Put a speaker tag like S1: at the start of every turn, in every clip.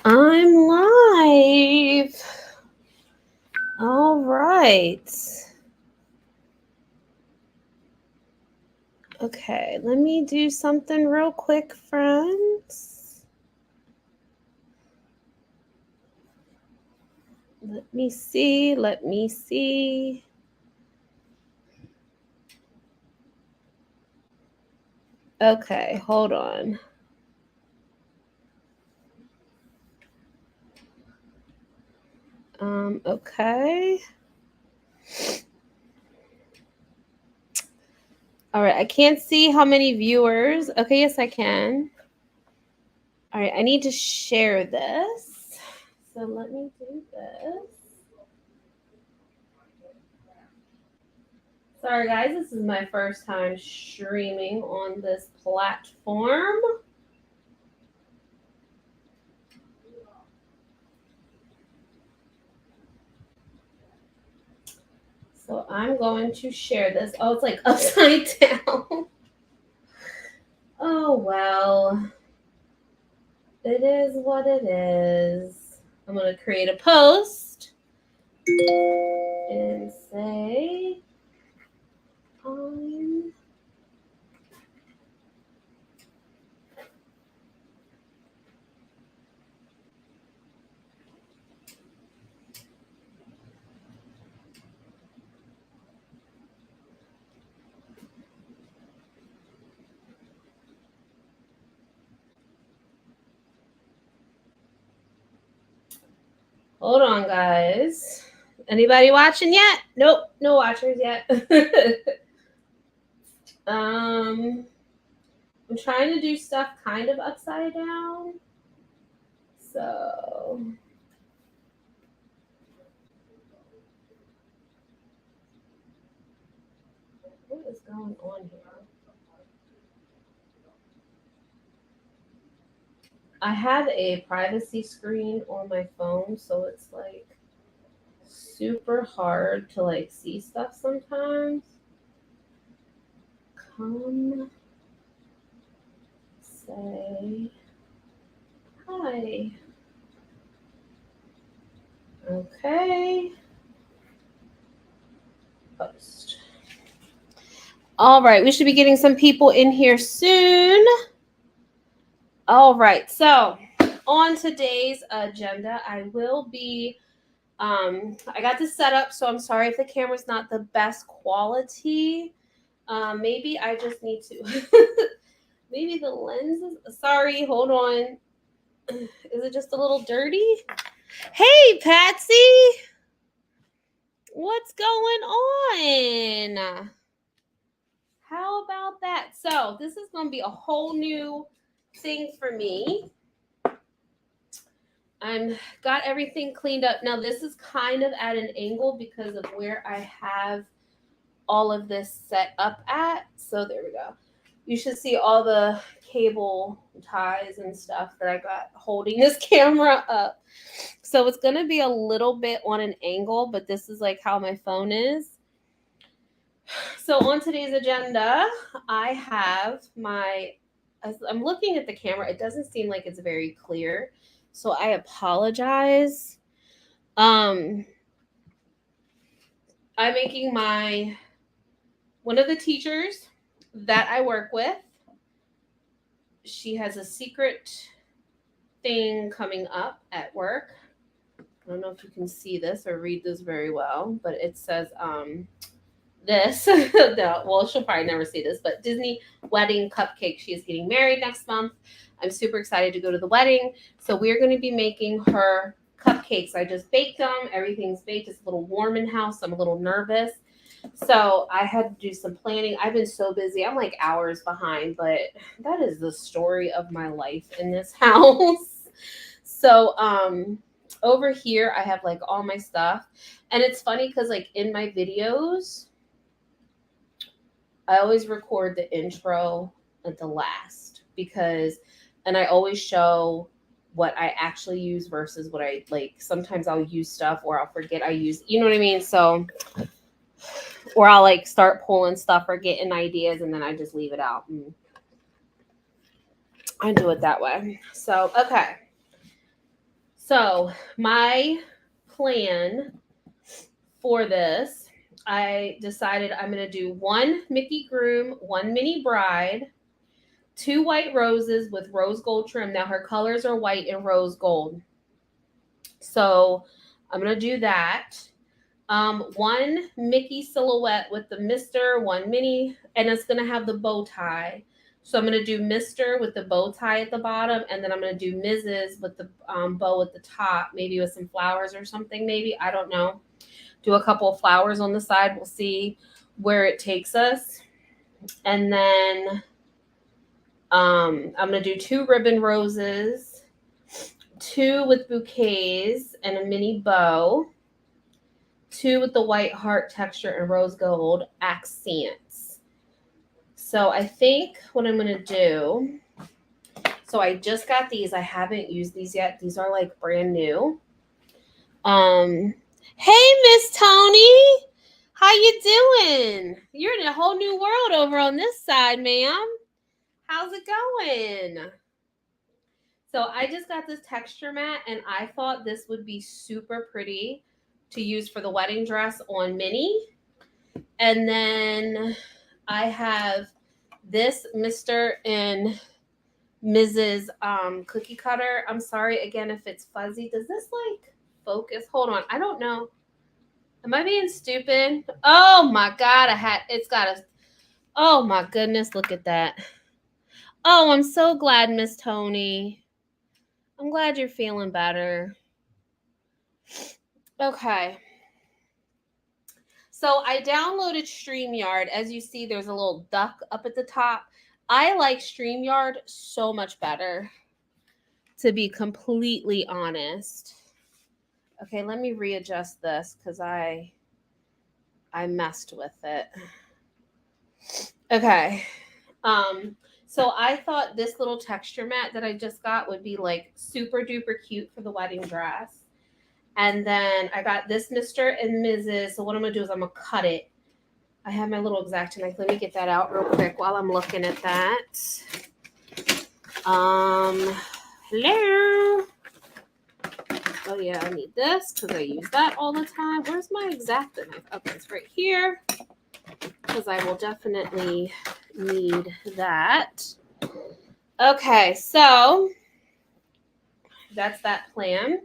S1: I'm live. All right. Okay, let me do something real quick, friends. Let me see. Okay, hold on. Okay. All right, I can't see how many viewers. Okay, yes, I can. All right, I need to share this. So let me do this. Sorry, guys, this is my first time streaming on this platform. So I'm going to share this. Oh, it's like upside down. Oh, well, it is what it is. I'm going to create a post and say, hold on, guys. Anybody watching yet? Nope, no watchers yet. I'm trying to do stuff kind of upside down. So what is going on here? I have a privacy screen on my phone, so it's like super hard to like see stuff sometimes. Come say hi. Okay. Post. All right, we should be getting some people in here soon. All right, so on today's agenda, I will be I got this set up, so I'm sorry if the camera's not the best quality. Maybe I just need to maybe the lens is sorry, hold on. Is it just a little dirty? Hey Patsy, what's going on? How about that? So this is gonna be a whole new thing for me. I'm got everything cleaned up. Now this is kind of at an angle because of where I have all of this set up at. So there we go. You should see all the cable ties and stuff that I got holding this camera up. So it's going to be a little bit on an angle, but this is like how my phone is. So on today's agenda, I have as I'm looking at the camera, it doesn't seem like it's very clear. So I apologize. I'm making one of the teachers that I work with, she has a secret thing coming up at work. I don't know if you can see this or read this very well, but it says this. No, well, she'll probably never see this, but Disney wedding cupcake. She is getting married next month. I'm super excited to go to the wedding. So we're going to be making her cupcakes. I just baked them. Everything's baked. It's a little warm in house. I'm a little nervous. So I had to do some planning. I've been so busy. I'm like hours behind, but that is the story of my life in this house. So over here I have like all my stuff. And it's funny because like in my videos, I always record the intro at the last because and I always show what I actually use versus what I like. Sometimes I'll use stuff or I'll forget I use, you know what I mean? So or I'll like start pulling stuff or getting ideas and then I just leave it out. And I do it that way. So, okay. So my plan for this, I decided I'm going to do one Mickey groom, one mini bride, 2 white roses with rose gold trim. Now her colors are white and rose gold. So I'm going to do that. One Mickey silhouette with the Mister, one mini, and it's going to have the bow tie. So I'm going to do Mister with the bow tie at the bottom, and then I'm going to do Mrs. with the bow at the top, maybe with some flowers or something, maybe. I don't know. Do a couple of flowers on the side. We'll see where it takes us. And then I'm going to do 2 ribbon roses, 2 with bouquets and a mini bow, 2 with the white heart texture and rose gold accents. So I think what I'm going to do, so I just got these. I haven't used these yet. These are like brand new. Hey, Miss Tony. How you doing? You're in a whole new world over on this side, ma'am. How's it going? So I just got this texture mat, and I thought this would be super pretty to use for the wedding dress on Minnie. And then I have this Mr. and Mrs. Cookie cutter. I'm sorry again if it's fuzzy. Does this like focus? Hold on. I don't know. Am I being stupid? Oh my God. Oh my goodness. Look at that. Oh, I'm so glad, Miss Tony. I'm glad you're feeling better. Okay. So I downloaded StreamYard. As you see, there's a little duck up at the top. I like StreamYard so much better, to be completely honest. Okay, let me readjust this because I messed with it. Okay. So I thought this little texture mat that I just got would be like super duper cute for the wedding dress. And then I got this Mr. and Mrs. So what I'm gonna do is I'm gonna cut it. I have my little X-Acto knife. Let me get that out real quick while I'm looking at that. Hello. Oh yeah, I need this because I use that all the time. Where's my X-Acto knife? Okay, it's right here because I will definitely need that. Okay, so that's that plan.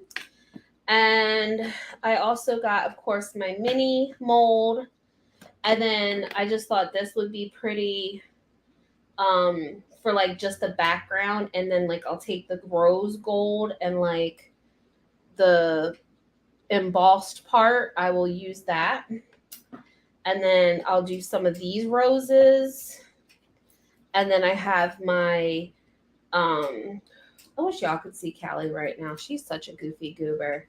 S1: And I also got, of course, my mini mold. And then I just thought this would be pretty for like just the background. And then like I'll take the rose gold and like the embossed part, I will use that. And then I'll do some of these roses. And then I have my I wish y'all could see Callie right now. She's such a goofy goober.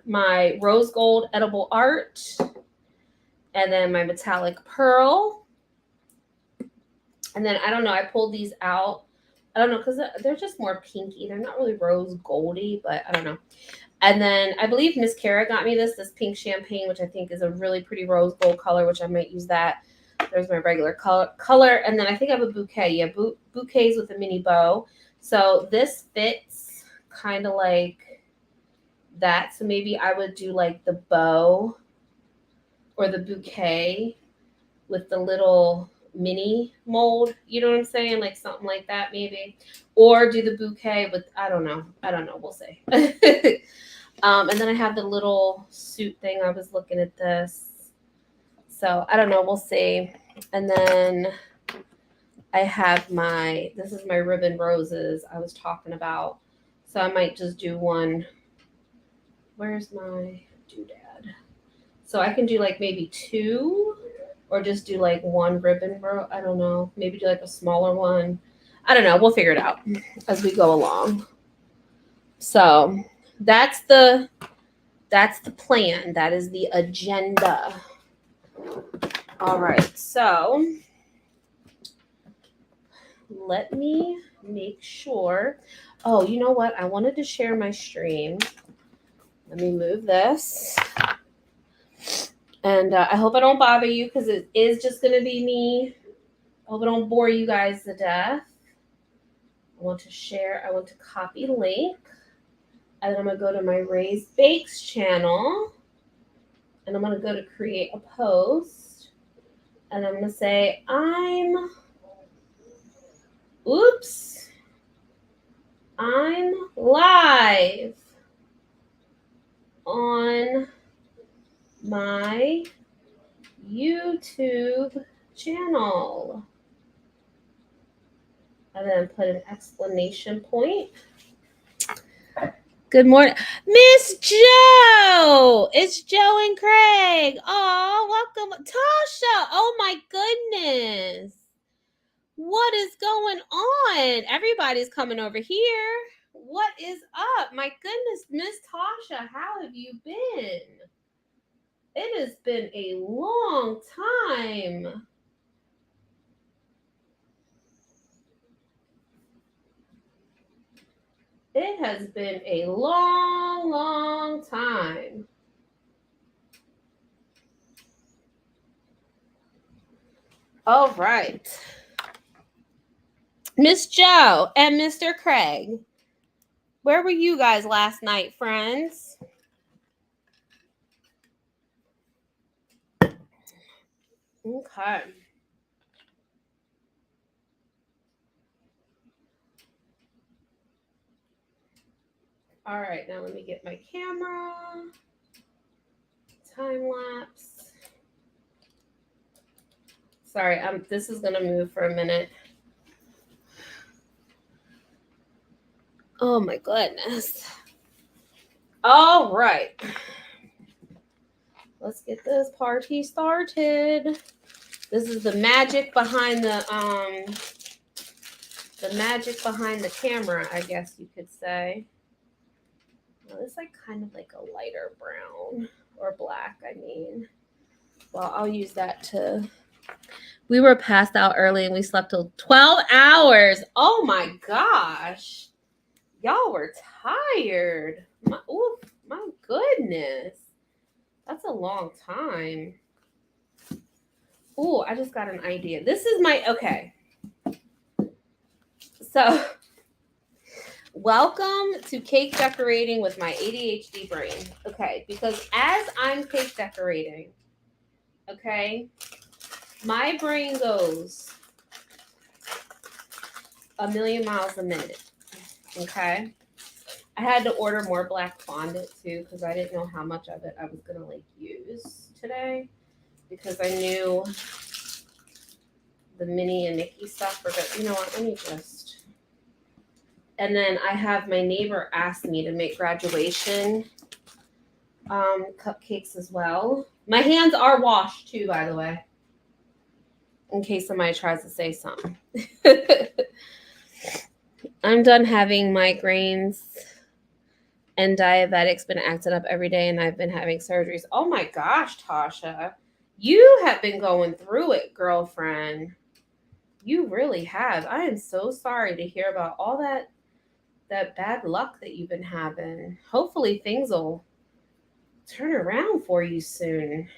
S1: My rose gold edible art, and then my metallic pearl. And then I don't know, I pulled these out. I don't know, because they're just more pinky. They're not really rose goldy, but I don't know. And then I believe Miss Kara got me this pink champagne, which I think is a really pretty rose gold color, which I might use that. There's my regular color. And then I think I have a bouquet. Yeah, bouquets with a mini bow. So this fits kind of like that. So maybe I would do like the bow or the bouquet with the little mini mold. You know what I'm saying? Like something like that maybe. Or do the bouquet with, I don't know. We'll see. And then I have the little suit thing. I was looking at this. So I don't know. We'll see. And then I have this is my ribbon roses I was talking about. So I might just do one. Where's my doodad? So I can do like maybe 2 or just do like 1 ribbon row. I don't know. Maybe do like a smaller one. I don't know. We'll figure it out as we go along. So that's the plan. That is the agenda. All right. So let me make sure. Oh, you know what? I wanted to share my stream. Let me move this. And I hope I don't bother you because it is just going to be me. I hope I don't bore you guys to death. I want to share. I want to copy link. And then I'm going to go to my Raised Bakes channel. And I'm going to go to create a post. And I'm going to say, I'm live on my YouTube channel. And then put an exclamation point. Good morning, Miss Joe. It's Joe and Craig. Oh, welcome, Tasha. Oh my goodness, what is going on? Everybody's coming over here. What is up? My goodness, Miss Tasha, how have you been? It has been a long time. It has been a long, long time. All right. Miss Joe and Mr. Craig, where were you guys last night, friends? Okay. All right, now let me get my camera. Time lapse. Sorry, this is gonna move for a minute. Oh my goodness. All right. Let's get this party started. This is the magic behind the camera, I guess you could say. Well, it's like kind of like a lighter brown or black, I mean. Well, I'll use that to. We were passed out early and we slept till 12 hours. Oh my gosh. Y'all were tired. My goodness. That's a long time. Oh, I just got an idea. This is okay. So, welcome to cake decorating with my ADHD brain. Okay, because as I'm cake decorating, okay, my brain goes a million miles a minute. Okay. I had to order more black fondant too because I didn't know how much of it I was gonna use today because I knew the Minnie and Nikki stuff were good. You know what? Let me just. And then I have my neighbor ask me to make graduation cupcakes as well. My hands are washed too, by the way, in case somebody tries to say something. I'm done having migraines and diabetics been acting up every day, and I've been having surgeries. Oh my gosh, Tasha, you have been going through it, girlfriend. You really have. I am so sorry to hear about all that bad luck that you've been having. Hopefully things will turn around for you soon.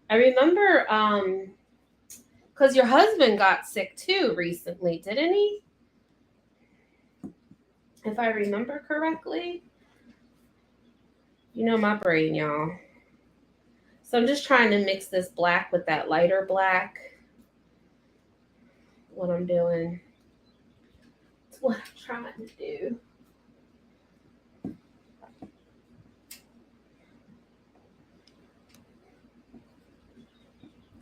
S1: I remember because your husband got sick too recently, didn't he? If I remember correctly. You know my brain, y'all. So I'm just trying to mix this black with that lighter black. What I'm doing. It's what I'm trying to do.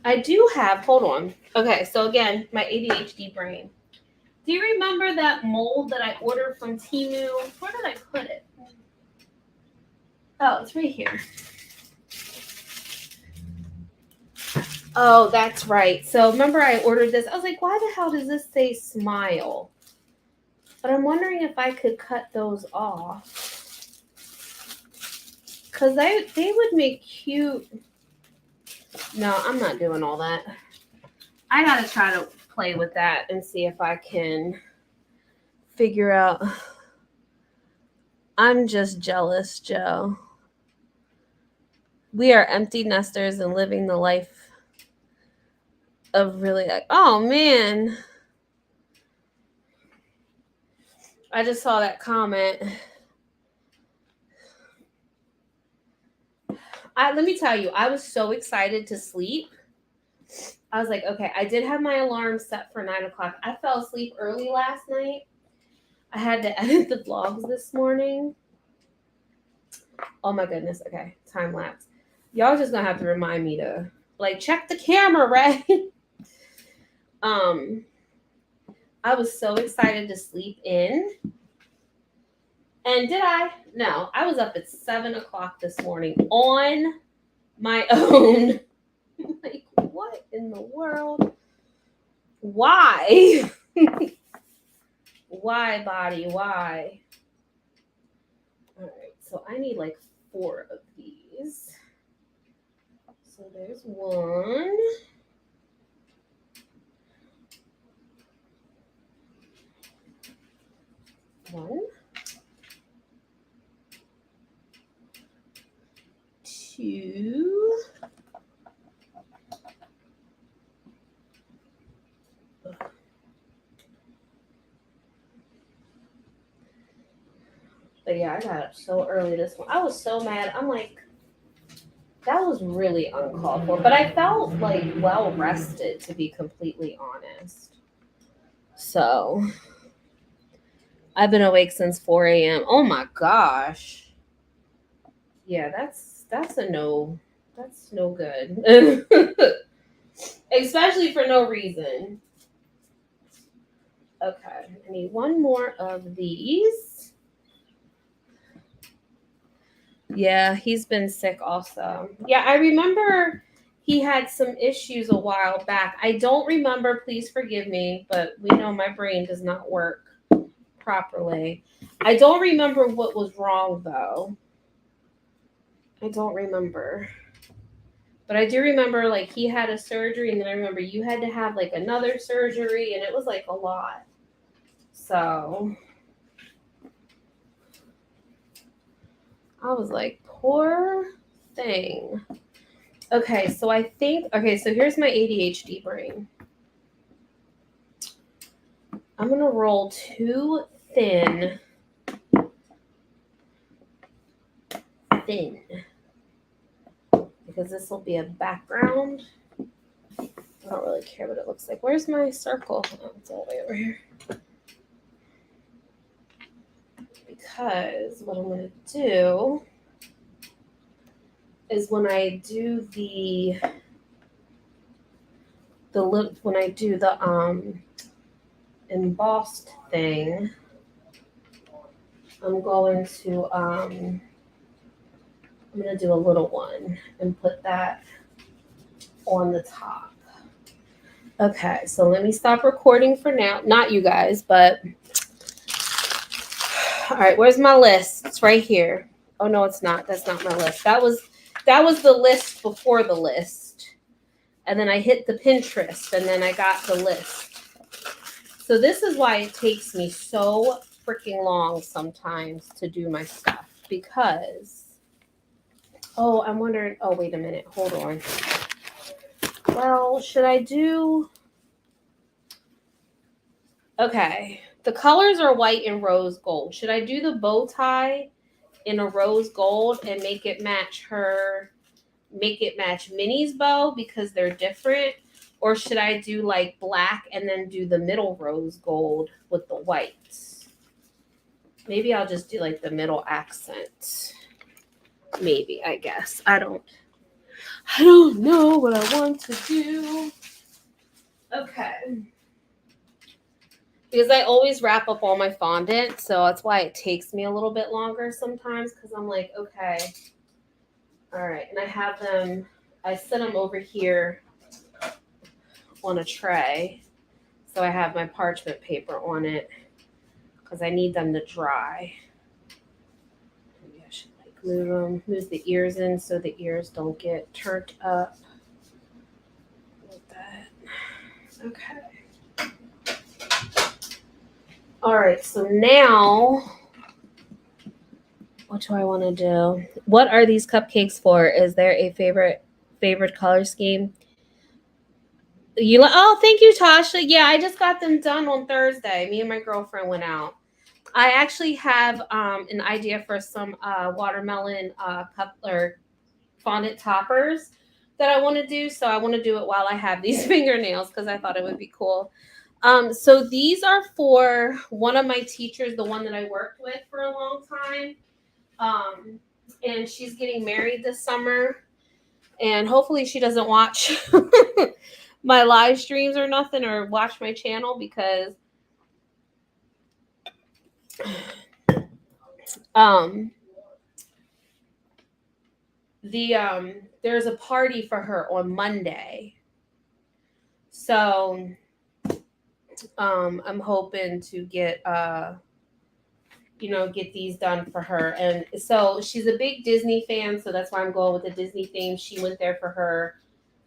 S1: I do have, hold on. Okay, so again, my ADHD brain. Do you remember that mold that I ordered from Temu? Where did I put it? Oh, it's right here. Oh, that's right. So remember I ordered this. I was like, why the hell does this say smile? But I'm wondering if I could cut those off. Because they would make cute. No, I'm not doing all that. I got to try to play with that and see if I can figure out. I'm just jealous, Joe. We are empty nesters and living the life of really like, oh man. I just saw that comment. Let me tell you, I was so excited to sleep. I was like, okay, I did have my alarm set for 9 o'clock. I fell asleep early last night. I had to edit the vlogs this morning. Oh my goodness. Okay, time lapse. Y'all just gonna have to remind me to like check the camera, right? I was so excited to sleep in. And did I? No, I was up at 7 o'clock this morning on my own. Like, what in the world? Why? Why, body? Why? All right, so I need like 4 of these. So there's one. One. 2. But yeah, I got up so early this morning. I was so mad. I'm like, that was really uncalled for. But I felt like well rested, to be completely honest. So I've been awake since 4 a.m. Oh my gosh. Yeah, that's a no. That's no good. Especially for no reason. Okay, I need one more of these. Yeah, he's been sick also. Yeah, I remember he had some issues a while back. I don't remember, please forgive me, but we know my brain does not work properly. I don't remember what was wrong though. I don't remember. But I do remember like he had a surgery and then I remember you had to have like another surgery and it was like a lot. So I was like, poor thing. Okay, so I think, so here's my ADHD brain. I'm going to roll 2 thin. Because this will be a background. I don't really care what it looks like. Where's my circle? Oh, it's all the way over here. Because what I'm going to do is when I do the embossed thing, I'm going to do a little one and put that on the top. Okay, so let me stop recording for now. Not you guys, but all right, where's my list? It's right here. Oh no, it's not. That's not my list. That was the list before the list. And then I hit the Pinterest and then I got the list. So this is why it takes me so freaking long sometimes to do my stuff because I'm wondering, wait a minute, hold on. Well, should I do okay, the colors are white and rose gold. Should I do the bow tie in a rose gold and make it match Minnie's bow because they're different? Or should I do like black and then do the middle rose gold with the white? Maybe I'll just do like the middle accent. Maybe, I guess. I don't know what I want to do. Okay. Because I always wrap up all my fondant, so that's why it takes me a little bit longer sometimes because I'm like, okay. All right, and I set them over here on a tray. So I have my parchment paper on it because I need them to dry. Maybe I should like move the ears in so the ears don't get turned up. Like that. Okay. All right, so now what do I want to do? What are these cupcakes for? Is there a favorite color scheme? Thank you, Tasha. Yeah, I just got them done on Thursday. Me and my girlfriend went out. I actually have an idea for some watermelon cup or fondant toppers that I want to do. So I want to do it while I have these fingernails because I thought it would be cool. So these are for one of my teachers, the one that I worked with for a long time. Um, and she's getting married this summer. And hopefully she doesn't watch my live streams or nothing or watch my channel because um there's a party for her on Monday. So I'm hoping to get get these done for her. And so she's a big Disney fan, so that's why I'm going with the Disney theme. She went there for her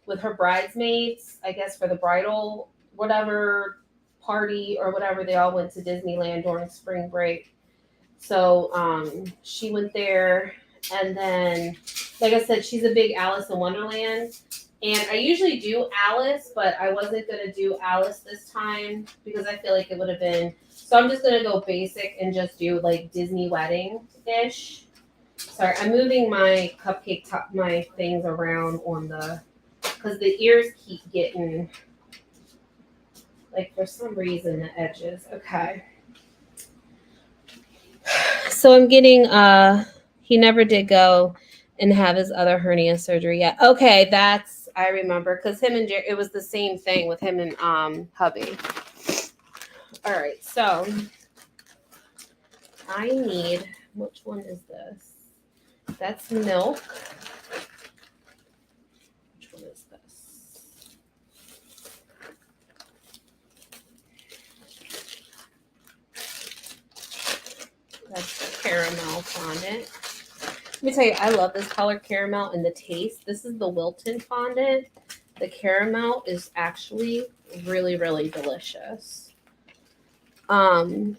S1: with her bridesmaids, I guess for the bridal whatever party or whatever. They all went to Disneyland during spring break. So she went there, and then like I said, she's a big Alice in Wonderland. And I usually do Alice, but I wasn't gonna do Alice this time because I feel like it would have been. So I'm just gonna go basic and just do like Disney wedding ish. Sorry, I'm moving my cupcake top my things around on the because the ears keep getting like for some reason the edges. Okay. So I'm getting he never did go and have his other hernia surgery yet. Okay, that's I remember because him and Jerry, it was the same thing with him and hubby. All right, so I need which one is this? That's milk. Which one is this? That's caramel fondant. Let me tell you, I love this color caramel and the taste. This is the Wilton fondant. The caramel is actually really, really delicious. I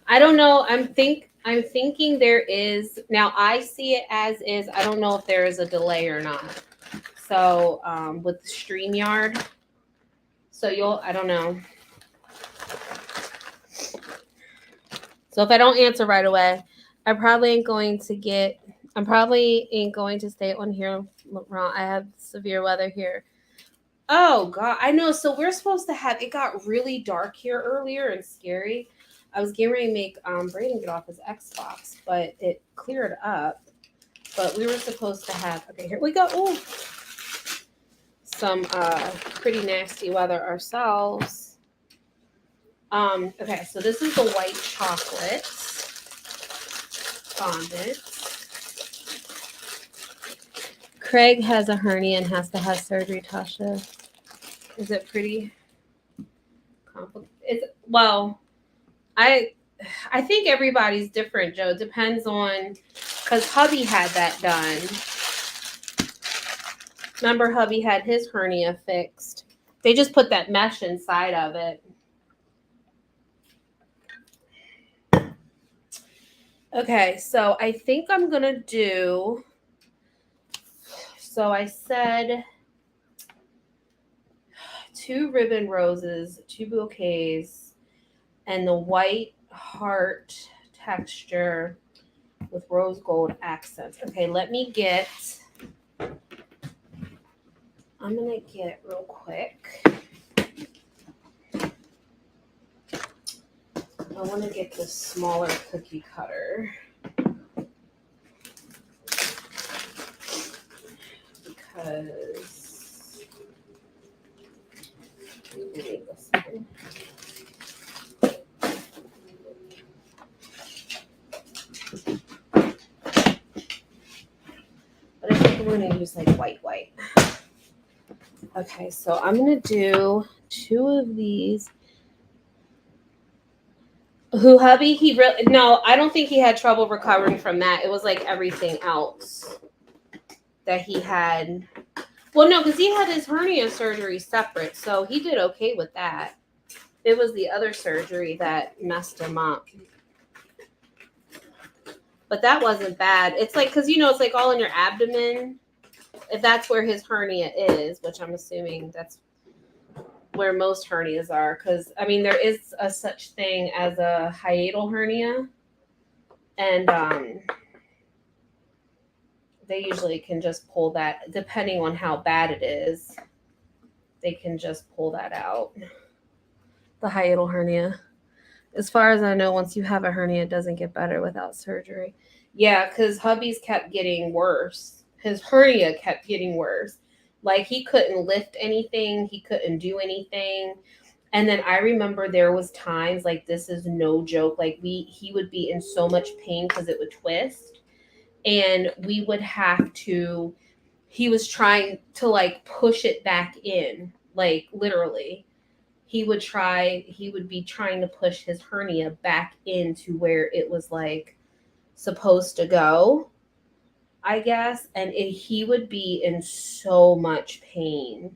S1: don't know. I'm thinking there is now. I see it as is. I don't know if there is a delay or not. So with StreamYard, so I don't know. So if I don't answer right away, I'm probably ain't going to stay on here wrong. I have severe weather here. Oh God, I know. So we're supposed to have it got really dark here earlier and scary. I was getting ready to make Brayden get off his Xbox, but it cleared up. But we were supposed to have here we go. Ooh, some pretty nasty weather ourselves. Okay, so this is the white chocolate fondant. Craig has a hernia and has to have surgery, Tasha. Is it pretty complicated? Well, I think everybody's different, Joe. It depends on because hubby had that done. Remember, hubby had his hernia fixed. They just put that mesh inside of it. Okay, so I think I'm gonna do. So I said 2 ribbon roses, 2 bouquets, and the white heart texture with rose gold accents. Okay, let me get. I'm gonna get real quick. I want to get the smaller cookie cutter because we need this one. But I think we're going to use like white. Okay, so I'm going to do 2 of these. Who hubby? No, I don't think he had trouble recovering from that. It was like everything else that he had. Well, no, because he had his hernia surgery separate, so he did okay with that. It was the other surgery that messed him up. But that wasn't bad. It's like, because it's like all in your abdomen. If that's where his hernia is, which I'm assuming that's where most hernias are, because I mean there is a such thing as a hiatal hernia, and they usually can just pull that, depending on how bad it is. They can just pull that out. The hiatal hernia. As far as I know, once you have a hernia, it doesn't get better without surgery. Yeah, because hubby's kept getting worse. His hernia kept getting worse. Like he couldn't lift anything, he couldn't do anything. And then I remember there was times, like, this is no joke, like he would be in so much pain because it would twist, and we would have to, he was trying to like push it back in, like literally. He would be trying to push his hernia back into where it was like supposed to go, I guess. And he would be in so much pain.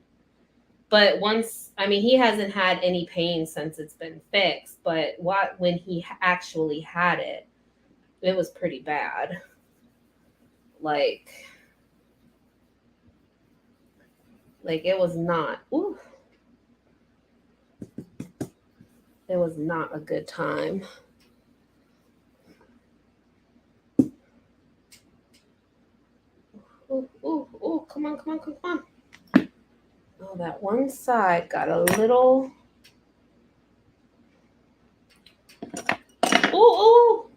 S1: But once, I mean, he hasn't had any pain since it's been fixed. But when he actually had it, it was pretty bad. Like it was not. Ooh. It was not a good time. Ooh, come on. Oh, that one side got a little. Ooh.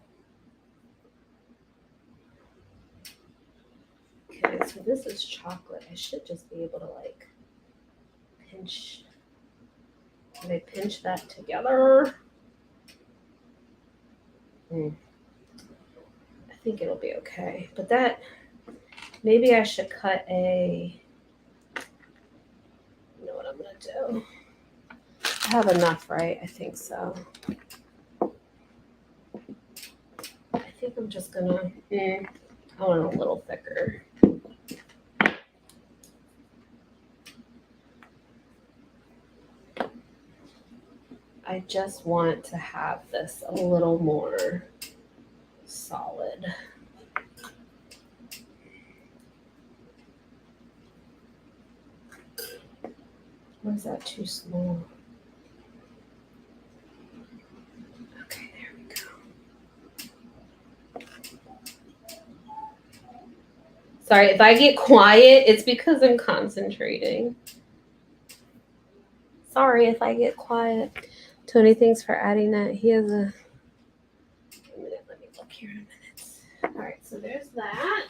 S1: Okay, so this is chocolate. I should just be able to like pinch. Can I pinch that together? I think it'll be okay. But that, maybe I should cut a. You know what I'm gonna do? I have enough, right? I think so. I think I'm just gonna. I want it a little thicker. I just want to have this a little more solid. Or is that too small? Okay, there we go. Sorry, if I get quiet, it's because I'm concentrating. Sorry if I get quiet. Tony, thanks for adding that. He has a minute. Let me look here in a minute. All right, so there's that.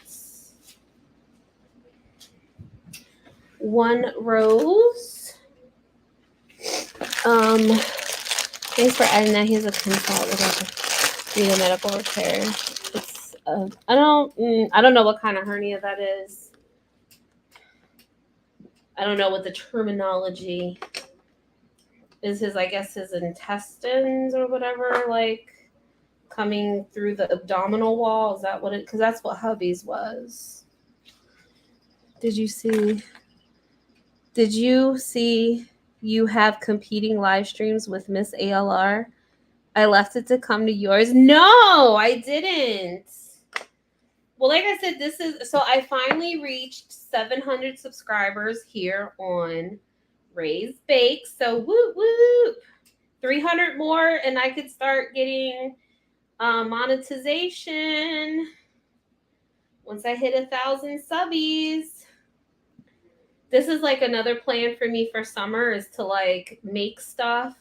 S1: One rose. Thanks for adding that. He has a consult with a medical repair. It's I don't know what kind of hernia that is. I don't know what the terminology is. I guess his intestines or whatever, like coming through the abdominal wall. Is that what it? Because that's what hubby's was. Did you see you have competing live streams with Miss ALR? I left it to come to yours. No, I didn't. Well, like I said, so I finally reached 700 subscribers here on Raised Bakes. So whoop. 300 more and I could start getting monetization once I hit 1,000 subbies. This is like another plan for me for summer, is to like make stuff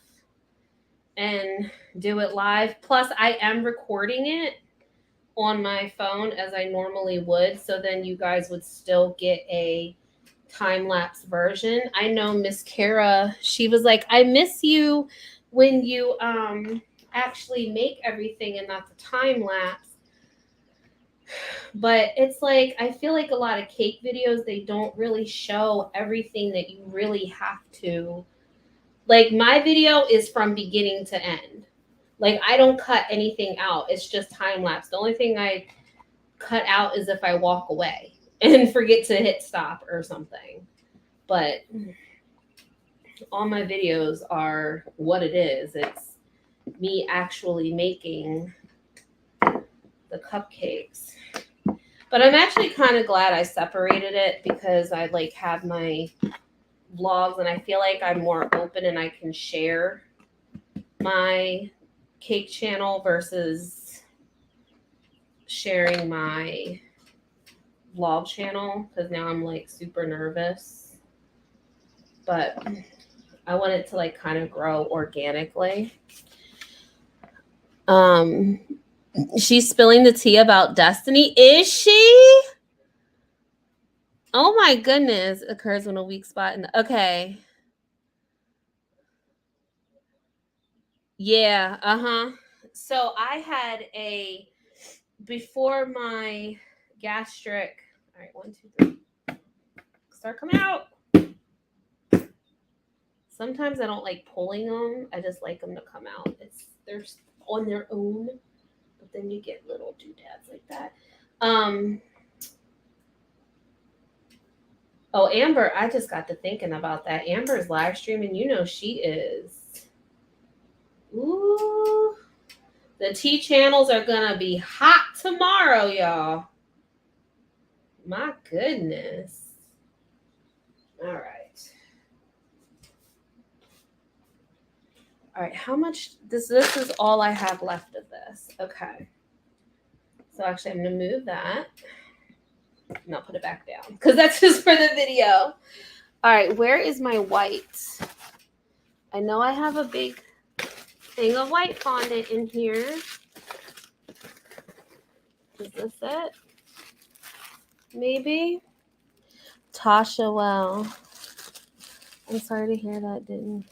S1: and do it live. Plus I am recording it on my phone as I normally would, so then you guys would still get a time-lapse version. I know Miss Kara, she was like, I miss you when you actually make everything and not the time-lapse. But it's like, I feel like a lot of cake videos, they don't really show everything that you really have to. Like my video is from beginning to end. Like I don't cut anything out. It's just time lapse. The only thing I cut out is if I walk away and forget to hit stop or something. But all my videos are what it is. It's me actually making the cupcakes. But I'm actually kind of glad I separated it, because I like have my vlogs, and I feel like I'm more open and I can share my cake channel versus sharing my vlog channel, because now I'm like super nervous. But I want it to like kind of grow organically. She's spilling the tea about Destiny. Is she? Oh my goodness. Occurs when a weak spot in the, okay. Yeah, uh-huh. So I had before my gastric, all right, 1, 2, 3. Start coming out. Sometimes I don't like pulling them. I just like them to come out. They're on their own, but then you get little doodads like that. Oh, Amber, I just got to thinking about that. Amber's live streaming. You know she is. Ooh. The T channels are gonna be hot tomorrow, y'all. My goodness. All right. All right, how much this is all I have left of this. Okay. So actually I'm gonna move that and I'll put it back down because that's just for the video. All right, where is my white? I know I have a big thing of white fondant in here. Is this it? Maybe? Tasha, well. I'm sorry to hear that didn't.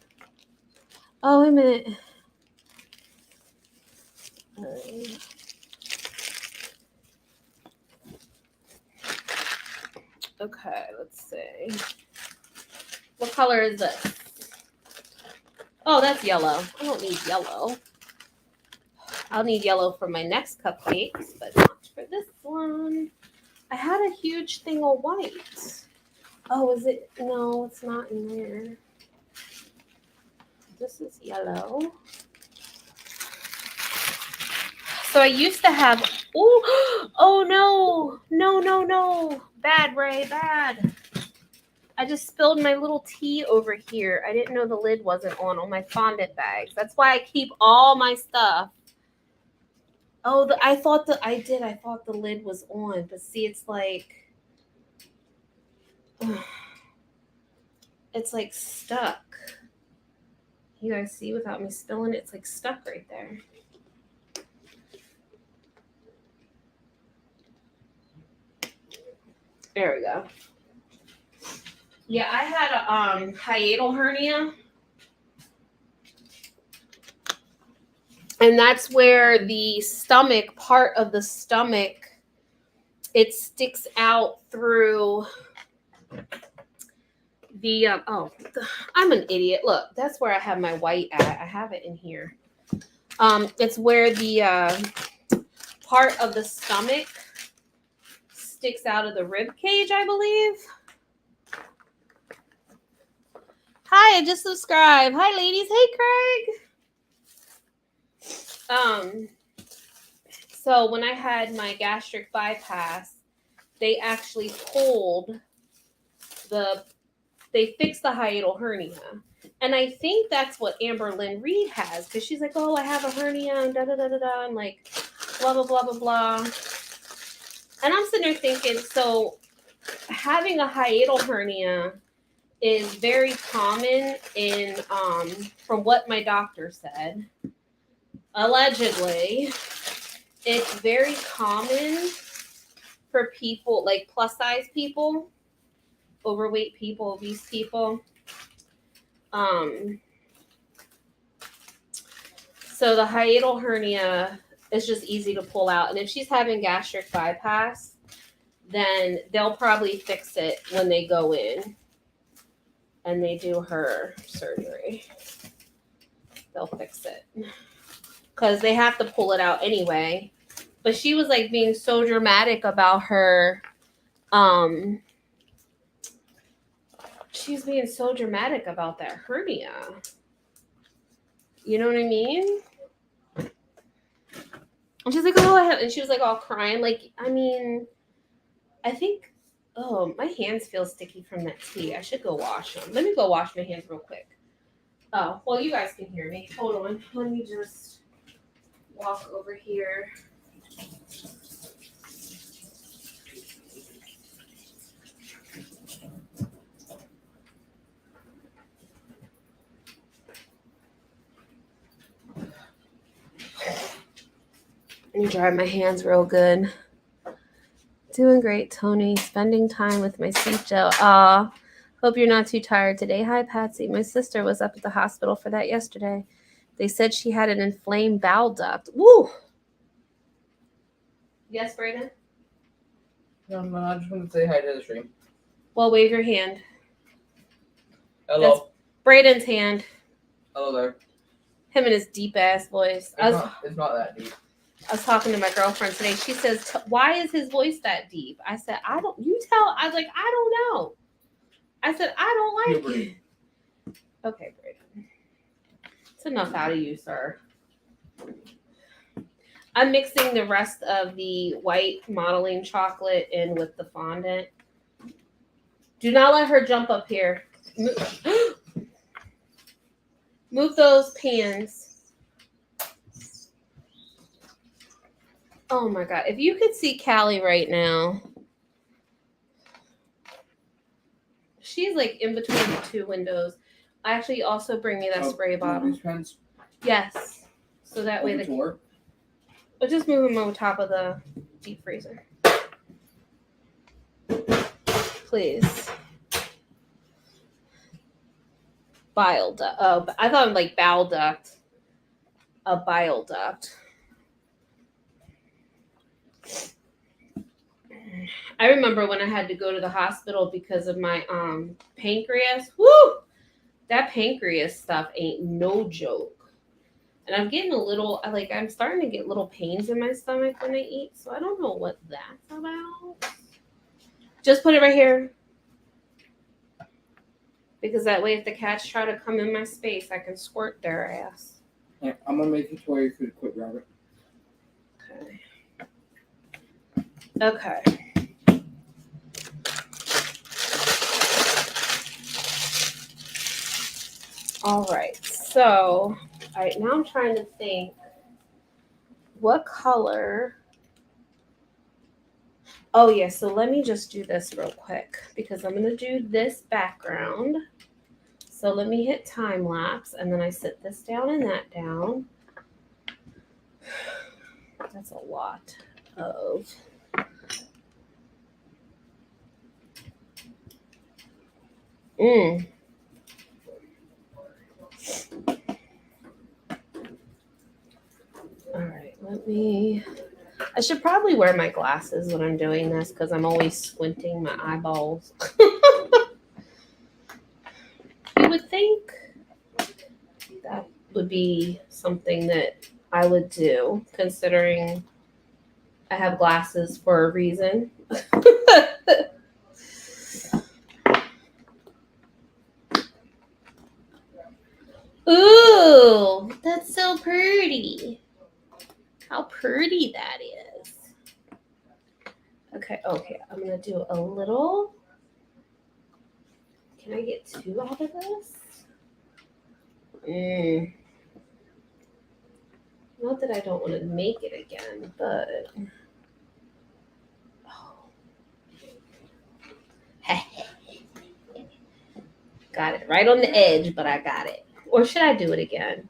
S1: Oh, wait a minute. Okay, let's see. What color is this? Oh, that's yellow. I don't need yellow. I'll need yellow for my next cupcakes, but not for this one. I had a huge thing of white. Oh, is it? No, it's not in there. This is yellow. So I used to have, oh no. Bad, Ray, bad. I just spilled my little tea over here. I didn't know the lid wasn't on my fondant bags. That's why I keep all my stuff. Oh, I thought the lid was on, but see, it's like, it's like stuck. You guys see without me spilling it? It's like stuck right there. There we go. Yeah, I had a hiatal hernia. And that's where the stomach, part of the stomach, it sticks out through the, I'm an idiot. Look, that's where I have my white at. I have it in here. It's where the part of the stomach sticks out of the rib cage, I believe. Hi, I just subscribed. Hi, ladies. Hey, Craig. So when I had my gastric bypass, they actually they fixed the hiatal hernia. And I think that's what Amber Lynn Reed has, because she's like, oh, I have a hernia and da-da-da-da-da, and like, blah, blah, blah, blah, blah. And I'm sitting there thinking, so having a hiatal hernia is very common in, from what my doctor said, allegedly, it's very common for people, like plus size people, overweight people, obese people. So the hiatal hernia is just easy to pull out. And if she's having gastric bypass, then they'll probably fix it when they go in and they do her surgery. They'll fix it because they have to pull it out anyway. But she was like being so dramatic about her, she's being so dramatic about that hernia. You know what I mean? And she's like, oh, I have, and she was like all crying. Like, I mean, I think Oh, my hands feel sticky from that tea. I should go wash them. Let me go wash my hands real quick. Oh, well, you guys can hear me. Hold on. Let me just walk over here. Let me dry my hands real good. Doing great, Tony. Spending time with my sweet Joe. Aw, hope you're not too tired today. Hi, Patsy. My sister was up at the hospital for that yesterday. They said she had an inflamed bowel duct. Woo! Yes, Brayden?
S2: No, I just wanted to say hi to the stream.
S1: Well, wave your hand.
S2: Hello.
S1: That's Brayden's hand.
S2: Hello there.
S1: Him and his deep ass voice.
S2: It's not that deep.
S1: I was talking to my girlfriend today. She says, "Why is his voice that deep?" I said, "I don't." You tell. I was like, "I don't know." I said, "I don't like it." Okay, Brayden. It's enough out of you, sir. I'm mixing the rest of the white modeling chocolate in with the fondant. Do not let her jump up here. Move those pans. Oh my God. If you could see Callie right now, she's like in between the two windows. Actually, also bring me that spray bottle.
S2: These pens?
S1: Yes. So that way I'll just move them over top of the deep freezer. Please. Bile duct. Oh, I thought like bowel duct. A bile duct. I remember when I had to go to the hospital because of my pancreas. Woo! That pancreas stuff ain't no joke. And I'm getting I'm starting to get little pains in my stomach when I eat. So I don't know what that's about. Just put it right here. Because that way if the cats try to come in my space, I can squirt their ass.
S2: Yeah, I'm going to make it to where you could quit grabbing.
S1: Okay. All right. So, now I'm trying to think what color. Oh, yeah. So let me just do this real quick because I'm going to do this background. So let me hit time lapse and then I sit this down and that down. That's a lot of. All right, I should probably wear my glasses when I'm doing this because I'm always squinting my eyeballs. You would think that would be something that I would do, considering I have glasses for a reason. Ooh, that's so pretty. How pretty that is. Okay, I'm going to do a little. Can I get 2 out of this? Not that I don't want to make it again, but. Oh. Got it right on the edge, but I got it. Or should I do it again?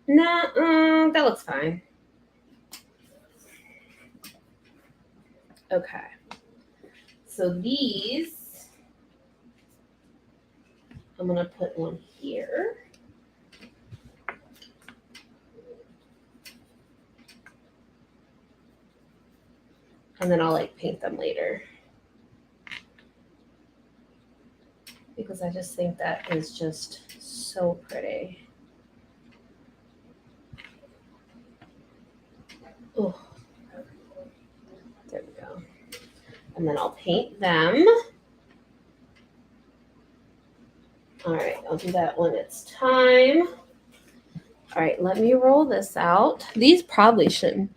S1: Nah, that looks fine. Okay. So these, I'm going to put one here. And then I'll paint them later. Because I just think that is just so pretty. Oh, there we go. And then I'll paint them. All right, I'll do that when it's time. All right, let me roll this out. These probably shouldn't.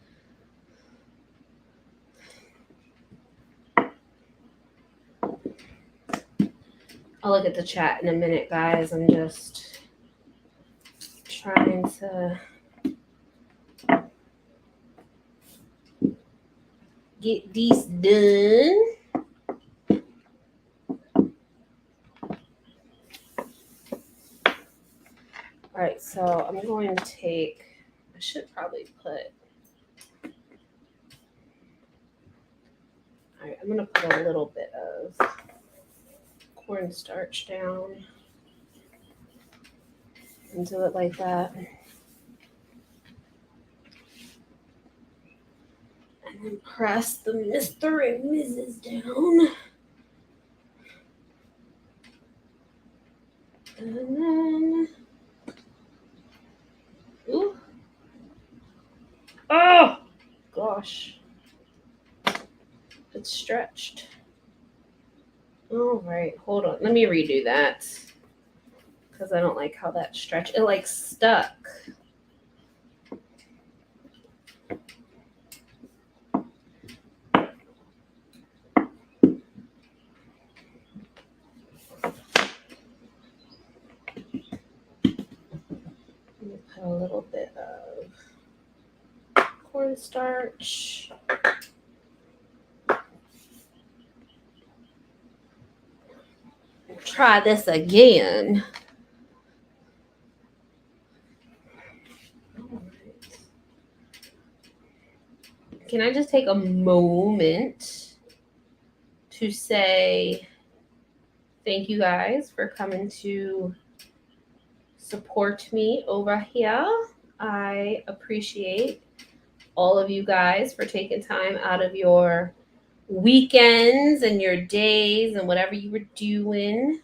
S1: I'll look at the chat in a minute, guys. I'm just trying to get these done. All right, so I'm going to take, I should probably put, all right, I'm going to put a little bit of cornstarch down and do it like that. And then press the Mr. and Mrs. down. And then, ooh. Oh, gosh. It's stretched. All right, hold on. Let me redo that because I don't like how that stretched. It like stuck. Let me put a little bit of cornstarch. Try this again. Can I just take a moment to say thank you guys for coming to support me over here. I appreciate all of you guys for taking time out of your weekends and your days and whatever you were doing.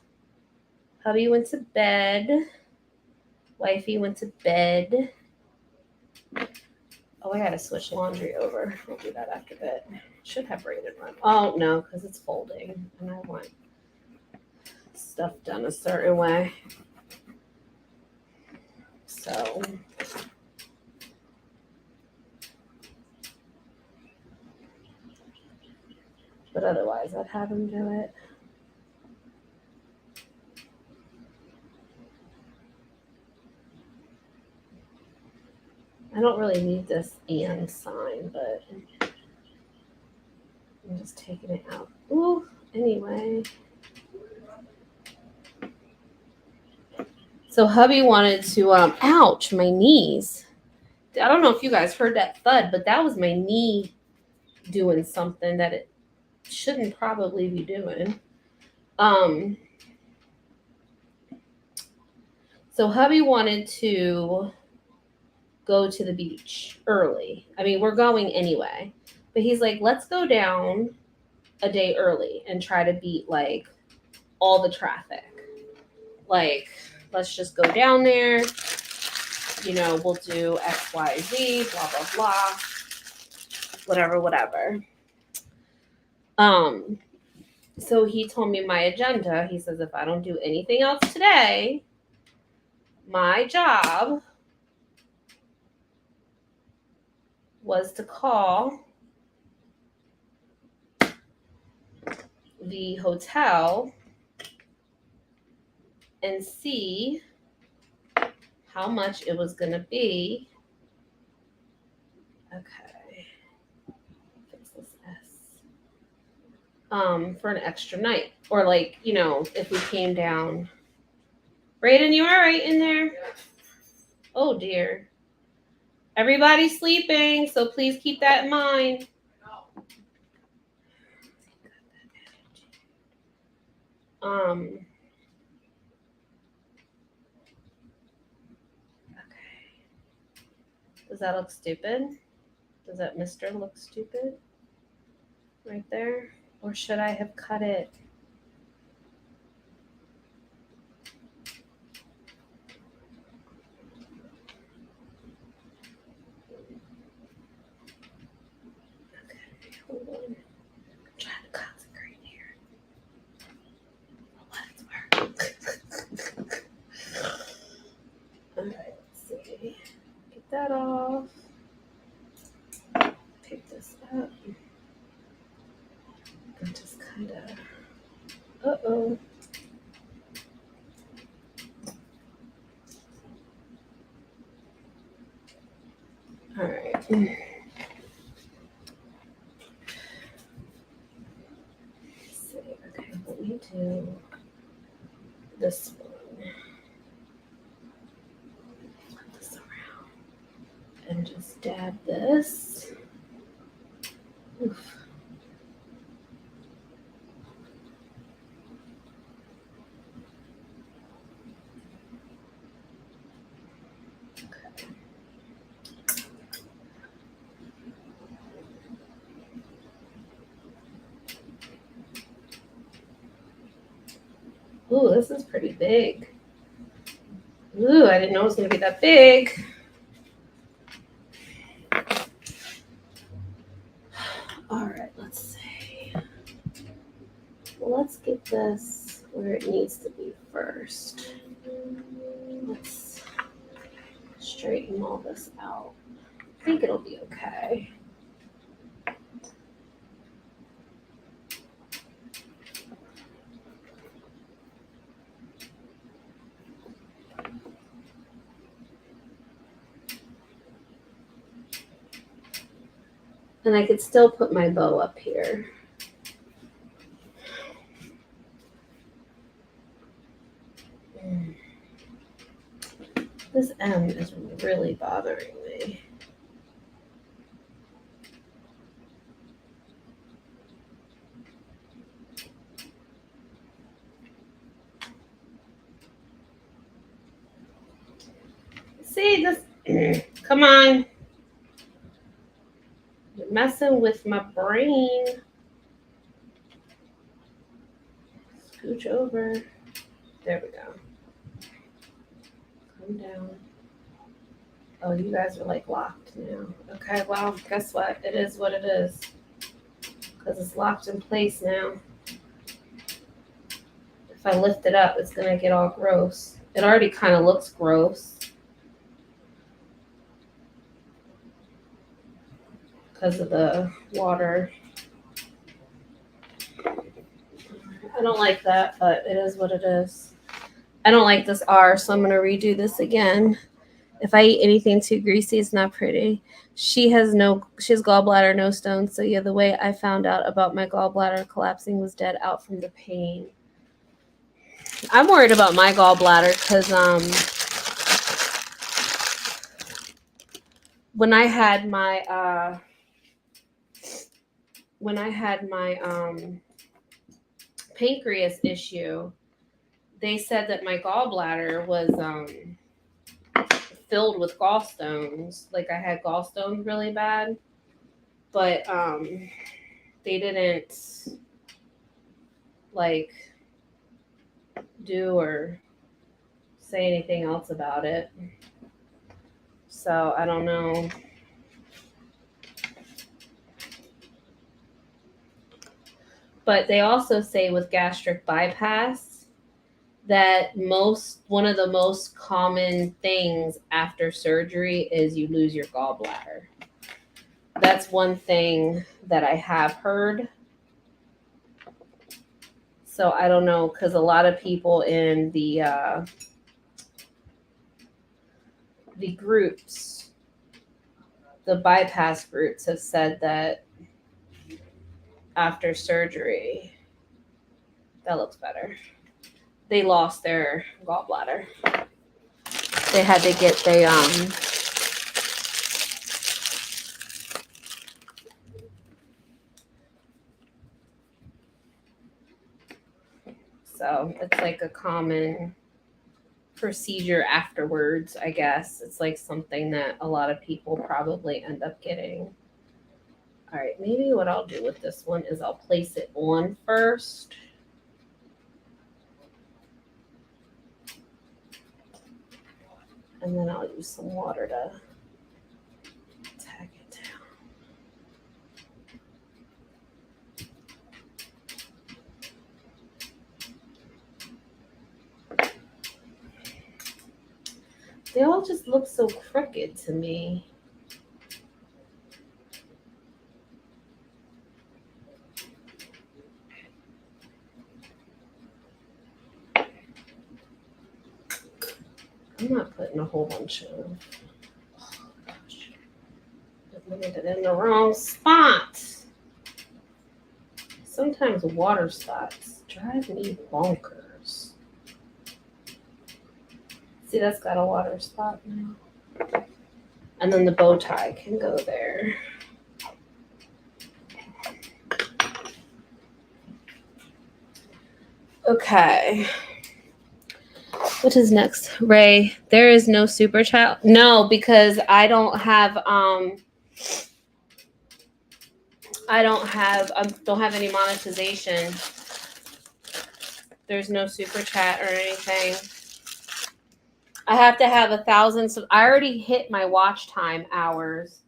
S1: Hubby went to bed. Wifey went to bed. Oh, I gotta switch laundry over. I'll do that after bed. Should have braided one. Oh no, because it's folding and I want stuff done a certain way. So but otherwise I'd have him do it. I don't really need this and sign, but I'm just taking it out. Ooh, anyway. So hubby wanted to, ouch, my knees. I don't know if you guys heard that thud, but that was my knee doing something that it shouldn't probably be doing. So hubby wanted to go to the beach early. I mean, we're going anyway, but he's like, let's go down a day early and try to beat like all the traffic. Like, let's just go down there. You know, we'll do X, Y, Z, blah, blah, blah. Whatever. So he told me my agenda. He says, if I don't do anything else today, my job was to call the hotel and see how much it was going to be. Okay. Fix this S. For an extra night. Or like, you know, if we came down. Brayden, you all right in there? Oh dear. Everybody's sleeping, so please keep that in mind. Okay. Does that look stupid? Does that Mr. look stupid? Right there? Or should I have cut it? Okay, hold on. I'm trying to concentrate here. Let's work. Alright, let's see. Get that off. Pick this up. And just kind of, All right. Let's see. Okay, let me do this one. Flip this around and just dab this. Oof. Ooh, this is pretty big. Ooh, I didn't know it was going to be that big. All right, let's see. Well, let's get this where it needs to be first. Let's straighten all this out. I think it'll be okay. And I could still put my bow up here. This M is really bothering me. See this? Come on. You're messing with my brain. Scooch over. There we go. Come down. Oh, you guys are like locked now. Okay, well, guess what? It is what it is. Because it's locked in place now. If I lift it up, it's going to get all gross. It already kind of looks gross. Because of the water. I don't like that, but it is what it is. I don't like this R, so I'm going to redo this again. If I eat anything too greasy, it's not pretty. She has gallbladder, no stones. So yeah, the way I found out about my gallbladder collapsing was dead out from the pain. I'm worried about my gallbladder because when I had my pancreas issue, they said that my gallbladder was filled with gallstones. Like I had gallstones really bad, but they didn't like do or say anything else about it. So I don't know. But they also say with gastric bypass that one of the most common things after surgery is you lose your gallbladder. That's one thing that I have heard. So I don't know, because a lot of people in the groups, the bypass groups, have said that after surgery, that looks better. They lost their gallbladder. They had to get so it's like a common procedure afterwards, I guess. It's like something that a lot of people probably end up getting. All right, maybe what I'll do with this one is I'll place it on first. And then I'll use some water to tag it down. They all just look so crooked to me. I'm not putting a whole bunch of. Oh gosh. Put it in the wrong spot. Sometimes water spots drive me bonkers. See, that's got a water spot now. And then the bow tie can go there. Okay. What is next? Ray, there is no super chat. No, because I don't have don't have any monetization. There's no super chat or anything. I have to have 1,000. So I already hit my watch time hours,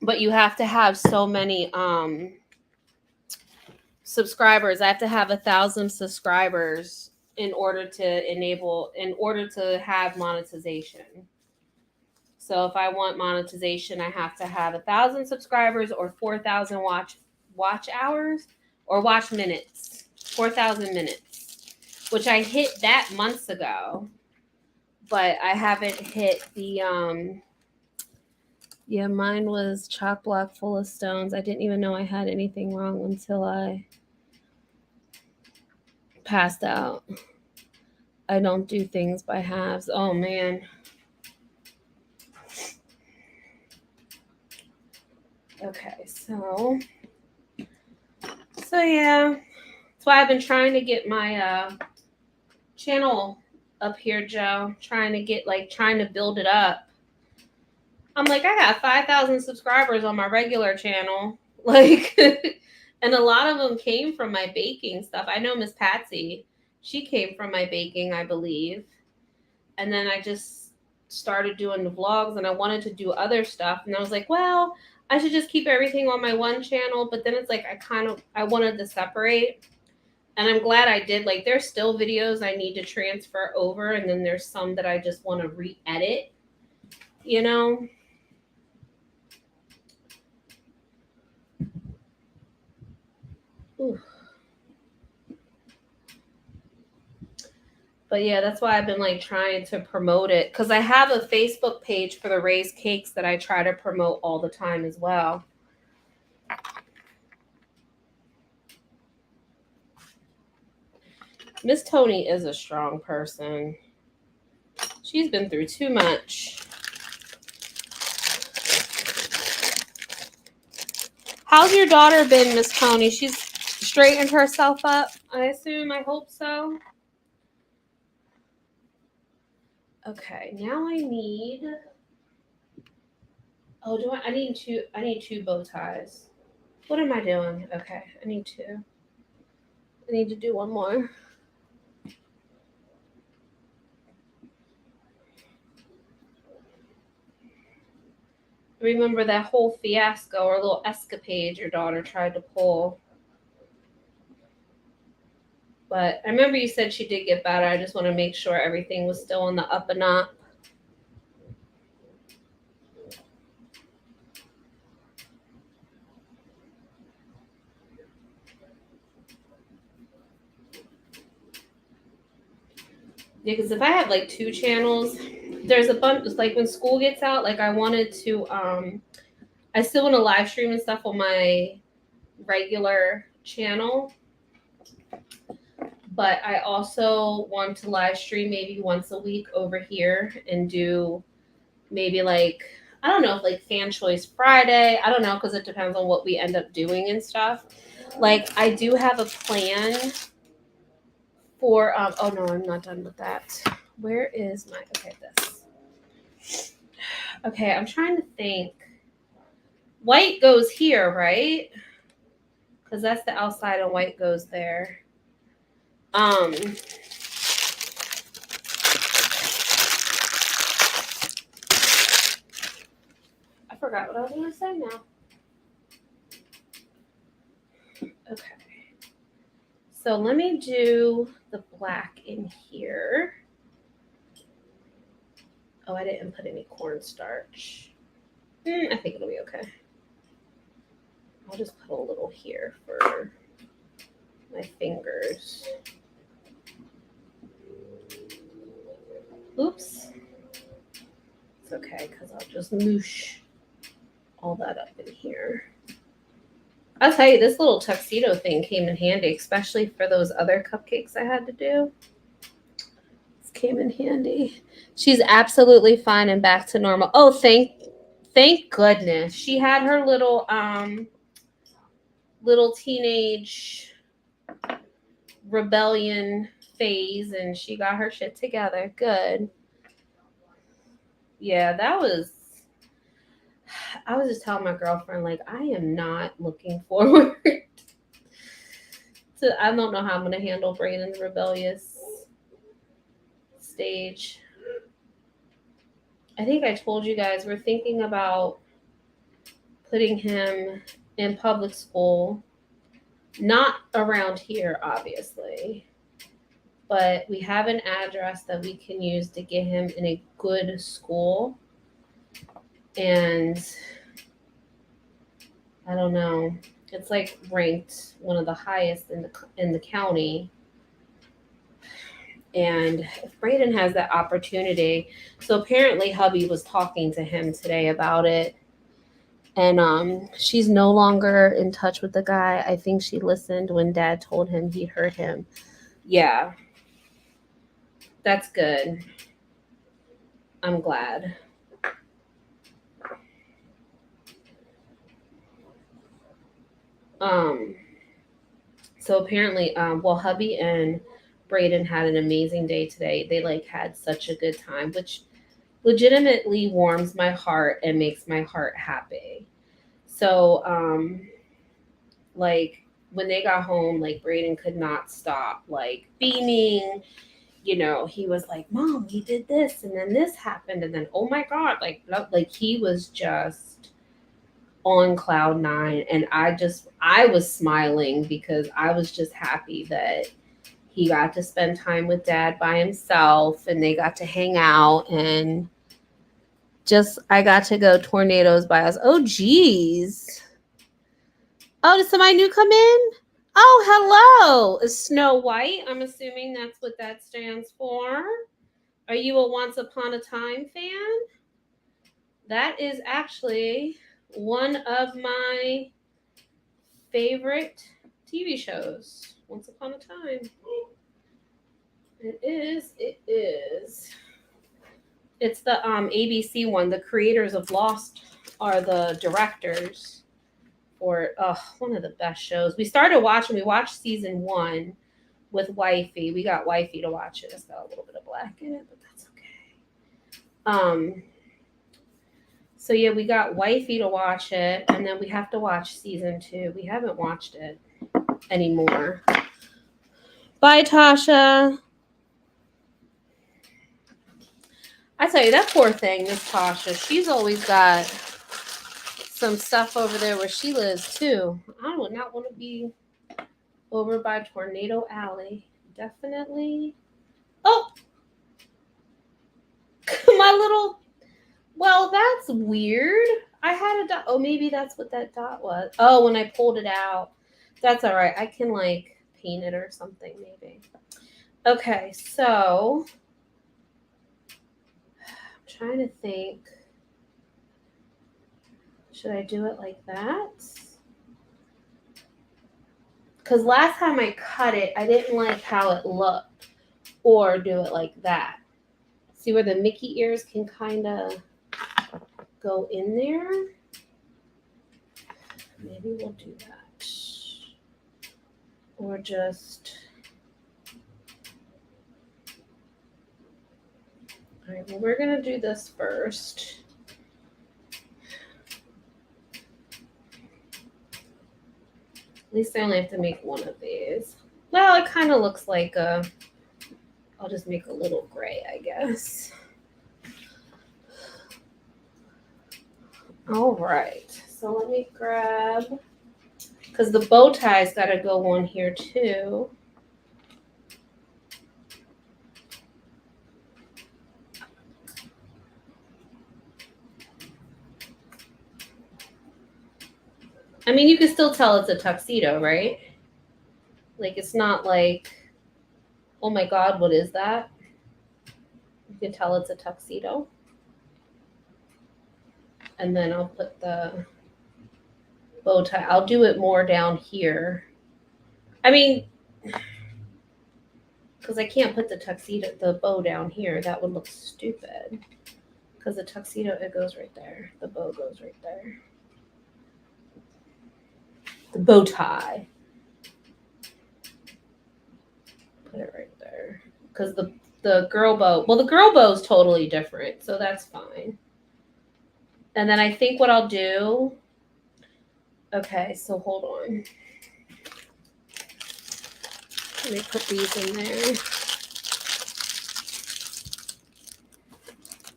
S1: but you have to have so many subscribers. I have to have 1,000 subscribers in order to have monetization. So if I want monetization, I have to have 1,000 subscribers or 4,000 watch hours or watch minutes. 4,000 minutes, which I hit that months ago, but I haven't hit the yeah, mine was chock block full of stones. I didn't even know I had anything wrong until I passed out. I don't do things by halves. Oh man. Okay, so yeah. That's why I've been trying to get my channel up here, Joe. Trying to build it up. I'm like, I got 5,000 subscribers on my regular channel. Like and a lot of them came from my baking stuff. I know Miss Patsy, she came from my baking, I believe. And then I just started doing the vlogs and I wanted to do other stuff. And I was like, well, I should just keep everything on my one channel. But then it's like, I wanted to separate. And I'm glad I did. Like, there's still videos I need to transfer over. And then there's some that I just want to re-edit, you know? Ooh. But yeah, that's why I've been like trying to promote it. Because I have a Facebook page for the raised cakes that I try to promote all the time as well. Miss Tony is a strong person. She's been through too much. How's your daughter been, Miss Tony? She's straightened herself up, I assume. I hope so. Okay, now I need. Oh, I need two bow ties. What am I doing? Okay, I need two. I need to do one more. Remember that whole fiasco or little escapade your daughter tried to pull. But I remember you said she did get better. I just want to make sure everything was still on the up and up. Yeah, because if I have like two channels, there's a bunch, like when school gets out, like I wanted to, I still want to live stream and stuff on my regular channel. But I also want to live stream maybe once a week over here and do maybe like, I don't know if like Fan Choice Friday. I don't know because it depends on what we end up doing and stuff. Like I do have a plan for, oh no, I'm not done with that. Where is my, okay, this. Okay, I'm trying to think. White goes here, right? Because that's the outside and white goes there. I forgot what I was going to say now. Okay. So let me do the black in here. Oh, I didn't put any cornstarch. I think it'll be okay. I'll just put a little here for my fingers. Oops. It's okay, because I'll just moosh all that up in here. I'll tell you, this little tuxedo thing came in handy, especially for those other cupcakes I had to do. This came in handy. She's absolutely fine and back to normal. Oh, thank goodness. She had her little teenage rebellion phase and she got her shit together. Good. Yeah, I was just telling my girlfriend, like, I am not looking forward to, I don't know how I'm going to handle Brayden's rebellious stage. I think I told you guys we're thinking about putting him in public school, not around here, obviously, but we have an address that we can use to get him in a good school. And I don't know, it's like ranked one of the highest in the county. And if Brayden has that opportunity, so apparently hubby was talking to him today about it. And she's no longer in touch with the guy. I think she listened when dad told him he hurt him. Yeah. That's good. I'm glad. So apparently, well, hubby and Brayden had an amazing day today. They like had such a good time, which legitimately warms my heart and makes my heart happy. So, like when they got home, like Brayden could not stop like beaming. You know, he was like, "Mom, he did this, and then this happened, and then oh my god!" Like he was just on cloud nine, and I was smiling because I was just happy that he got to spend time with dad by himself, and they got to hang out, and just I got to go tornadoes by us. Oh geez. Oh, did somebody new come in? Oh, hello. Is Snow White? I'm assuming that's what that stands for. Are you a Once Upon a Time fan? That is actually one of my favorite TV shows. Once Upon a Time. It is. It's the ABC one. The creators of Lost are the directors for one of the best shows. We watched season 1 with Wifey. We got Wifey to watch it. It's got a little bit of black in it, but that's okay. So yeah, we got Wifey to watch it, and then we have to watch season 2. We haven't watched it anymore. Bye, Tasha. I tell you, that poor thing, Miss Tasha, she's always got some stuff over there where she lives too. I would not want to be over by Tornado Alley. Definitely. Oh, my little. Well, that's weird. I had a dot. Oh, maybe that's what that dot was. Oh, when I pulled it out. That's all right. I can like paint it or something maybe. Okay, so I'm trying to think. Should I do it like that? Because last time I cut it, I didn't like how it looked. Or do it like that. See where the Mickey ears can kind of go in there? Maybe we'll do that. Or just... All right, well, we're going to do this first. At least I only have to make one of these. Well, it kind of looks like a... I'll just make a little gray, I guess. All right. So let me grab... Because the bow tie's got to go on here, too. I mean, you can still tell it's a tuxedo, right? Like, it's not like, oh my God, what is that? You can tell it's a tuxedo. And then I'll put the bow tie. I'll do it more down here. I mean, because I can't put the bow down here. That would look stupid. Because the tuxedo, it goes right there. The bow goes right there. The bow tie. Put it right there. Because the girl bow, well, the girl bow is totally different, so that's fine. And then I think what I'll do, okay, so hold on. Let me put these in there.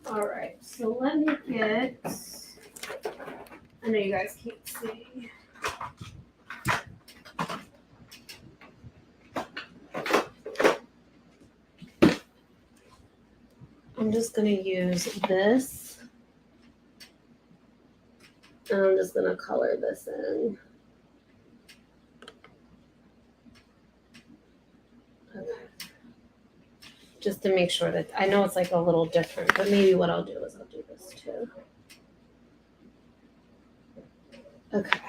S1: All right, so let me get, I know you guys can't see. I'm just gonna use this. And I'm just gonna color this in. Okay. Just to make sure that, I know it's like a little different, but maybe what I'll do is I'll do this too. Okay.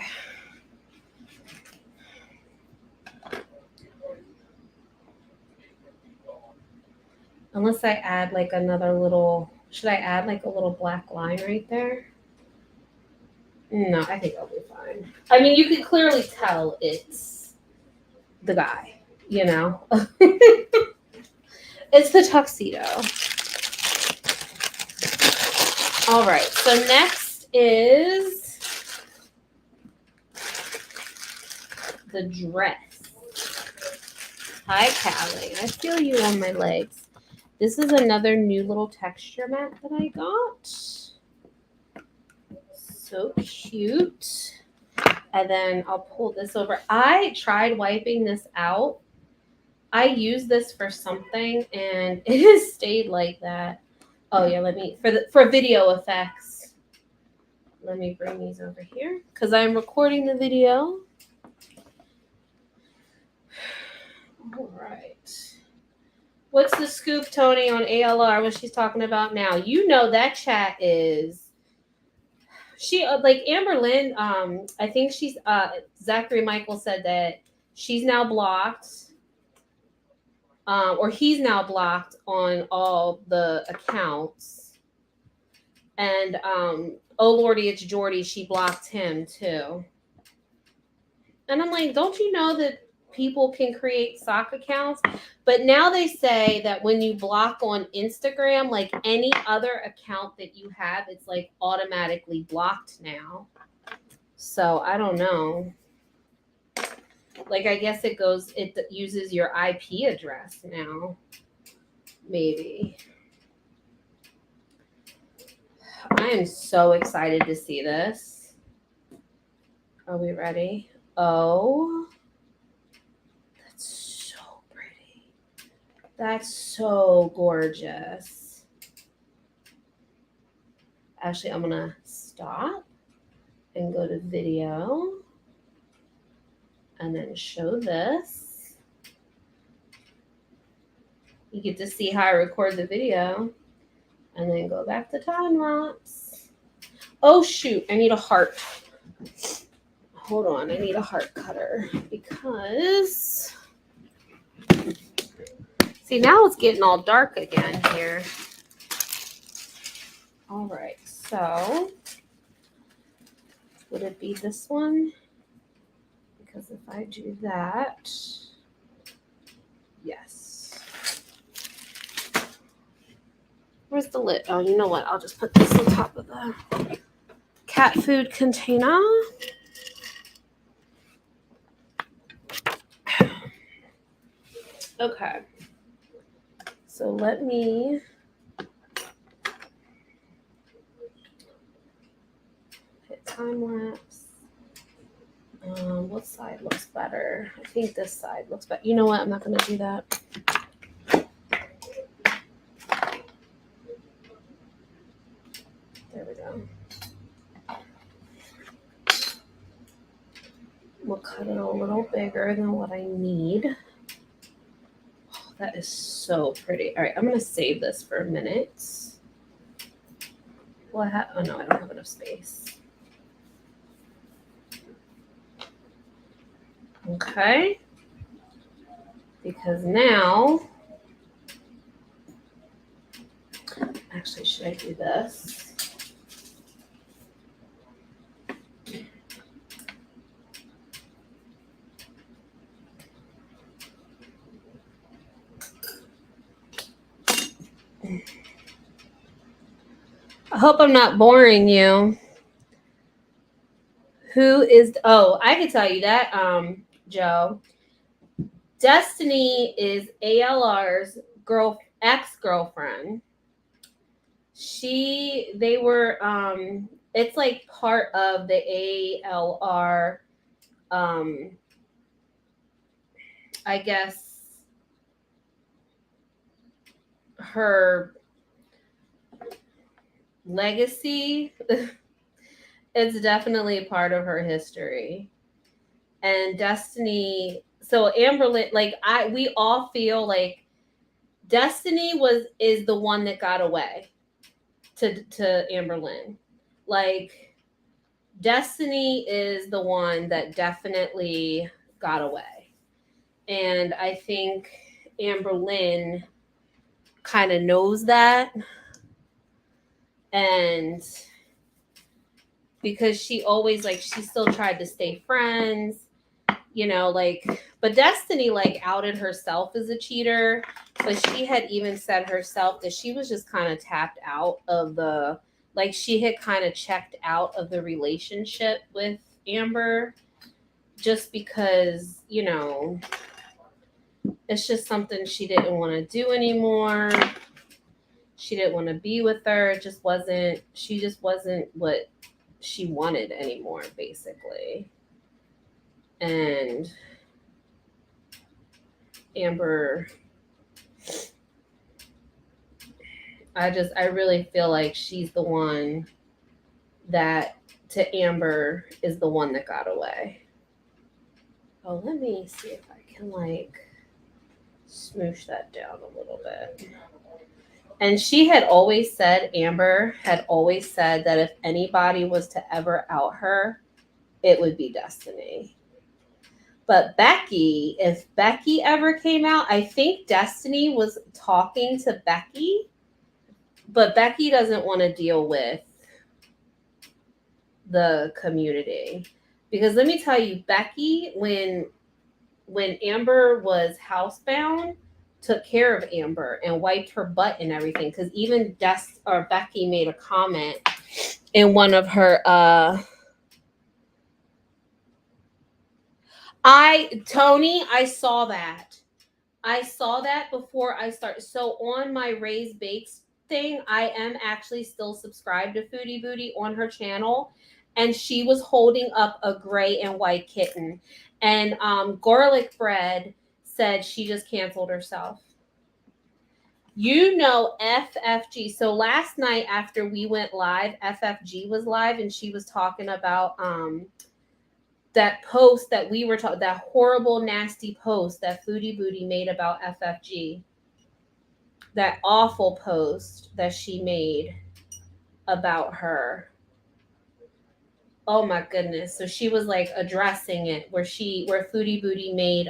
S1: Unless I add like another little, should I add like a little black line right there? No, I think I'll be fine. I mean, you can clearly tell it's the guy, you know? It's the tuxedo. All right, so next is the dress. Hi, Callie. I feel you on my legs. This is another new little texture mat that I got. So cute. And then I'll pull this over. I tried wiping this out. I used this for something and it has stayed like that. Oh yeah, let me for video effects. Let me bring these over here because I'm recording the video. All right. What's the scoop, Tony, on ALR? What she's talking about now? You know that chat is. She like Amber Lynn. I think she's. Zachary Michael said that she's now blocked. Or he's now blocked on all the accounts. And oh Lordy, it's Jordy. She blocked him too. And I'm like, don't you know that people can create sock accounts? But now they say that when you block on Instagram, like any other account that you have, it's like automatically blocked now. So I don't know. Like, I guess it uses your IP address now. Maybe. I am so excited to see this. Are we ready? Oh, that's so pretty. That's so gorgeous. Actually, I'm going to stop and go to video and then show this. You get to see how I record the video and then go back to time lapse. Oh shoot, I need a heart. Hold on, I need a heart cutter because see, now it's getting all dark again here. All right, so would it be this one? Because if I do that, yes. Where's the lid? Oh, you know what? I'll just put this on top of the cat food container. Okay. So let me hit time lapse. What side looks better? I think this side looks better. You know what? I'm not going to do that. There we go. We'll cut it a little bigger than what I need. Oh, that is so pretty. All right, I'm going to save this for a minute. Well, oh no, I don't have enough space. Okay. Because now, actually, should I do this? I hope I'm not boring you. Who is? Oh, I can tell you that, Joe. Destiny is ALR's ex-girlfriend. They were it's like part of the ALR, I guess her legacy. It's definitely part of her history. And Destiny, so Amberlynn, like we all feel like Destiny is the one that got away to Amberlynn. Like Destiny is the one that definitely got away. And I think Amberlynn kind of knows that. And because she always she still tried to stay friends, but Destiny outed herself as a cheater, but she had even said herself that she was just kind of tapped out of the she had kind of checked out of the relationship with Amber just because it's just something she didn't want to do anymore. She didn't want to be with her. She just wasn't what she wanted anymore, basically. And Amber, I really feel like she's the one that to Amber is the one that got away. Oh, let me see if I can smoosh that down a little bit. And Amber had always said that if anybody was to ever out her, it would be Destiny. But Becky, if Becky ever came out, I think Destiny was talking to Becky, but Becky doesn't want to deal with the community. Because let me tell you, Becky, when Amber was housebound, took care of Amber and wiped her butt and everything. Because even Becky made a comment in one of her Tony, I saw that. I saw that before I started. So on my Raised Bakes thing, I am actually still subscribed to Foodie Booty on her channel. And she was holding up a gray and white kitten. And Garlic Bread said she just canceled herself. FFG. So last night after we went live, FFG was live and she was talking about that post that we were talking, that horrible, nasty post that Foodie Booty made about FFG. That awful post that she made about her. Oh my goodness. So she was addressing it where Foodie Booty made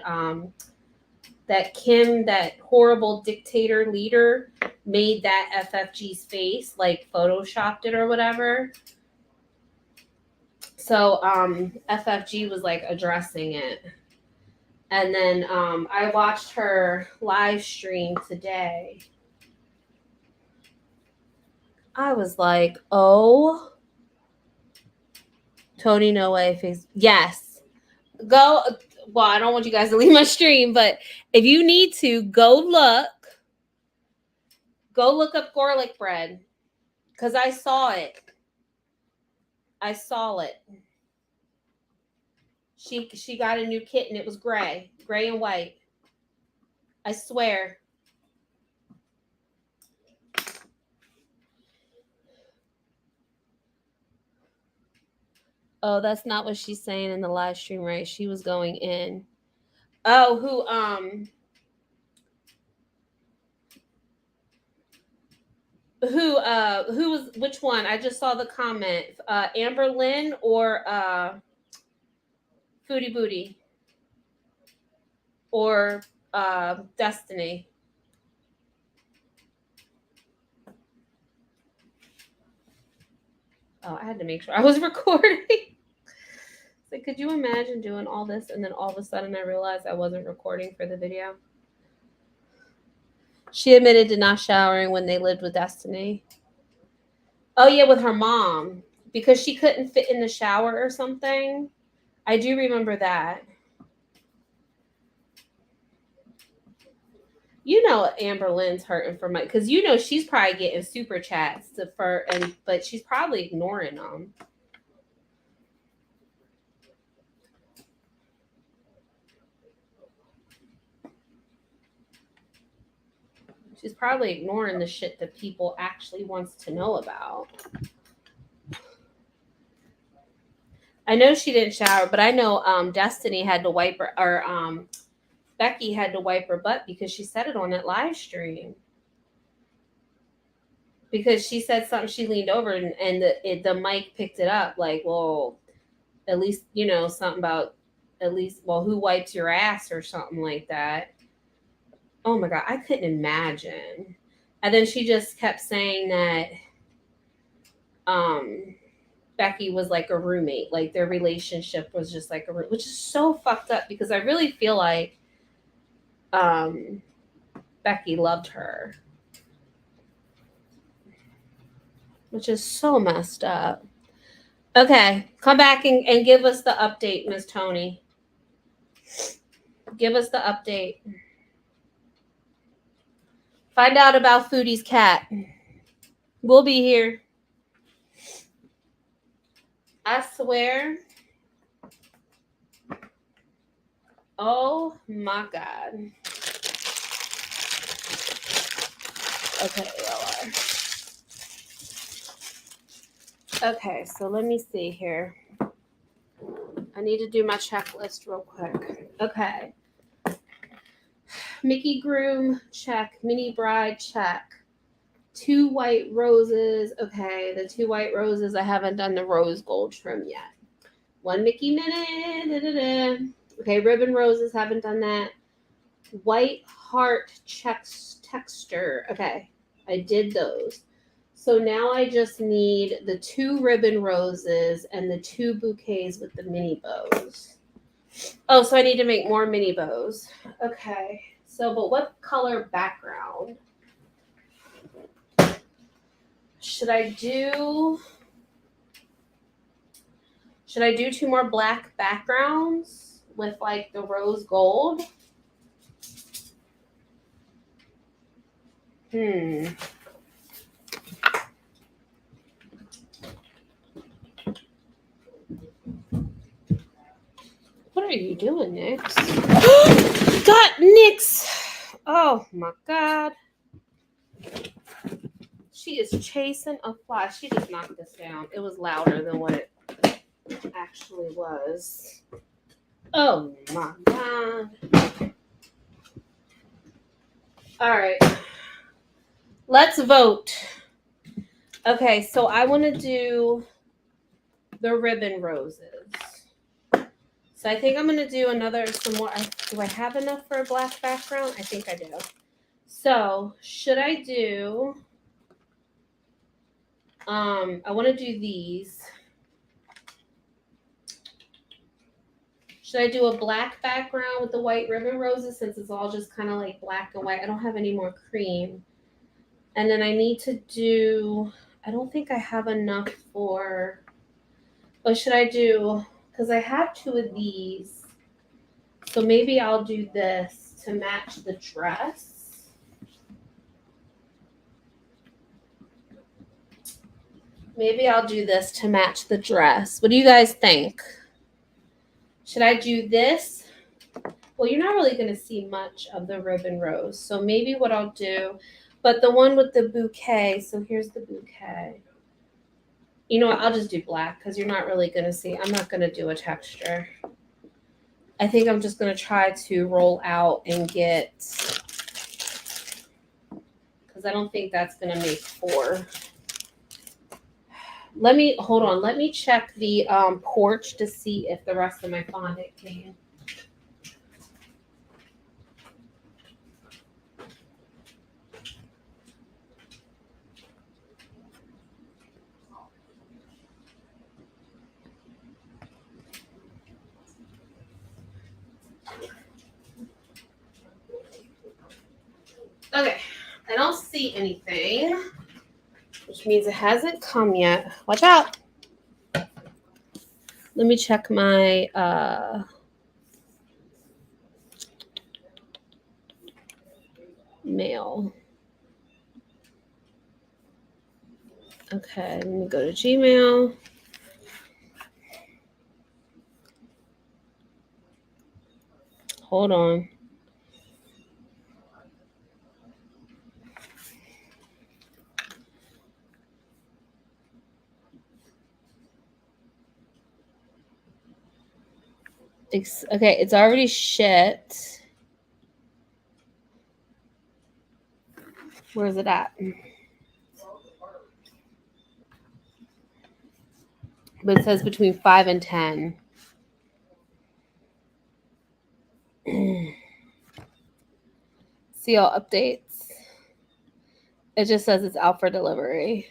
S1: that Kim, that horrible dictator leader, made that FFG's face, photoshopped it or whatever. So FFG was addressing it. And then I watched her live stream today. I was like, oh, Tony, no way. Yes. Go. Well, I don't want you guys to leave my stream, but if you need to, go look up Garlic Bread. Because I saw it. She got a new kitten. It was gray and white. I swear. Oh, that's not what she's saying in the live stream, right? She was going in. Oh, who Who was which one? I just saw the comment. Amber Lynn or Foodie Booty or Destiny. Oh, I had to make sure I was recording. So could you imagine doing all this and then all of a sudden I realized I wasn't recording for the video? She admitted to not showering when they lived with Destiny. Oh yeah, with her mom because she couldn't fit in the shower or something. I do remember that. You know Amber Lynn's hurting for money because you know she's probably getting super chats but she's probably ignoring them. She's probably ignoring the shit that people actually wants to know about. I know she didn't shower, but I know Destiny had to wipe her, or Becky had to wipe her butt because she said it on that live stream. Because she said something, she leaned over and the mic picked it up. Like, well, at least you know something about who wipes your ass or something like that. Oh my god, I couldn't imagine. And then she just kept saying that Becky was like a roommate, like their relationship was just like which is so fucked up because I really feel like Becky loved her, which is so messed up. Okay, come back and give us the update, Miss Tony. Give us the update. Find out about Foodie's cat. We'll be here. I swear. Oh my god. Okay, y'all. Okay, so let me see here. I need to do my checklist real quick. Okay. Mickey Groom, check. Mini Bride, check. 2 white roses. Okay, the 2 white roses. I haven't done the rose gold trim yet. 1 Mickey minute. Da, da, da. Okay, ribbon roses. Haven't done that. White heart checks texture. Okay, I did those. So now I just need the 2 ribbon roses and the 2 bouquets with the mini bows. Oh, so I need to make more mini bows. Okay. So, but what color background? Should I do 2 more black backgrounds with like the rose gold? What are you doing, Nyx? God, Nyx! Oh my god. She is chasing a fly. She just knocked this down. It was louder than what it actually was. Oh my god. All right. Let's vote. Okay, so I want to do the ribbon roses. So I think I'm going to do some more. Do I have enough for a black background? I think I do. So should I do, I want to do these. Should I do a black background with the white ribbon roses since it's all just kind of like black and white? I don't have any more cream. And then I need to do, I don't think I have enough for, what should I do? Because I have 2 of these. So maybe I'll do this to match the dress. Maybe I'll do this to match the dress. What do you guys think? Should I do this? Well, you're not really going to see much of the ribbon rose. So maybe what I'll do, but the one with the bouquet. So here's the bouquet. You know what? I'll just do black because you're not really going to see. I'm not going to do a texture. I think I'm just going to try to roll out and get, because because I don't think that's gonna make 4. Hold on. Let me check the porch to see if the rest of my fondant came. Okay, I don't see anything, which means it hasn't come yet. Watch out. Let me check my mail. Okay, let me go to Gmail. Hold on. Okay, it's already shipped. Where is it at? But it says between 5 and 10. See all updates. It just says it's out for delivery.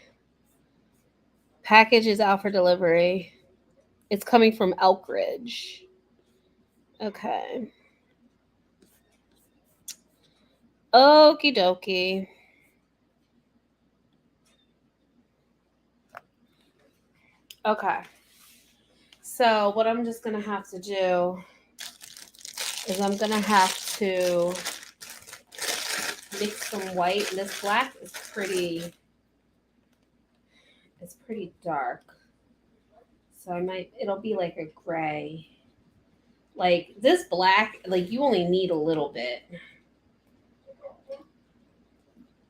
S1: Package is out for delivery. It's coming from Elkridge. Okay. Okie dokie. Okay. So what I'm just gonna have to do is I'm gonna have to mix some white. This black is pretty dark. So it'll be like a gray. Like this black, like you only need a little bit.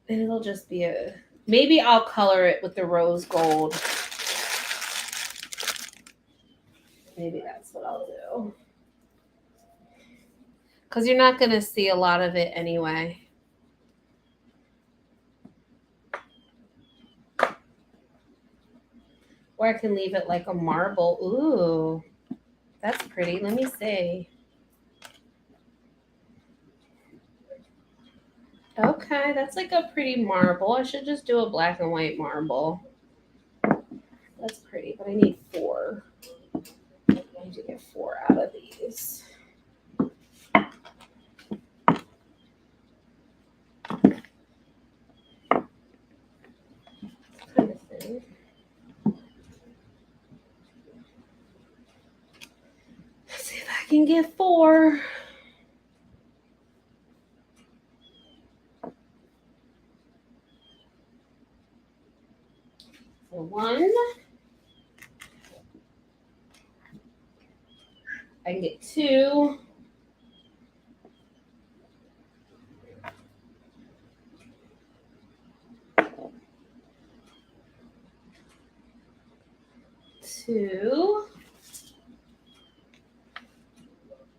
S1: And it'll just be maybe I'll color it with the rose gold. Maybe that's what I'll do. Because you're not going to see a lot of it anyway. Or I can leave it like a marble. Ooh, that's pretty. Let me see. Okay, that's like a pretty marble. I should just do a black and white marble. That's pretty, but I need 4. I need to get 4 out of these. Kind of thin. Let's see if I can get 4. So 1. I can get 2. 2.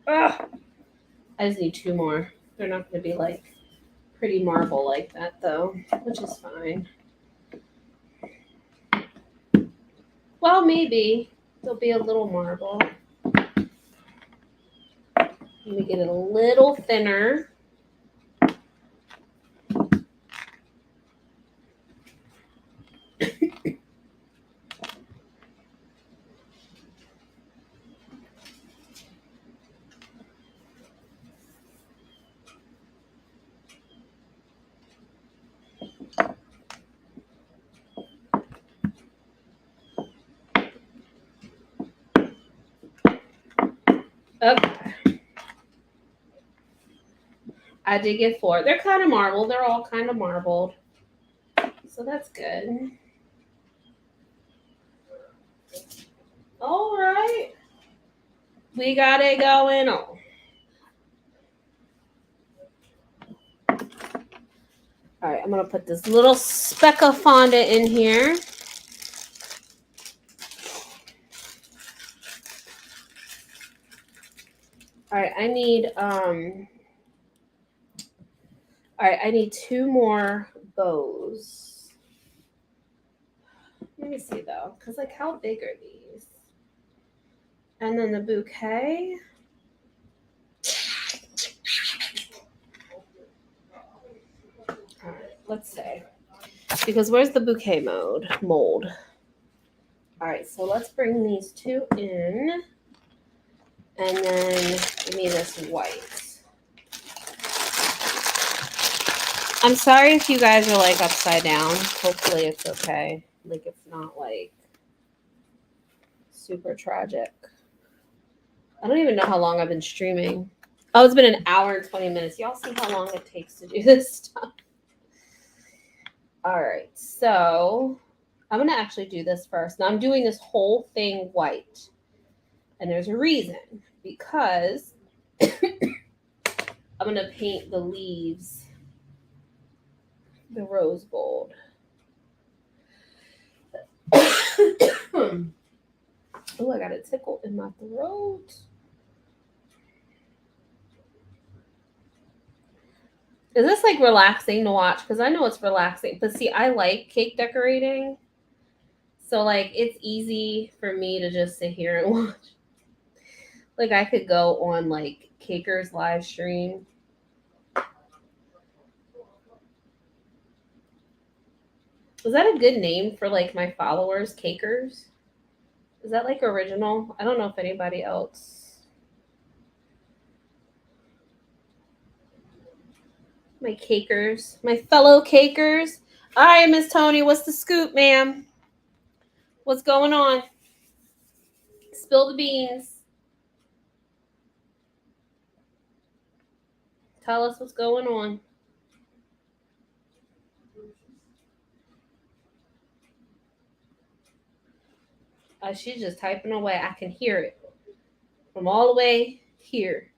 S1: I just need 2 more. They're not going to be like pretty marble like that though, which is fine. Well, maybe there'll be a little marble. Let me get it a little thinner. Okay. I did get 4. They're kind of marbled. They're all kind of marbled. So that's good. All right. We got it going on. All right, I'm going to put this little speck of fondant in here. All right, I need 2 more bows. Let me see though, because like how big are these? And then the bouquet. All right, let's say. Because where's the bouquet mold? All right, so let's bring these two in. And then give me this white. I'm sorry if you guys are like upside down. Hopefully it's okay. Like it's not like super tragic. I don't even know how long I've been streaming. Oh, it's been an hour and 20 minutes. Y'all see how long it takes to do this stuff. All right, so I'm going to actually do this first. Now I'm doing this whole thing white. And there's a reason. Because I'm going to paint the leaves the rose gold. Oh, I got a tickle in my throat. Is this like relaxing to watch? Because I know it's relaxing. But see, I like cake decorating. So like it's easy for me to just sit here and watch. Like I could go on like Caker's live stream. Is that a good name for like my followers, Cakers? Is that like original? I don't know if anybody else. My Cakers, my fellow Cakers. All right, Miss Tony, what's the scoop, ma'am? What's going on? Spill the beans. Tell us what's going on. She's just typing away. I can hear it from all the way here.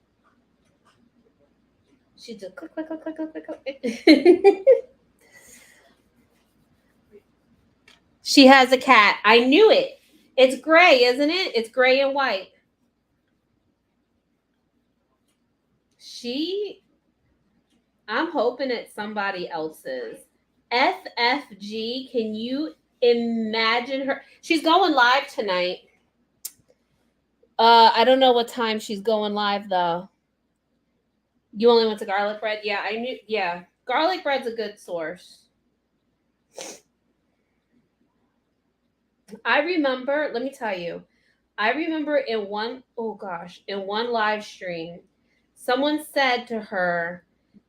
S1: She just click, click, click, click, click, click. She has a cat. I knew it. It's gray, isn't it? It's gray and white. I'm hoping it's somebody else's. FFG, can you imagine her? She's going live tonight. I don't know what time she's going live though. You only went to garlic bread? Yeah, I knew. Yeah, garlic bread's a good source. I remember, let me tell you, I remember in one live stream, someone said to her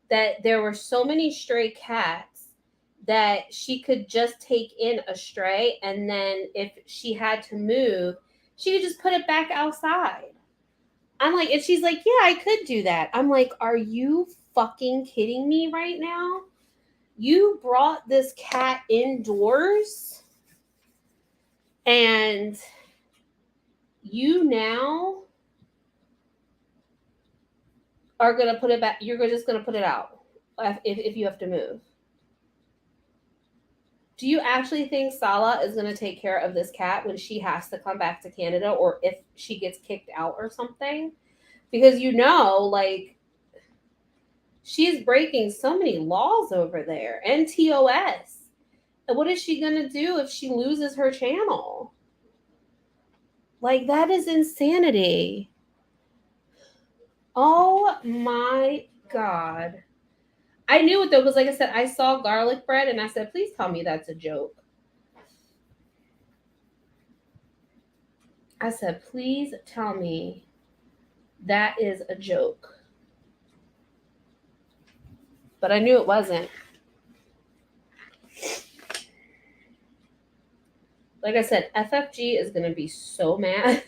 S1: that there were so many stray cats that she could just take in a stray, and then if she had to move, she could just put it back outside. I'm like, and she's like, yeah, I could do that. I'm like, are you fucking kidding me right now? You brought this cat indoors and you now are going to put it back. You're just going to put it out if you have to move. Do you actually think Sala is going to take care of this cat when she has to come back to Canada, or if she gets kicked out or something? Because like she's breaking so many laws over there and TOS. And what is she going to do if she loses her channel? Like, that is insanity. Oh my God. I knew it though, because like I said, I saw garlic bread and I said, please tell me that's a joke. I said, please tell me that is a joke. But I knew it wasn't. Like I said, FFG is going to be so mad.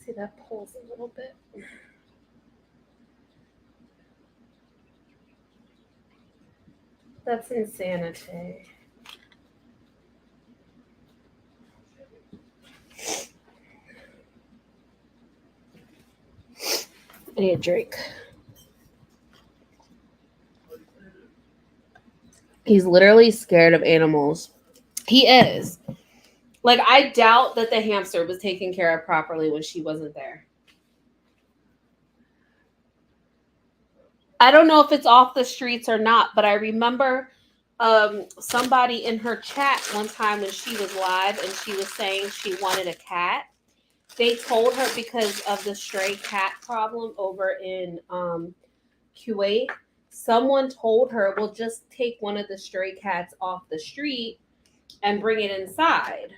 S1: See, that pulls a little bit. That's insanity. I need a drink. He's literally scared of animals. He is. Like, I doubt that the hamster was taken care of properly when she wasn't there. I don't know if it's off the streets or not, but I remember somebody in her chat one time when she was live and she was saying she wanted a cat. They told her because of the stray cat problem over in Kuwait. Someone told her, "Well, just take one of the stray cats off the street and bring it inside."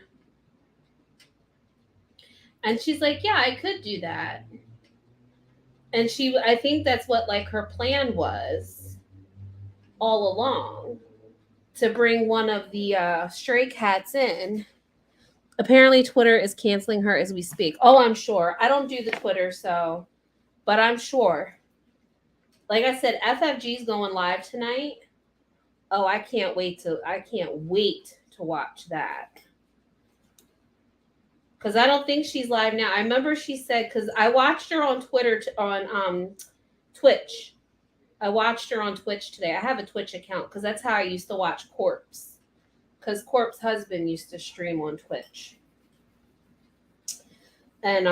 S1: And she's like, "Yeah, I could do that." And I think that's what like her plan was all along, to bring one of the stray cats in. Apparently, Twitter is canceling her as we speak. Oh, I'm sure. I don't do the Twitter, so, but I'm sure. Like I said, FFG's going live tonight. Oh, I can't wait to watch that. Because I don't think she's live now. I remember she said, because I watched her on Twitter, on Twitch. I watched her on Twitch today. I have a Twitch account because that's how I used to watch Corpse. Because Corpse's husband used to stream on Twitch. And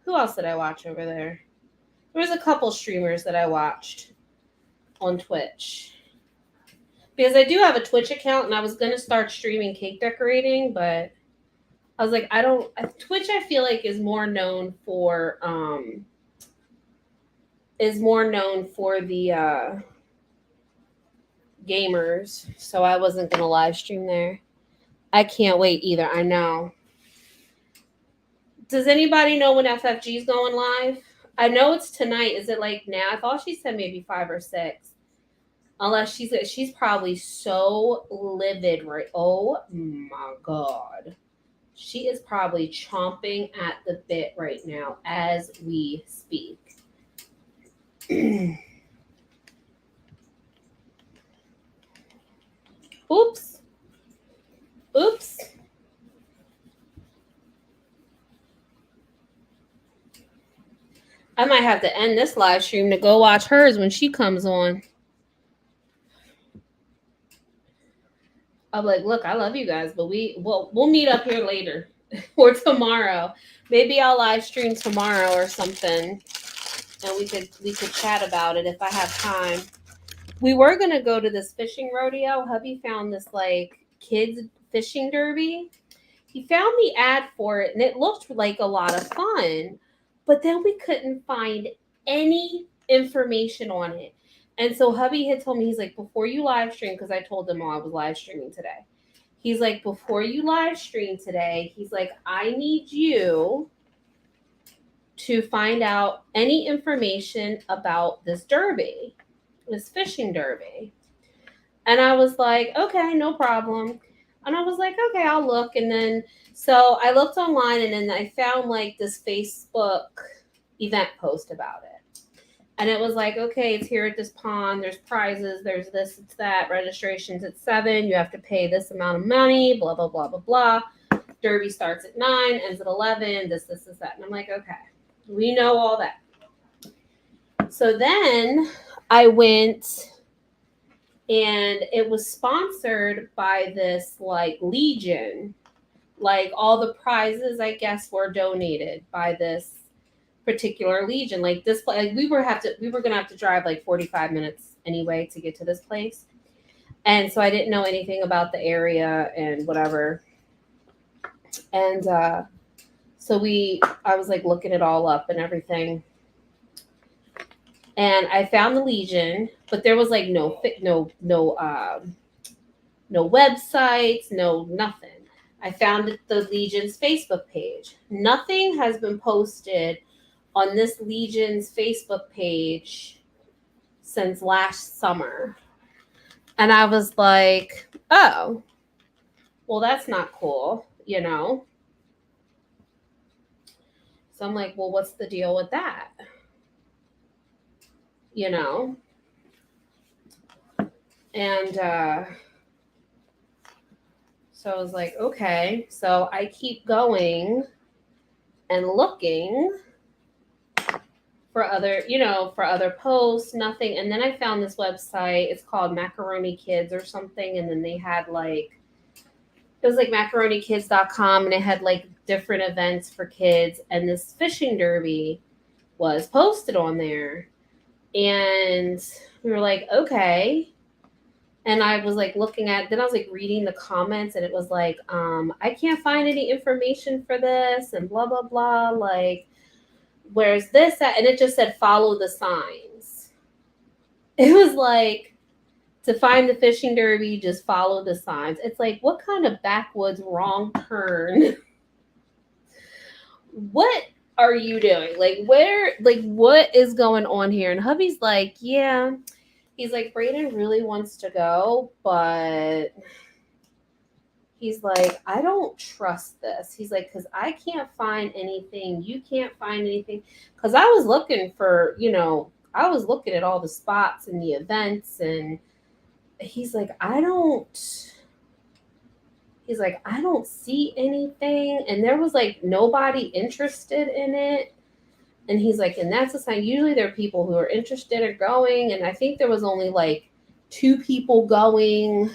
S1: who else did I watch over there? There was a couple streamers that I watched on Twitch. Because I do have a Twitch account and I was going to start streaming cake decorating, but I was like, Twitch I feel like is more known for the gamers, so I wasn't going to live stream there. I can't wait either. I know. Does anybody know when FFG is going live? I know it's tonight. Is it like now? I thought she said maybe 5 or 6. Unless she's probably so livid, right? Oh my God. She is probably chomping at the bit right now as we speak. Oops. Oops. I might have to end this live stream to go watch hers when she comes on. I'm like, look, I love you guys, but we'll meet up here later or tomorrow. Maybe I'll live stream tomorrow or something, and we could chat about it if I have time. We were gonna go to this fishing rodeo. Hubby found this like kids fishing derby. He found the ad for it, and it looked like a lot of fun, but then we couldn't find any information on it. And so hubby had told me, he's like, before you live stream, because I told him I was live streaming today. He's like, before you live stream today, he's like, I need you to find out any information about this derby, this fishing derby. And I was like, okay, no problem. And I was like, okay, I'll look. And then, so I looked online and then I found like this Facebook event post about it. And it was like, okay, it's here at this pond. There's prizes. There's this, it's that. Registration's at 7. You have to pay this amount of money, blah, blah, blah, blah, blah. Derby starts at 9, ends at 11, this, that. And I'm like, okay, we know all that. So then I went, and it was sponsored by this like Legion. Like all the prizes, I guess, were donated by this particular Legion. Like this, like we were gonna have to drive like 45 minutes anyway to get to this place, and so I didn't know anything about the area and whatever. And so I was like looking it all up and everything, and I found the Legion, but there was like no websites, no nothing. I found the Legion's Facebook page. Nothing has been posted on this Legion's Facebook page since last summer. And I was like, oh, well, that's not cool, you know? So I'm like, well, what's the deal with that? You know? And so I was like, okay. So I keep going and looking for other posts, nothing. And then I found this website. It's called Macaroni Kids or something. And then they had like, it was like macaronikids.com, and it had like different events for kids, and this fishing derby was posted on there. And we were like, okay. And I was like looking at, then I was like reading the comments, and it was like, I can't find any information for this, and blah, blah, blah. Like, where's this at? And it just said, follow the signs. It was like, to find the fishing derby, just follow the signs. It's like, what kind of backwoods wrong turn? What are you doing? Like, what is going on here? And hubby's like, yeah. He's like, Brayden really wants to go, but he's like, I don't trust this. He's like, because I can't find anything. You can't find anything. Because I was looking for, I was looking at all the spots and the events, and he's like, I don't see anything. And there was like nobody interested in it. And he's like, and that's a sign. Usually there are people who are interested in going. And I think there was only like 2 people going.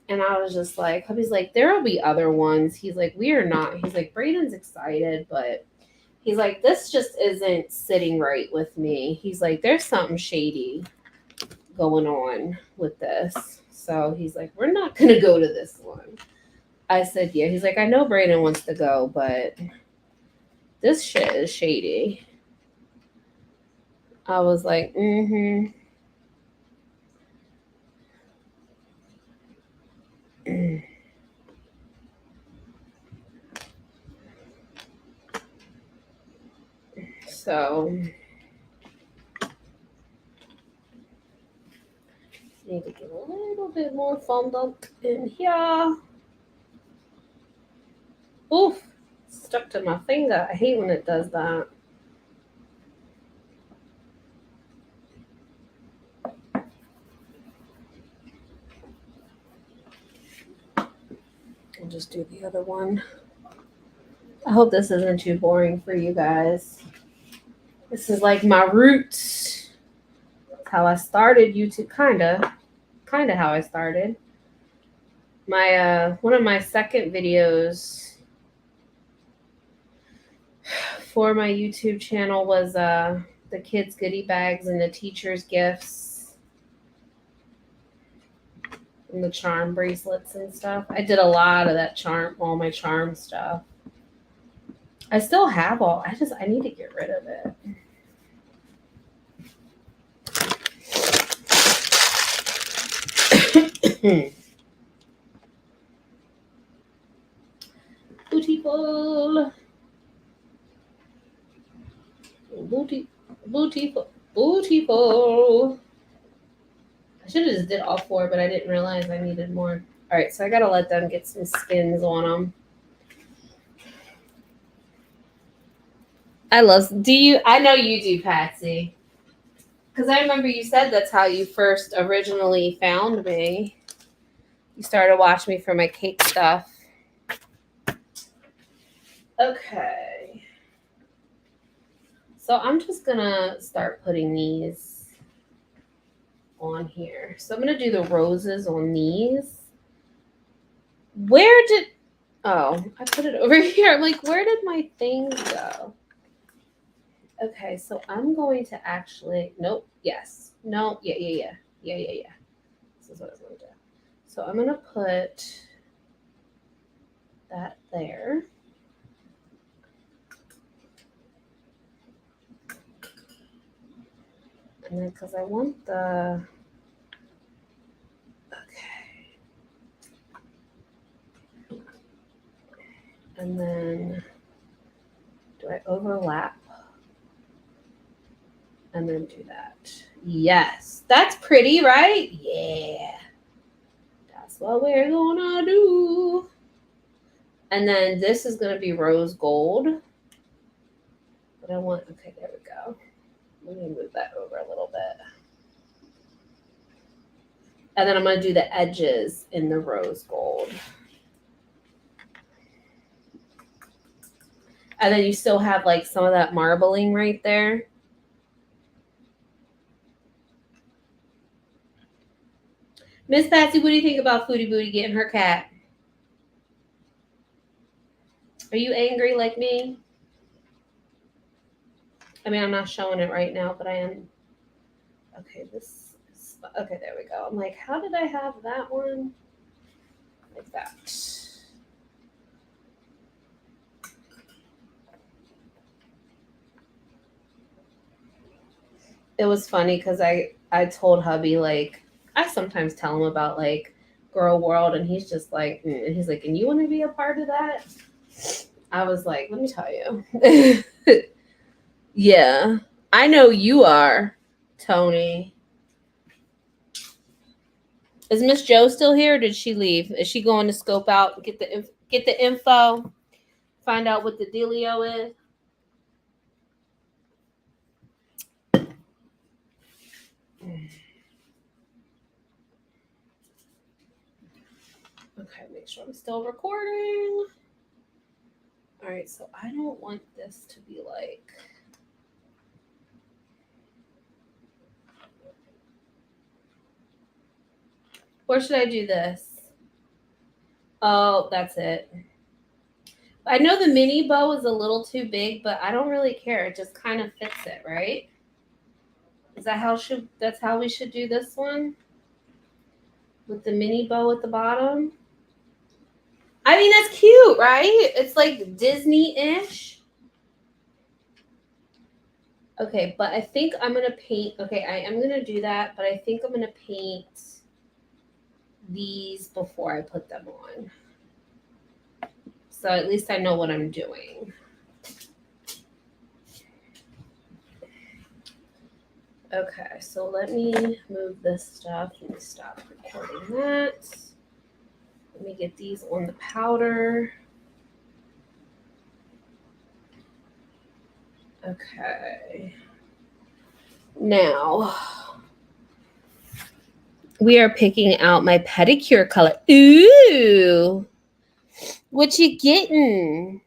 S1: And I was just like, hubby's like, there will be other ones. He's like, we are not. He's like, Brayden's excited, but he's like, this just isn't sitting right with me. He's like, there's something shady going on with this. So he's like, we're not going to go to this one. I said, yeah. He's like, I know Brayden wants to go, but this shit is shady. I was like, mm-hmm. So need to get a little bit more foamed up in here. Oof, stuck to my finger. I hate when it does that. I'll just do the other one. I hope this isn't too boring for you guys. This is like my roots. How I started YouTube, kinda how I started. My one of my second videos for my YouTube channel was the kids' goodie bags and the teachers' gifts and the charm bracelets and stuff. I did a lot of that all my charm stuff. I still have I need to get rid of it. Beautiful. Beautiful. I should have just did all 4, but I didn't realize I needed more. All right, so I gotta let them get some skins on them. I know you do, Patsy. Because I remember you said that's how you first originally found me. You started watching me for my cake stuff. Okay. So I'm just going to start putting these on here. So I'm going to do the roses on these. I put it over here. I'm like, where did my things go? Okay, so I'm going to yes. No, yeah. This is what I was going to do. So I'm going to put that there. And then because I want okay. And then do I overlap? And then do that. Yes. That's pretty, right? Yeah. That's what we're gonna do. And then this is gonna be rose gold. But okay, there we go. Let me move that over a little bit. And then I'm gonna do the edges in the rose gold. And then you still have like some of that marbling right there. Miss Patsy, what do you think about Foodie Booty getting her cat? Are you angry like me? I mean, I'm not showing it right now, but I am. Okay, okay, there we go. I'm like, how did I have that one? Like that. It was funny because I told hubby, like, I sometimes tell him about like Girl World, and he's just like, and he's like, and you want to be a part of that? I was like, let me tell you. Yeah, I know you are, Tony. Is Miss Joe still here? Or did she leave? Is she going to scope out, get the info, find out what the dealio is? Okay, make sure I'm still recording. All right, so I don't want this to be like. Where should I do this? Oh, that's it. I know the mini bow is a little too big, but I don't really care. It just kind of fits it, right? Is that that's how we should do this one? With the mini bow at the bottom? I mean, that's cute, right? It's like Disney-ish. Okay, but I think I'm gonna paint. Okay, I am gonna do that, but I think I'm gonna paint these before I put them on. So at least I know what I'm doing. Okay, so let me move this stuff. Let me stop recording that. Let me get these on the powder. Okay. Now, we are picking out my pedicure color. Ooh! What you getting?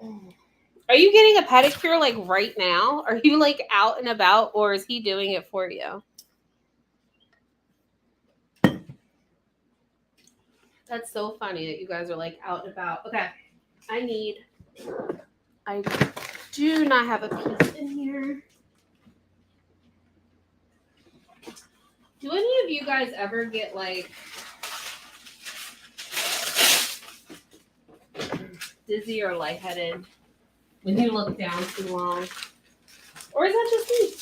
S1: Are you getting a pedicure like right now? Are you like out and about, or is he doing it for you? That's so funny that you guys are like out and about. Okay, I do not have a piece in here. Do any of you guys ever get like dizzy or lightheaded when you look down too long? Or is that just me?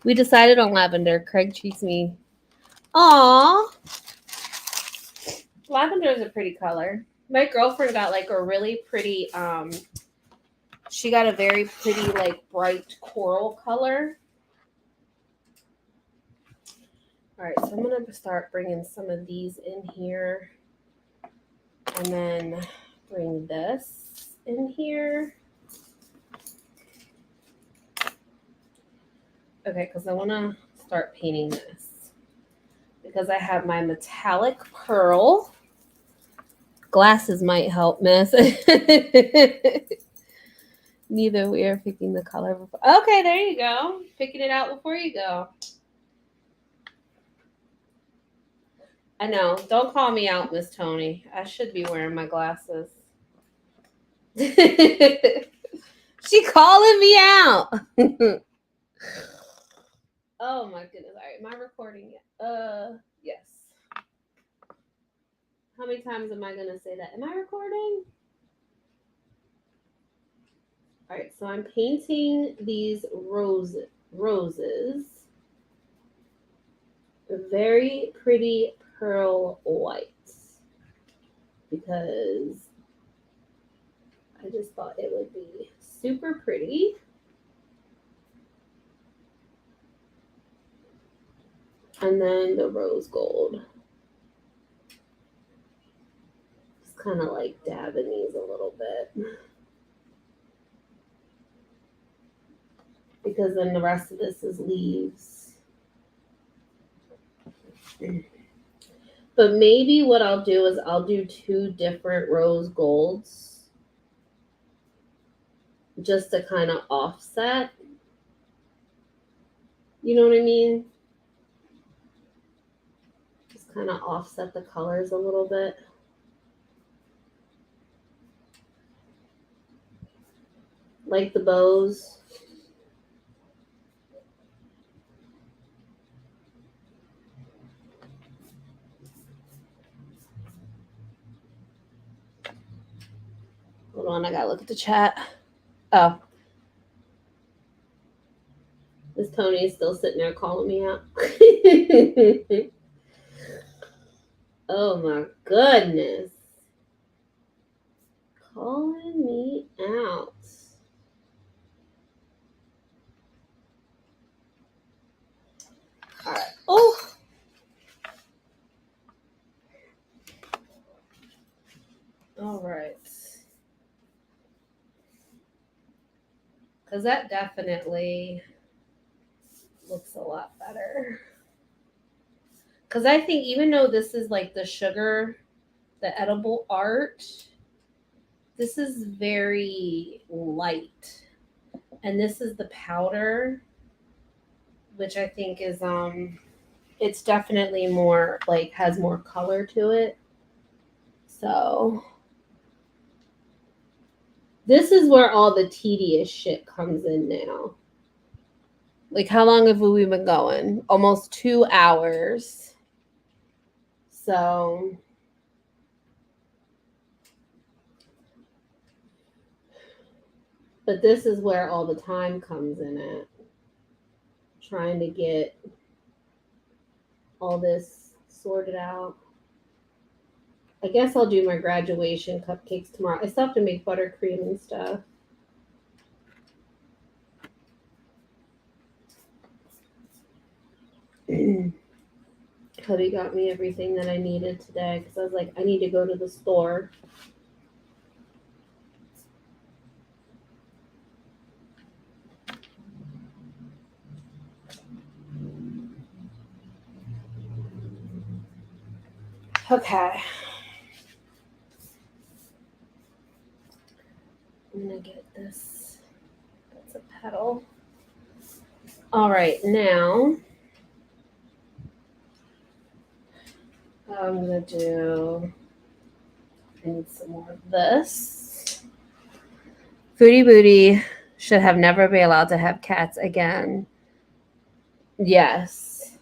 S1: We decided on lavender. Craig treats me. Aww. Lavender is a pretty color. My girlfriend got like a really pretty, she got a very pretty, like bright coral color. All right, so I'm going to start bringing some of these in here. And then bring this in here. Okay, because I want to start painting this. Because I have my metallic pearl. Glasses might help, miss. Neither we are picking the color before. Okay, there you go. Picking it out before you go. I know. Don't call me out, Miss Tony. I should be wearing my glasses. She calling me out. Oh my goodness. All right, am I recording yet? Yes. How many times am I gonna say that? Am I recording? All right, so I'm painting these roses. Very pretty pearl whites because I just thought it would be super pretty. And then the rose gold. Just kind of like dabbing these a little bit. Because then the rest of this is leaves. But maybe what I'll do is I'll do 2 different rose golds just to kind of offset. You know what I mean? Just kind of offset the colors a little bit. Like the bows. Hold on, I gotta look at the chat. Oh. This Tony is still sitting there calling me out. Oh my goodness. Calling me out. All right. Oh. All right. Because that definitely looks a lot better. Because I think even though this is like the sugar, the edible art, this is very light. And this is the powder, which I think is it's definitely more like has more color to it. So this is where all the tedious shit comes in now. Like, how long have we been going? Almost 2 hours. So but this is where all the time comes in at. Trying to get all this sorted out. I guess I'll do my graduation cupcakes tomorrow. I still have to make buttercream and stuff. Hubby got me everything that I needed today because I was like, I need to go to the store. Okay. I'm gonna get this. That's a petal. All right, now I'm gonna do. I need some more of this. Foodie Booty should have never been allowed to have cats again. Yes.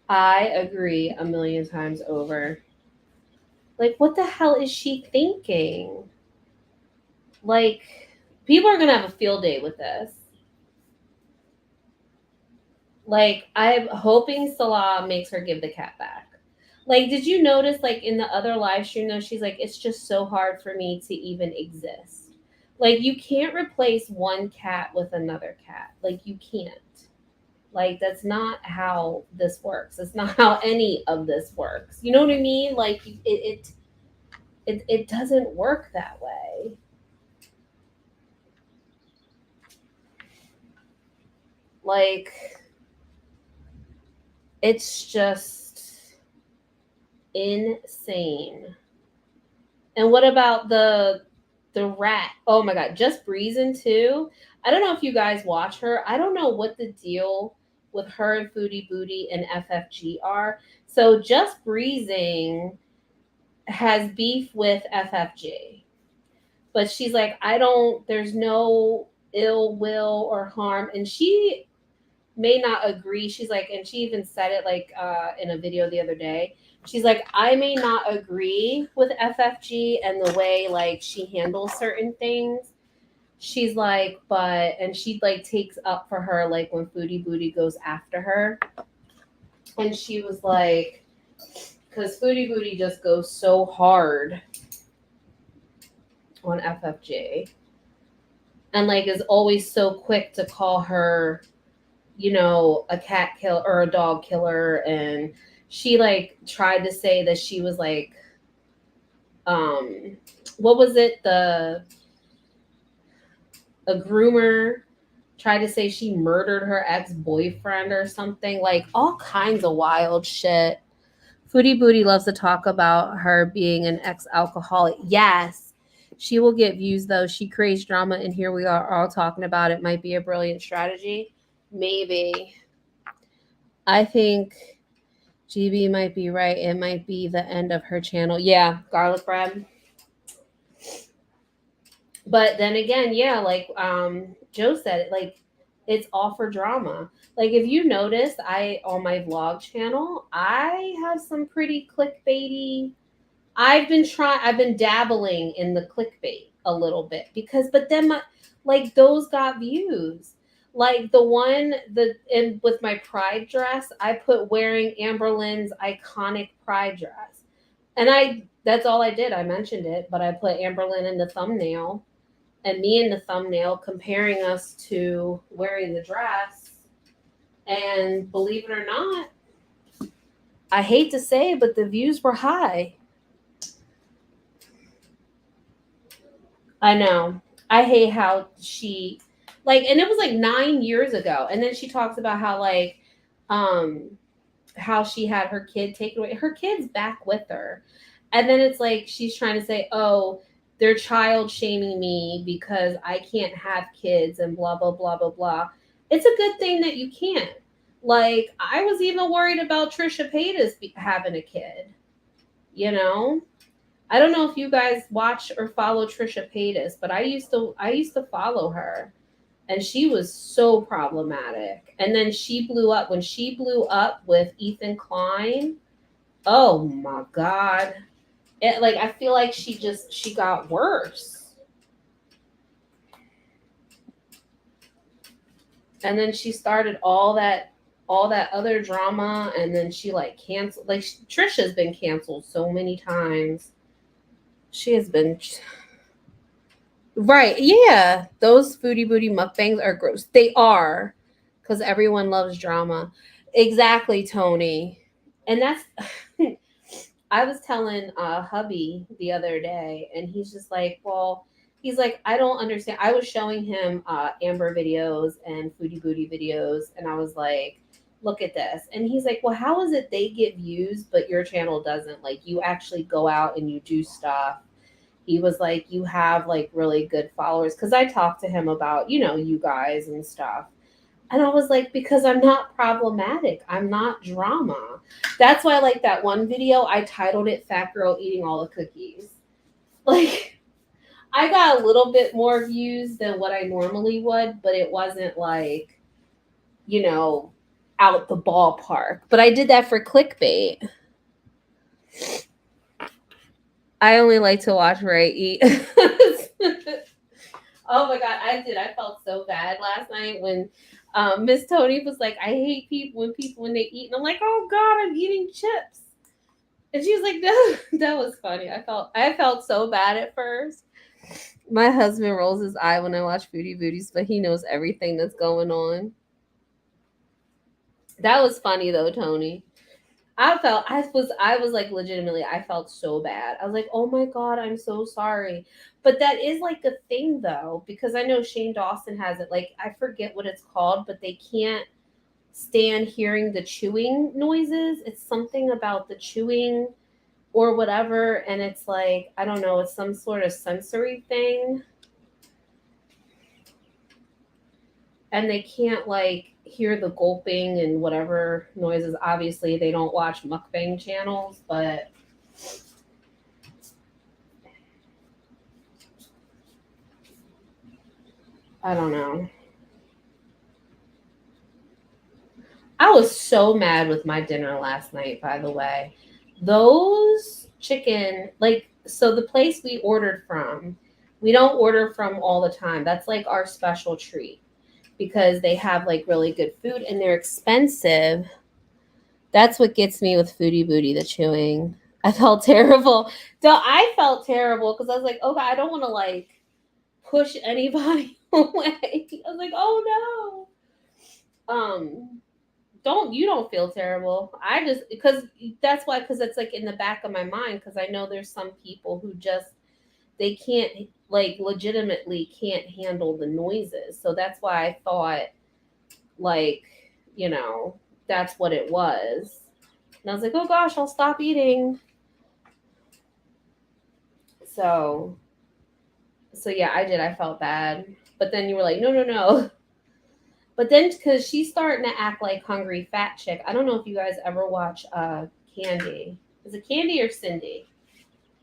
S1: I agree 1,000,000 times over. Like, what the hell is she thinking? Like, people are gonna have a field day with this. Like, I'm hoping Salah makes her give the cat back. Like, did you notice, like, in the other live stream, though, she's like, it's just so hard for me to even exist. Like, you can't replace one cat with another cat. Like, you can't. Like, that's not how this works. It's not how any of this works. You know what I mean? Like, it doesn't work that way. Like, it's just insane. And what about the rat? Oh my god, Just Breezing too. I don't know if you guys watch her. I don't know what the deal with her and Foodie Booty and FFG are. So Just Breezing has beef with FFG. But she's like, there's no ill will or harm. And she may not agree. She's like, and she even said it like in a video the other day. She's like, I may not agree with FFG and the way like she handles certain things. She's like, but and she like takes up for her like when Foodie Booty goes after her. And she was like, because Foodie Booty just goes so hard on FFG. And like is always so quick to call her, you know, a cat killer or a dog killer. And she like tried to say that she was like, what was it? A groomer tried to say she murdered her ex-boyfriend or something, like all kinds of wild shit. Foodie Booty loves to talk about her being an ex-alcoholic. Yes, she will get views though. She creates drama, and here we are all talking about it. Might be a brilliant strategy. Maybe. I think GB might be right. It might be the end of her channel. Yeah, garlic bread. But then again, yeah, like Joe said, like it's all for drama. Like if you notice, I on my vlog channel, I have some pretty clickbaity. I've been dabbling in the clickbait a little bit because, but then like those got views. Like the one in with my pride dress, I put wearing Amberlynn's iconic pride dress, and that's all I did. I mentioned it, but I put Amberlynn in the thumbnail and me in the thumbnail comparing us to wearing the dress. And believe it or not, I hate to say it, but the views were high. I know. I hate how she like, and it was like 9 years ago. And then she talks about um how she had her kid taken away. Her kid's back with her. And then it's like she's trying to say, oh, they're child shaming me because I can't have kids and blah blah blah blah blah. It's a good thing that you can't. Like I was even worried about Trisha Paytas having a kid. You know, I don't know if you guys watch or follow Trisha Paytas, but I used to follow her, and she was so problematic. And then she blew up when she blew up with Ethan Klein. Oh my god. It like I feel like she got worse. And then she started all that other drama, and then she like canceled, like Trisha's been canceled so many times. She has been. Right. Yeah. Those foodie booty mukbangs are gross. They are. Because everyone loves drama. Exactly, Tony. And that's. I was telling hubby the other day, and he's just like, well, he's like, I don't understand. I was showing him Amber videos and foodie booty videos, and I was like, look at this. And he's like, well, how is it they get views, but your channel doesn't? Like, you actually go out and you do stuff. He was like, you have like really good followers, because I talked to him about you guys and stuff, and I was like, because I'm not problematic, I'm not drama. That's why, like, that one video I titled it Fat Girl Eating All the Cookies. Like, I got a little bit more views than what I normally would, but it wasn't like you know out the ballpark. But I did that for clickbait. I only like to watch where I eat. Oh my god, I did. I felt so bad last night when Miss Tony was like, "I hate people when they eat," and I'm like, "Oh god, I'm eating chips," and she was like, "No," that was funny. I felt so bad at first. My husband rolls his eye when I watch Foodie Booties, but he knows everything that's going on. That was funny though, Tony. I was like legitimately I felt so bad. I was like, "Oh my god, I'm so sorry." But that is like a thing though, because I know Shane Dawson has it. Like I forget what it's called, but they can't stand hearing the chewing noises. It's something about the chewing or whatever, and it's like I don't know, it's some sort of sensory thing, and they can't like hear the gulping and whatever noises. Obviously, they don't watch mukbang channels, but I don't know. I was so mad with my dinner last night, by the way. Those chicken, like, so the place we ordered from, we don't order from all the time. That's like our special treat because they have like really good food and they're expensive. That's what gets me with Foodie Booty, the chewing. I felt terrible. So I felt terrible because I was like, oh God, I don't want to like push anybody away. I was like, oh no. Don't feel terrible. I just because that's why, because it's like in the back of my mind, because I know there's some people who just they can't like legitimately can't handle the noises. So that's why I thought like you know that's what it was. And I was like, oh gosh, I'll stop eating. So so yeah, I did. I felt bad. But then you were like, no, no, no. But then because she's starting to act like hungry fat chick. I don't know if you guys ever watch Candy. Is it Candy or Cindy?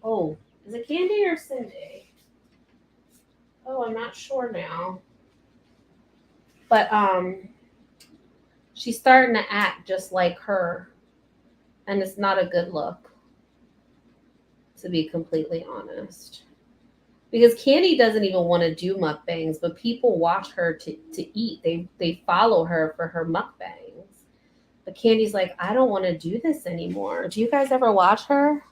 S1: Oh, is it Candy or Cindy? Oh, I'm not sure now. But she's starting to act just like her. And it's not a good look, to be completely honest. Because Candy doesn't even want to do mukbangs, but people watch her to eat. They follow her for her mukbangs. But Candy's like, I don't want to do this anymore. Do you guys ever watch her?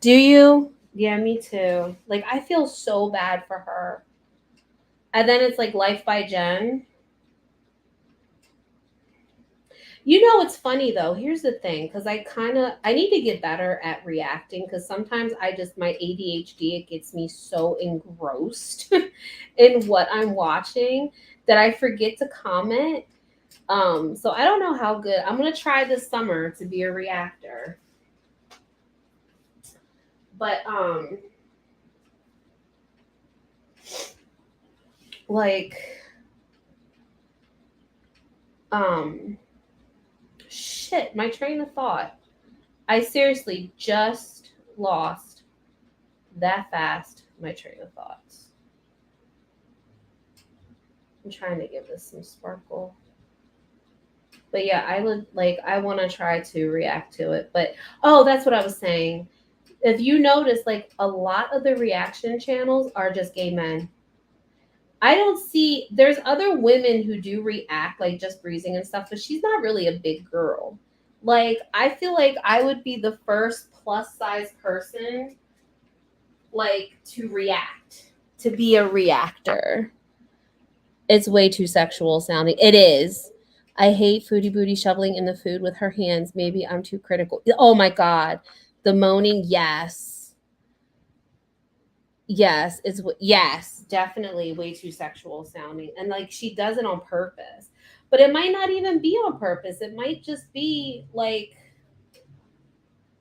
S1: Do you? Yeah, me too. Like, I feel so bad for her. And then it's like Life by Jen. You know, it's funny though. Here's the thing, because I need to get better at reacting, because sometimes my ADHD, it gets me so engrossed in what I'm watching that I forget to comment. So I don't know how good. I'm gonna try this summer to be a reactor. But like shit, my train of thought. I seriously just lost that fast my train of thoughts. I'm trying to give this some sparkle. But yeah, I want to try to react to it. But oh, that's what I was saying. If you notice, like a lot of the reaction channels are just gay men. I don't see there's other women who do react, like just breezing and stuff, but she's not really a big girl. Like I feel like I would be the first plus size person like to react, to be a reactor. It's way too sexual sounding. It is. I hate Foodie Booty shoveling in the food with her hands. Maybe I'm too critical. Oh my god. The moaning, yes. Yes, yes, definitely way too sexual sounding. And like she does it on purpose. But it might not even be on purpose. It might just be like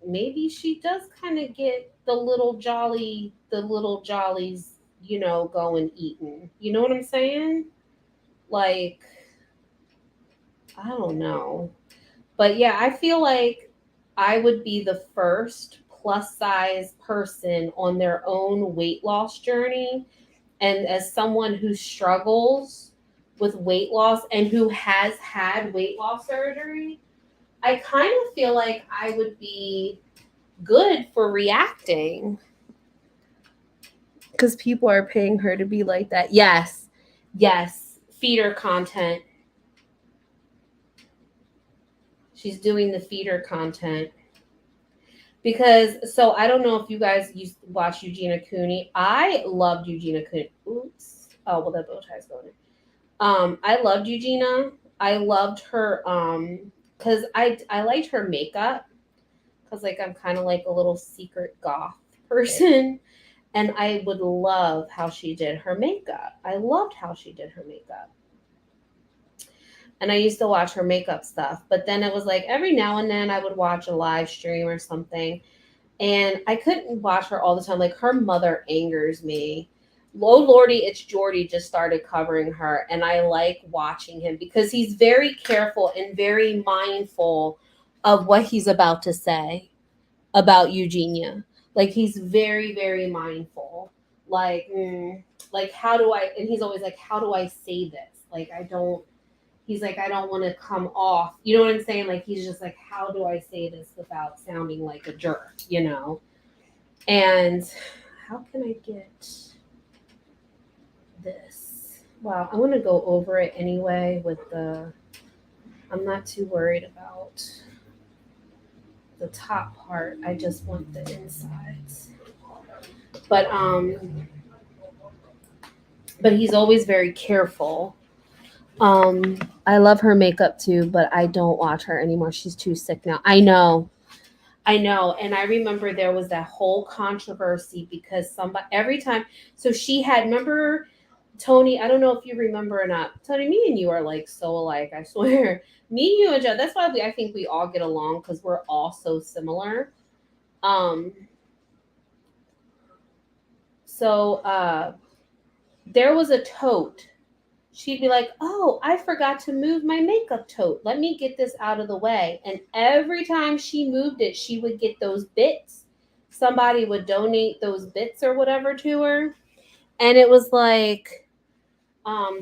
S1: maybe she does kind of get the little jollies, going eating. You know what I'm saying? Like I don't know. But yeah, I feel like I would be the first plus size person on their own weight loss journey. And as someone who struggles with weight loss and who has had weight loss surgery, I kind of feel like I would be good for reacting because people are paying her to be like that. Yes, yes, feeder content. She's doing the feeder content. Because so I don't know if you guys used to watch Eugenia Cooney. I loved Eugenia Cooney. Oops. Oh well, that bow tie's going in. I loved Eugenia. I loved her because I liked her makeup because like I'm kind of like a little secret goth person, and I would love how she did her makeup. I loved how she did her makeup. And I used to watch her makeup stuff, but then it was like every now and then I would watch a live stream or something, and I couldn't watch her all the time. Like her mother angers me. Low Lordy, it's Jordy just started covering her, and I like watching him because he's very careful and very mindful of what he's about to say about Eugenia. Like he's very, very mindful. Like, like how do I? And he's always like, how do I say this? Like I don't. He's like, I don't want to come off. You know what I'm saying? Like he's just like, how do I say this without sounding like a jerk? And how can I get this? Wow, I'm gonna go over it anyway I'm not too worried about the top part. I just want the insides. But he's always very careful. I love her makeup too, but I don't watch her anymore. She's too sick now. I know. And I remember there was that whole controversy because somebody every time so she had remember Tony, I don't know if you remember or not. Tony, me and you are like so alike, I swear. Me, you, and Joe, that's why I think we all get along because we're all so similar. So there was a tote. she'd be like, oh, I forgot to move my makeup tote. Let me get this out of the way. And every time she moved it, she would get those bits. Somebody would donate those bits or whatever to her. And it was like,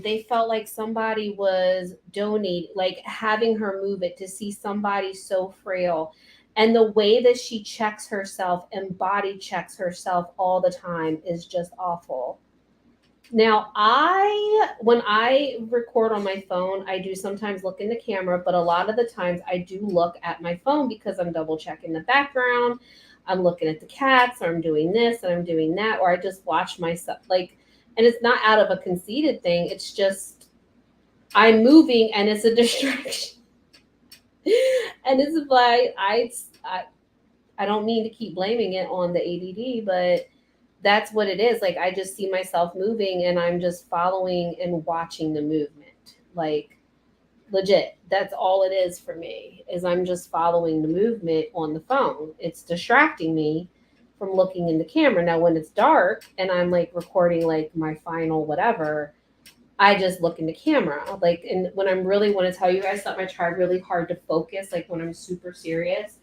S1: they felt like somebody was donating, like having her move it to see somebody so frail. And the way that she checks herself and body checks herself all the time is just awful. Now, when I record on my phone, I do sometimes look in the camera, but a lot of the times I do look at my phone because I'm double checking the background. I'm looking at the cats, or I'm doing this and I'm doing that, or I just watch myself. Like, and it's not out of a conceited thing. It's just I'm moving and it's a distraction. And it's like I don't mean to keep blaming it on the ADD, but that's what it is. Like I just see myself moving and I'm just following and watching the movement. Like legit, that's all it is for me. Is I'm just following the movement on the phone. It's distracting me from looking in the camera. Now when it's dark and I'm like recording like my final whatever, I just look in the camera. Like, and when I'm really want to tell you guys something, I try really hard to focus, like when I'm super serious.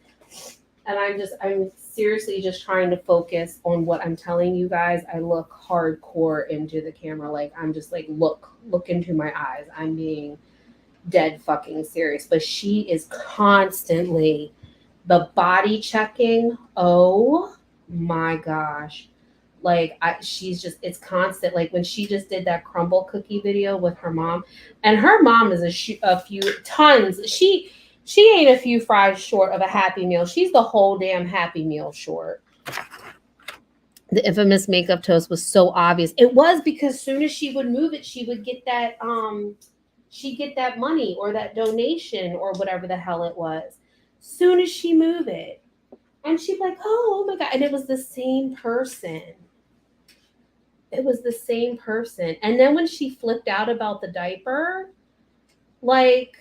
S1: And I'm seriously just trying to focus on what I'm telling you guys. I look hardcore into the camera. Like, I'm just like, look into my eyes. I'm being dead fucking serious. But she is constantly the body checking. Oh my gosh. Like she's just it's constant. Like when she just did that crumble cookie video with her mom, and her mom is a few tons. She ain't a few fries short of a Happy Meal. She's the whole damn Happy Meal short. The infamous makeup toast was so obvious. It was because as soon as she would move it, she would get that she'd get that money or that donation or whatever the hell it was. Soon as she move it, and she'd be like, oh my god, and it was the same person. It was the same person. And then when she flipped out about the diaper, like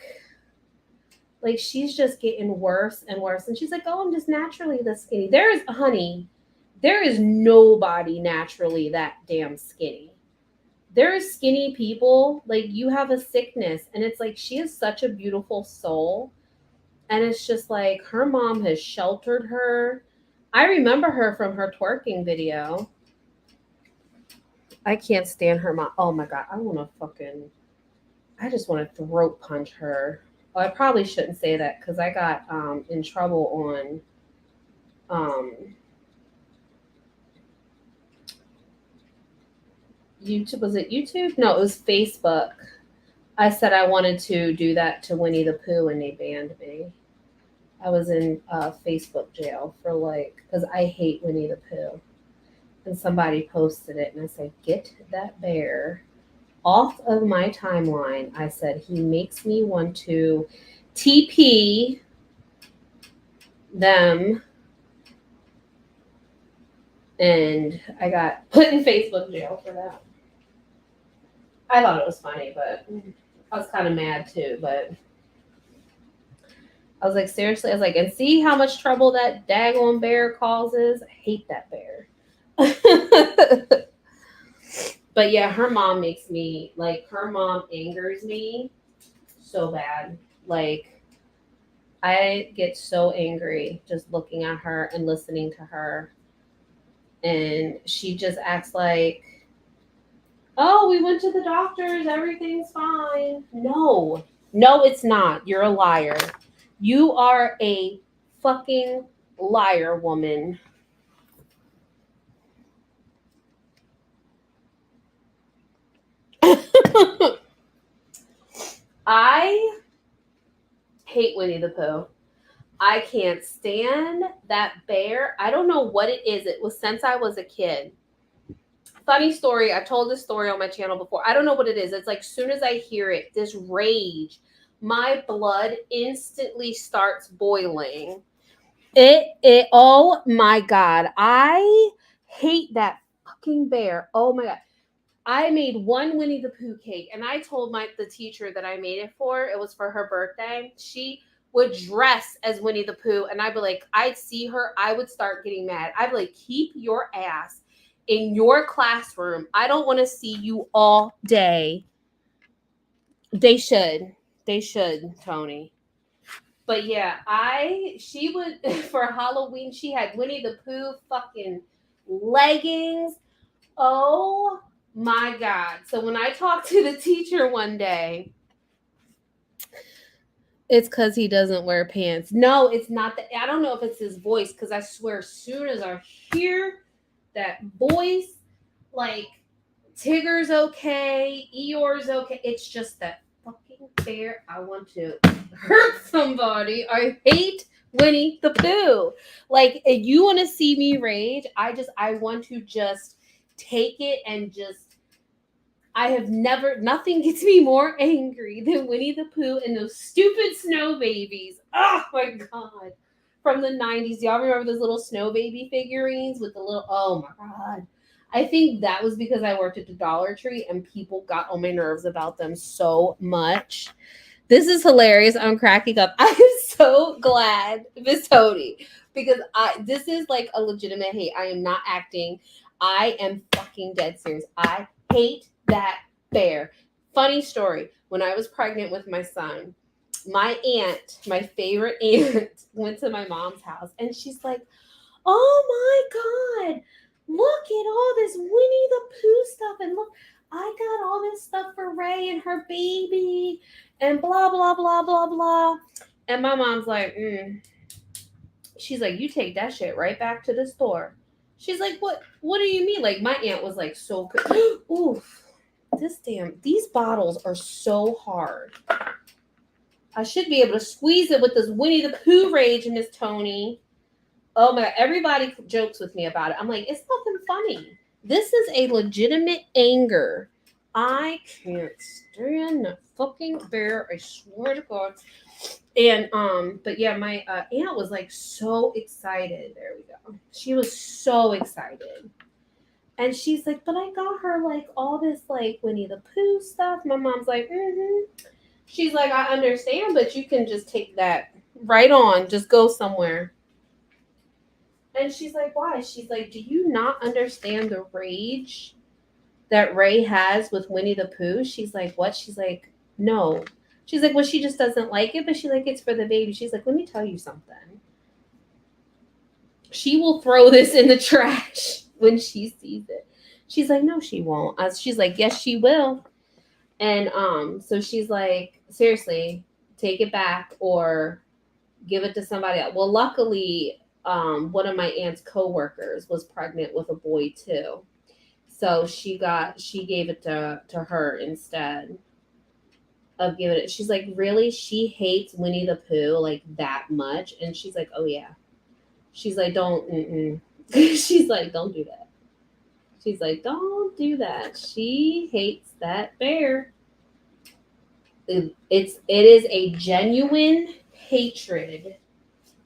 S1: she's just getting worse and worse. And she's like, oh, I'm just naturally this skinny. There is nobody naturally that damn skinny. There is skinny people, like you have a sickness. And it's like she is such a beautiful soul. And it's just like her mom has sheltered her. I remember her from her twerking video. I can't stand her mom. Oh my god, I just want to throat punch her. Well, I probably shouldn't say that because I got in trouble on YouTube. Was it YouTube? No, it was Facebook. I said I wanted to do that to Winnie the Pooh and they banned me. I was in Facebook jail for because I hate Winnie the Pooh. And somebody posted it and I said, get that bear off of my timeline. I said, he makes me want to TP them. And I got put in Facebook jail for that. I thought it was funny, but I was kind of mad too. But I was like, seriously? I was like, and see how much trouble that daggone bear causes? I hate that bear. But yeah, her mom makes me, her mom angers me so bad. Like, I get so angry just looking at her and listening to her. And she just acts like, oh, we went to the doctors, everything's fine. No, it's not. You're a liar. You are a fucking liar, woman. I hate Winnie the Pooh. I can't stand that bear. I don't know what it is. It was since I was a kid. Funny story. I've told this story on my channel before. I don't know what it is. It's like as soon as I hear it, this rage, my blood instantly starts boiling. Oh my God. I hate that fucking bear. Oh my God. I made one Winnie the Pooh cake and I told the teacher that I made it for. It was for her birthday. She would dress as Winnie the Pooh and I'd be like, I'd see her. I would start getting mad. I'd be like, keep your ass in your classroom. I don't want to see you all day They should. They should, Tony. But yeah, she would for Halloween. She had Winnie the Pooh fucking leggings. Oh my god! So when I talked to the teacher one day, it's because he doesn't wear pants. No, it's not that. I don't know if it's his voice because I swear, as soon as I hear that voice, like Tigger's okay, Eeyore's okay. It's just that fucking bear. I want to hurt somebody. I hate Winnie the Pooh. Like, if you want to see me rage, I want to just take it and just. I have never, nothing gets me more angry than Winnie the Pooh and those stupid snow babies. Oh my God. From the 90s. Y'all remember those little snow baby figurines with the little, oh my God. I think that was because I worked at the Dollar Tree and people got on my nerves about them so much. This is hilarious. I'm cracking up. I am so glad, Miss Tony, because this is like a legitimate hate. I am not acting. I am fucking dead serious. I hate that bear. Funny story. When I was pregnant with my son, my aunt, my favorite aunt, went to my mom's house and she's like, "Oh my God, look at all this Winnie the Pooh stuff. And look, I got all this stuff for Ray and her baby and blah, blah, blah, blah, blah." And my mom's like, she's like, "You take that shit right back to the store." She's like, What do you mean?" Like, my aunt was like, so good. Oof. These bottles are so hard. I should be able to squeeze it with this Winnie the Pooh rage, Miss Tony. Oh my God, everybody jokes with me about it. I'm like, it's nothing funny. This is a legitimate anger. I can't stand the fucking bear. I swear to God. And but yeah, my aunt was like so excited. There we go. She was so excited. And she's like, "But I got her like all this like Winnie the Pooh stuff." My mom's like, She's like, "I understand, but you can just take that right on. Just go somewhere." And she's like, "Why?" She's like, "Do you not understand the rage that Ray has with Winnie the Pooh?" She's like, "What?" She's like, "No." She's like, "Well, she just doesn't like it, but she's like, it's for the baby." She's like, "Let me tell you something. She will throw this in the trash when she sees it." She's like, "No, she won't." She's like, "Yes, she will." And so she's like, "Seriously, take it back or give it to somebody else." Well, luckily, one of my aunt's coworkers was pregnant with a boy too. So she gave it to her instead of giving it. She's like, "Really?" She hates Winnie the Pooh like that much. And she's like, "Oh yeah." She's like, "Don't she's like, "Don't do that." She's like, "Don't do that." She hates that bear. It is a genuine hatred.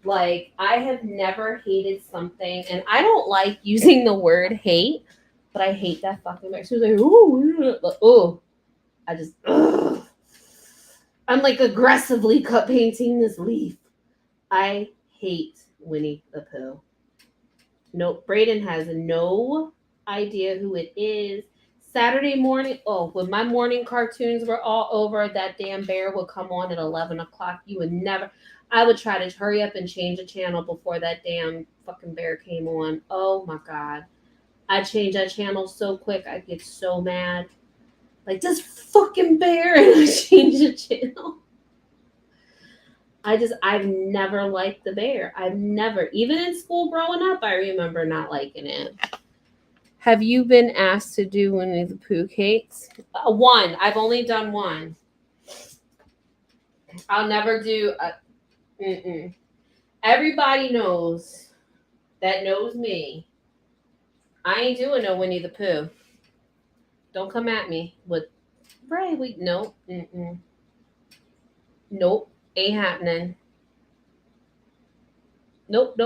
S1: Like, I have never hated something, and I don't like using the word hate, but I hate that fucking bear. She was like, "Oh, I just, ugh." I'm like aggressively cut painting this leaf. I hate Winnie the Pooh. No, Brayden has no idea who it is. Saturday morning, oh, when my morning cartoons were all over, that damn bear would come on at 11 o'clock. You would never, I would try to hurry up and change the channel before that damn fucking bear came on. Oh my God. I'd change that channel so quick, I'd get so mad. Like, this fucking bear, and I change the channel. I've never liked the bear. I've never, even in school growing up, I remember not liking it. Have you been asked to do Winnie the Pooh cakes? One. I've only done one. I'll never do a. Everybody knows that knows me. I ain't doing no Winnie the Pooh. Don't come at me with right. Nope. Nope. Ain't happening. Nope.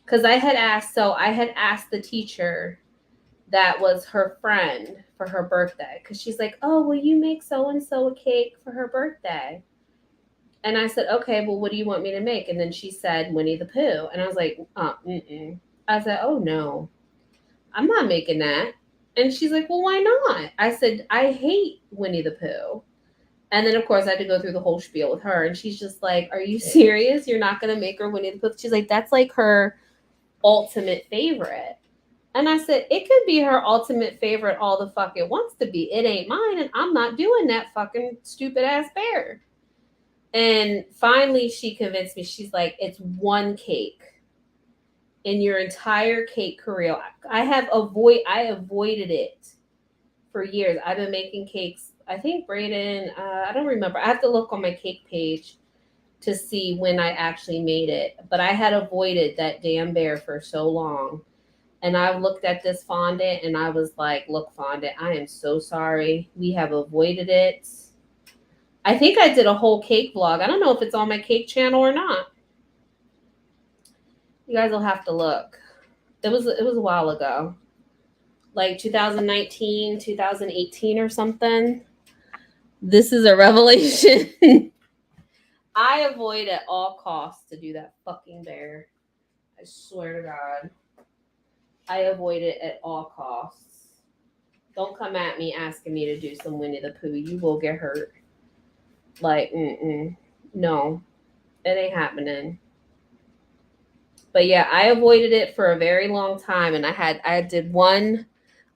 S1: Because I had asked the teacher that was her friend for her birthday. Because she's like, "Oh, will you make so and so a cake for her birthday?" And I said, "Okay, well, what do you want me to make?" And then she said, "Winnie the Pooh." And I was like, I said, "Oh, no, I'm not making that." And she's like, "Well, why not?" I said, "I hate Winnie the Pooh." And then, of course, I had to go through the whole spiel with her. And she's just like, are you serious? You're not going to make her Winnie the Pooh? She's like, that's like her ultimate favorite. And I said, it could be her ultimate favorite all the fuck it wants to be. It ain't mine. And I'm not doing that fucking stupid ass bear. And finally, she convinced me. She's like, it's one cake in your entire cake career. I avoided it for years. I've been making cakes. I think Brayden, I don't remember. I have to look on my cake page to see when I actually made it. But I had avoided that damn bear for so long. And I looked at this fondant and I was like, look, fondant, I am so sorry. We have avoided it. I think I did a whole cake vlog. I don't know if it's on my cake channel or not. You guys will have to look. It was a while ago. Like 2019, 2018 or something. This is a revelation. I avoid at all costs to do that fucking bear. I swear to God. I avoid it at all costs. Don't come at me asking me to do some Winnie the Pooh. You will get hurt. Like, no, it ain't happening. But yeah, I avoided it for a very long time, and I did one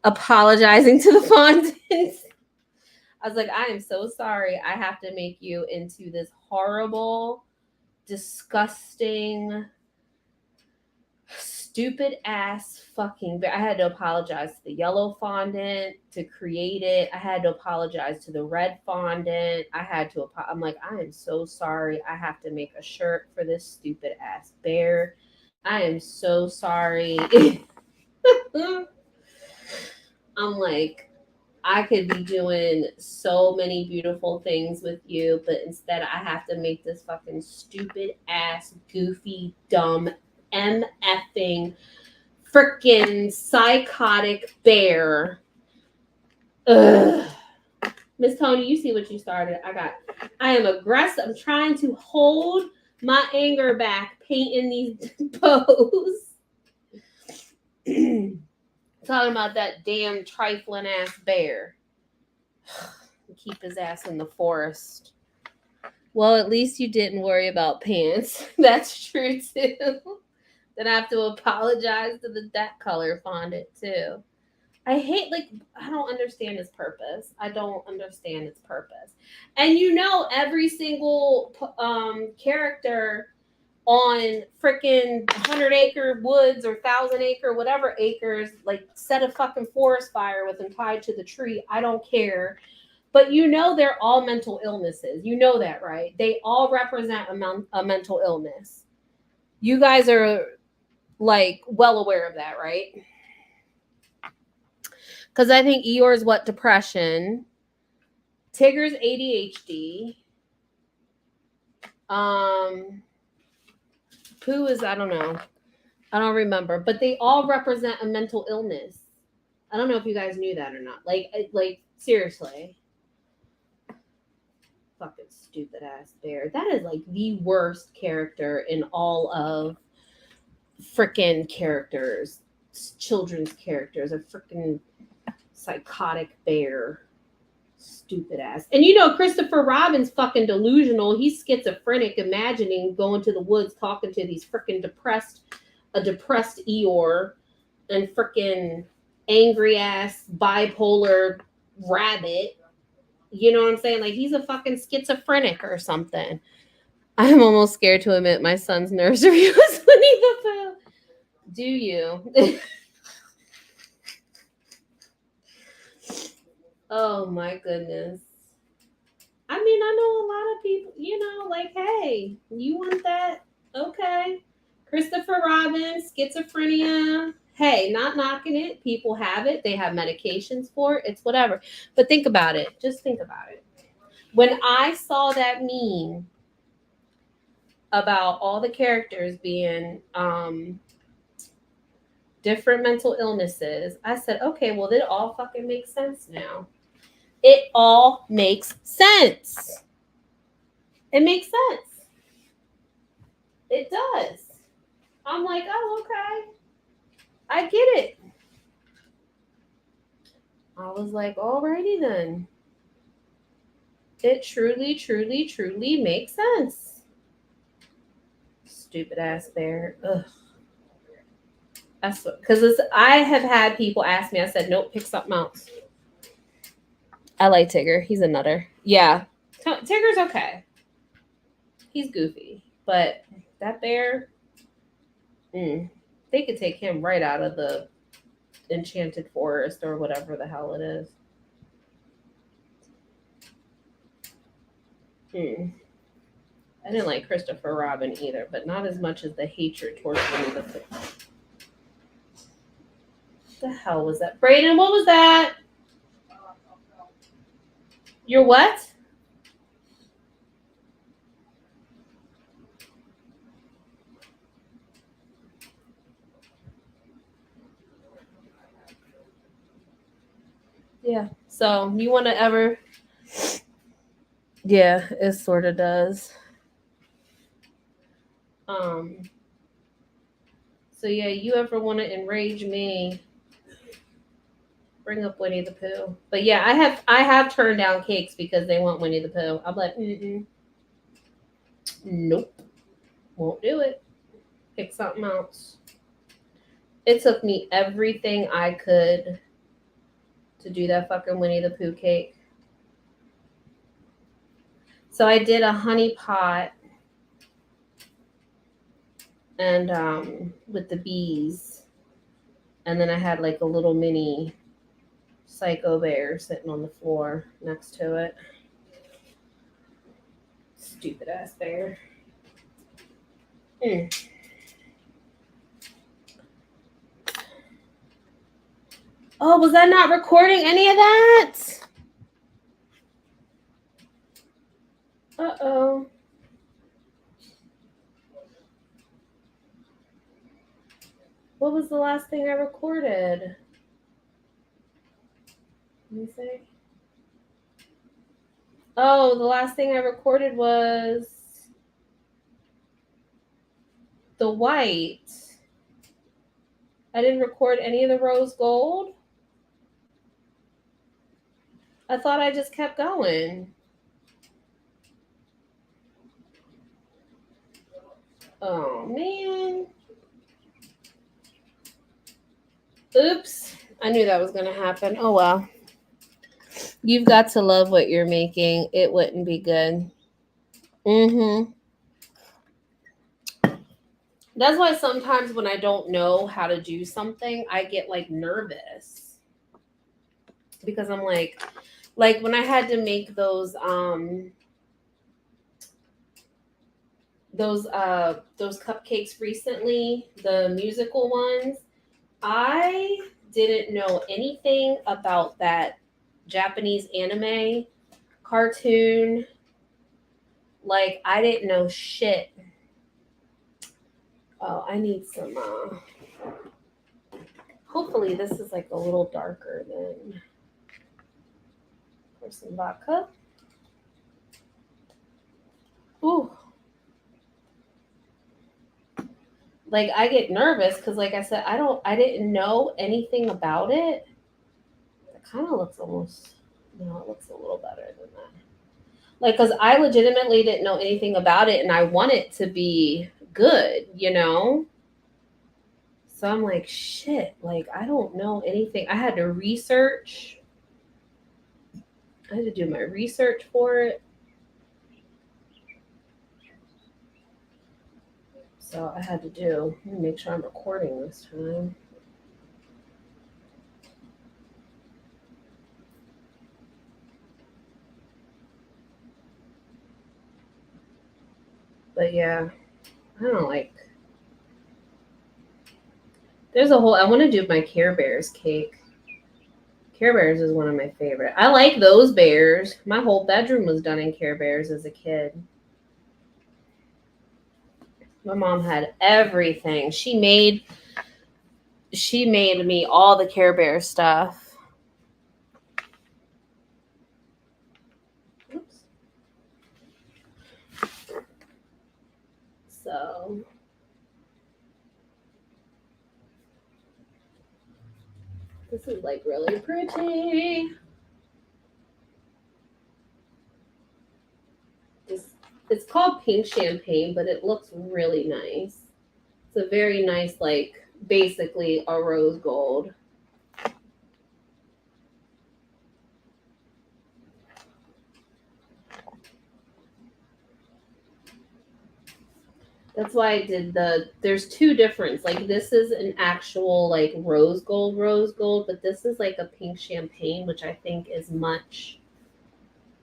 S1: apologizing to the fondant. I was like, I am so sorry. I have to make you into this horrible, disgusting, stupid ass fucking bear. I had to apologize to the yellow fondant to create it. I had to apologize to the red fondant. I'm like, I am so sorry. I have to make a shirt for this stupid ass bear. I am so sorry. I'm like, I could be doing so many beautiful things with you, but instead I have to make this fucking stupid ass, goofy, dumb, MFing, freaking psychotic bear. Ugh. Miss Tony, you see what you started. I am aggressive. I'm trying to hold my anger back painting these bows. Talking about that damn trifling ass bear. Keep his ass in the forest. Well, at least you didn't worry about pants. That's true too. Then I have to apologize to that color fondant too. I don't understand its purpose. I don't understand its purpose. And every single character on freaking 100-acre woods or 1,000-acre whatever acres, like set a fucking forest fire with them tied to the tree. I don't care. But they're all mental illnesses. You know that, right? They all represent a mental illness. You guys are like well aware of that, right? Because I think Eeyore's depression. Tigger's ADHD. Pooh is, I don't know. I don't remember. But they all represent a mental illness. I don't know if you guys knew that or not. Like seriously. Fucking stupid ass bear. That is like the worst character in all of freaking characters. Children's characters. A freaking psychotic bear. Stupid ass. And Christopher Robin's fucking delusional. He's schizophrenic, imagining going to the woods talking to these freaking depressed Eeyore and freaking angry ass bipolar rabbit. You know what I'm saying? Like he's a fucking schizophrenic or something. I'm almost scared to admit my son's nursery was Winnie the Pooh. Do you? Oh my goodness. I mean, I know a lot of people, like, hey, you want that? Okay. Christopher Robin, schizophrenia. Hey, not knocking it. People have it. They have medications for it. It's whatever. But think about it. Just think about it. When I saw that meme about all the characters being different mental illnesses, I said, okay, well, it all fucking makes sense now. It all makes sense. It makes sense. It does. I'm like, oh, okay. I get it. I was like, alrighty then. It truly, truly, truly makes sense. Stupid ass bear. Ugh. That's because I have had people ask me. I said, nope, pick something else. I like Tigger. He's a nutter. Yeah, Tigger's okay. He's goofy, but that bear, they could take him right out of the enchanted forest or whatever the hell it is. I didn't like Christopher Robin either, but not as much as the hatred towards Winnie the Pooh. What the hell was that? Brayden, what was that? Your what? Yeah. So you want to ever? Yeah, it sort of does. So yeah, you ever want to enrage me? Bring up Winnie the Pooh. But yeah, I have turned down cakes because they want Winnie the Pooh. I'm like, nope, won't do it. Pick something else. It took me everything I could to do that fucking Winnie the Pooh cake. So I did a honey pot and with the bees, and then I had like a little mini psycho bear sitting on the floor next to it. Stupid ass bear. Oh, was I not recording any of that? Uh-oh. What was the last thing I recorded? Let me see. Oh, the last thing I recorded was the white. I didn't record any of the rose gold. I thought I just kept going. Oh, man. Oops. I knew that was going to happen. Oh, well. You've got to love what you're making. It wouldn't be good. That's why sometimes when I don't know how to do something, I get like nervous. Because I'm like when I had to make those cupcakes recently, the musical ones, I didn't know anything about that Japanese anime cartoon. Like I didn't know shit. Oh, I need some hopefully this is like a little darker than for some vodka. Ooh. Like I get nervous because like I said, I didn't know anything about it. It kind of looks almost no, it looks a little better than that. Like because I legitimately didn't know anything about it and I want it to be good, you know? So I'm like, shit, like I don't know anything. I had to research. I had to do my research for it. So I had to let me make sure I'm recording this time. But yeah, I don't like. There's a whole. I want to do my Care Bears cake. Care Bears is one of my favorite. I like those bears. My whole bedroom was done in Care Bears as a kid. My mom had everything. She made me all the Care Bear stuff. Oops. So this is like really pretty. It's called Pink Champagne, but it looks really nice. It's a very nice, like, basically a rose gold. That's why I did there's two different. Like, this is an actual, like, rose gold, but this is like a pink champagne, which I think is much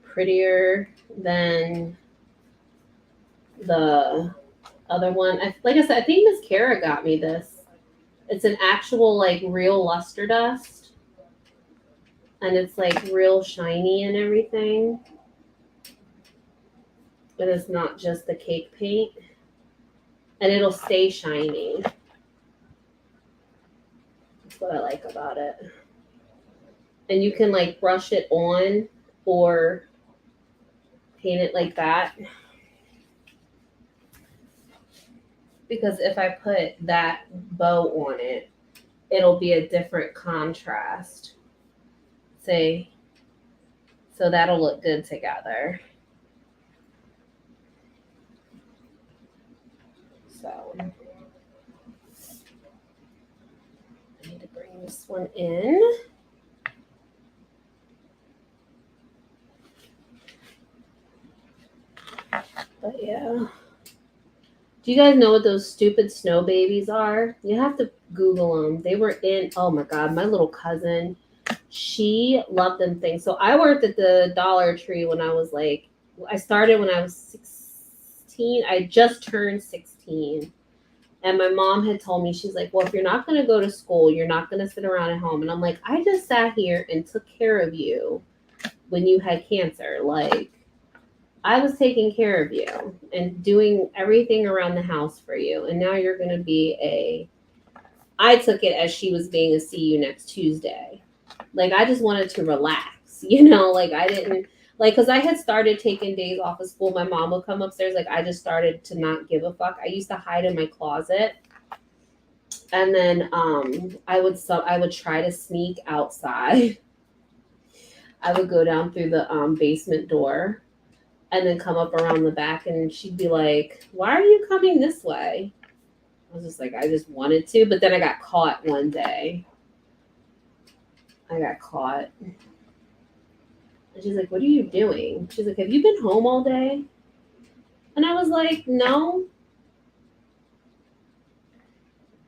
S1: prettier than the other one. Like I said, I think Miss Kara got me this. It's an actual, like, real luster dust. And it's, like, real shiny and everything. But it's not just the cake paint. And it'll stay shiny. That's what I like about it. And you can, like, brush it on or paint it like that. Because if I put that bow on it, it'll be a different contrast. See? So that'll look good together. So I need to bring this one in. But yeah. Do you guys know what those stupid snow babies are? You have to Google them. They were in, oh my God, my little cousin, she loved them things. So I worked at the Dollar Tree when I was like, I started when I was 16. I just turned 16. And my mom had told me, she's like, well, if you're not going to go to school, you're not going to sit around at home. And I'm like, I just sat here and took care of you when you had cancer. Like, I was taking care of you and doing everything around the house for you. And now you're going to be I took it as she was being a see you next Tuesday. Like, I just wanted to relax, like I didn't, like, because I had started taking days off of school. My mom would come upstairs. Like, I just started to not give a fuck. I used to hide in my closet. And then I would try to sneak outside. I would go down through the basement door and then come up around the back, and she'd be like, why are you coming this way? I was just like, I just wanted to. But then I got caught one day. I got caught. And she's like, what are you doing? She's like, have you been home all day? And I was like, no.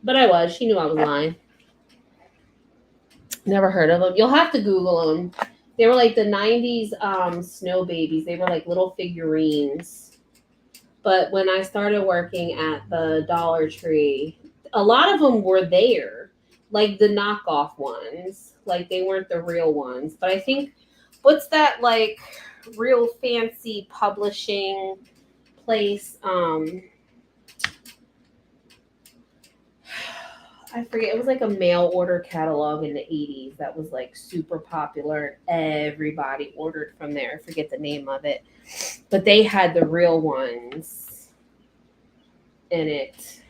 S1: But I was. She knew I was lying. Never heard of them. You'll have to Google them. They were like the 90s snow babies. They were like little figurines. But when I started working at the Dollar Tree, a lot of them were there. Like the knockoff ones. Like, they weren't the real ones. But I think, what's that, like, real fancy publishing place? I forget. It was like a mail order catalog in the 80s that was like super popular. Everybody ordered from there. I forget the name of it. But they had the real ones in it.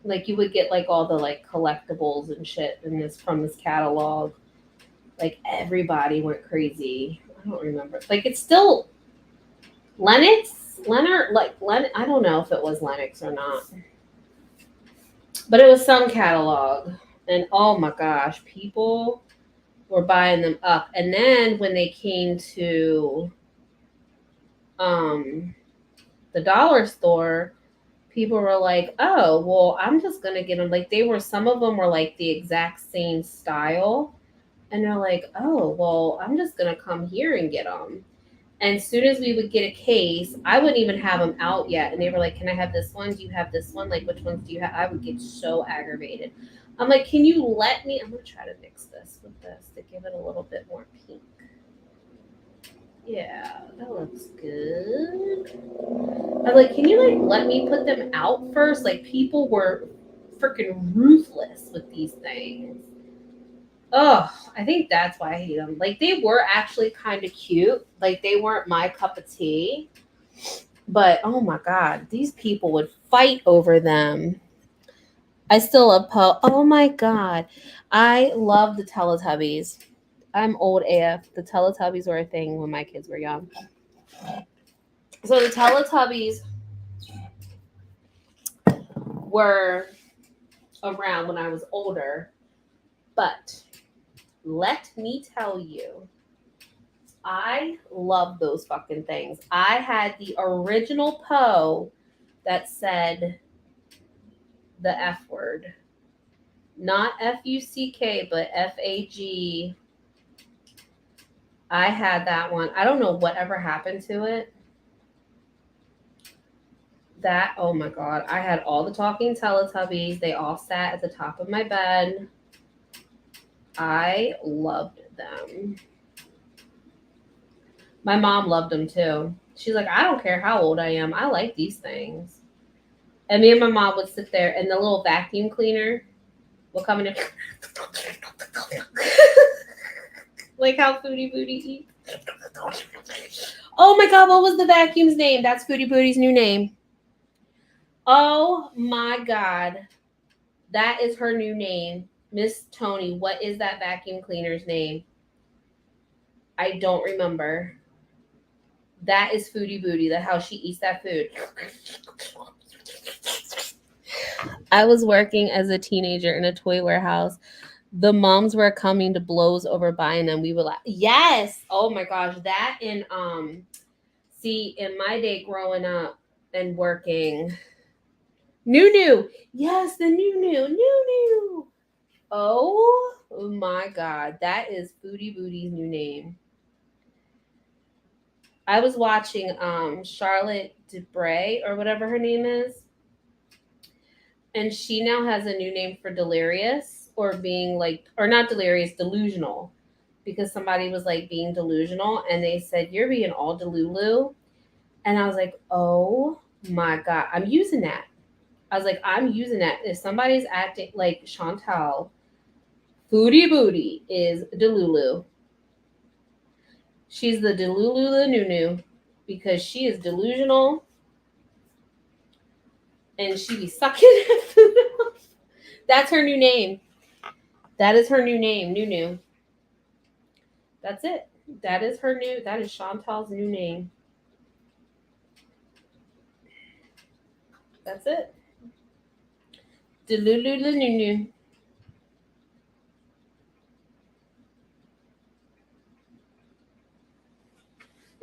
S1: Like, you would get like all the like collectibles and shit from this catalog. Like, everybody went crazy. I don't remember. Like, it's still Leonard, I don't know if it was Lennox or not. But it was some catalog. And oh my gosh, people were buying them up. And then when they came to the dollar store, people were like, oh, well, I'm just going to get them. Like, some of them were like the exact same style. And they're like, oh, well, I'm just going to come here and get them. And as soon as we would get a case, I wouldn't even have them out yet. And they were like, can I have this one? Do you have this one? Like, which ones do you have? I would get so aggravated. I'm like, can you let me? I'm going to try to mix this with this to give it a little bit more pink. Yeah, that looks good. I'm like, can you, like, let me put them out first? Like, people were freaking ruthless with these things. Oh, I think that's why I hate them. Like, they were actually kind of cute. Like, they weren't my cup of tea. But, oh my God, these people would fight over them. I still love Poe. Oh my God. I love the Teletubbies. I'm old AF. The Teletubbies were a thing when my kids were young. So the Teletubbies were around when I was older, but let me tell you, I love those fucking things. I had the original Poe that said the F word. Not Fuck, but Fag. I had that one. I don't know whatever happened to it. That, oh my god. I had all the talking Teletubbies. They all sat at the top of my bed. I loved them. My mom loved them too. She's like, I don't care how old I am. I like these things. And me and my mom would sit there, and the little vacuum cleaner will come in and like how Foodie Booty eats. Oh my god, what was the vacuum's name? That's Foodie Booty's new name. Oh my god. That is her new name. Miss Tony, what is that vacuum cleaner's name? I don't remember. That is Foodie Booty, the how she eats that food. I was working as a teenager in a toy warehouse. The moms were coming to blows over buying them. We were like, yes. Oh my gosh. That and see, in my day growing up and working, Nunu. Yes, the Nunu. Oh my god. That is Foodie Booty's new name. I was watching Charlotte Debray or whatever her name is. And she now has a new name for delirious or being like, or not delirious, delusional. Because somebody was like being delusional and they said, you're being all delulu. And I was like, oh my God, I'm using that. I was like, I'm using that. If somebody's acting like Chantal, Foodie Booty is delulu. She's the delulu Nunu because she is delusional and she be sucking at food. That's her new name. That is her new name, Nunu. That's it. That is her new. That is Chantal's new name. That's it. Delulu Nunu.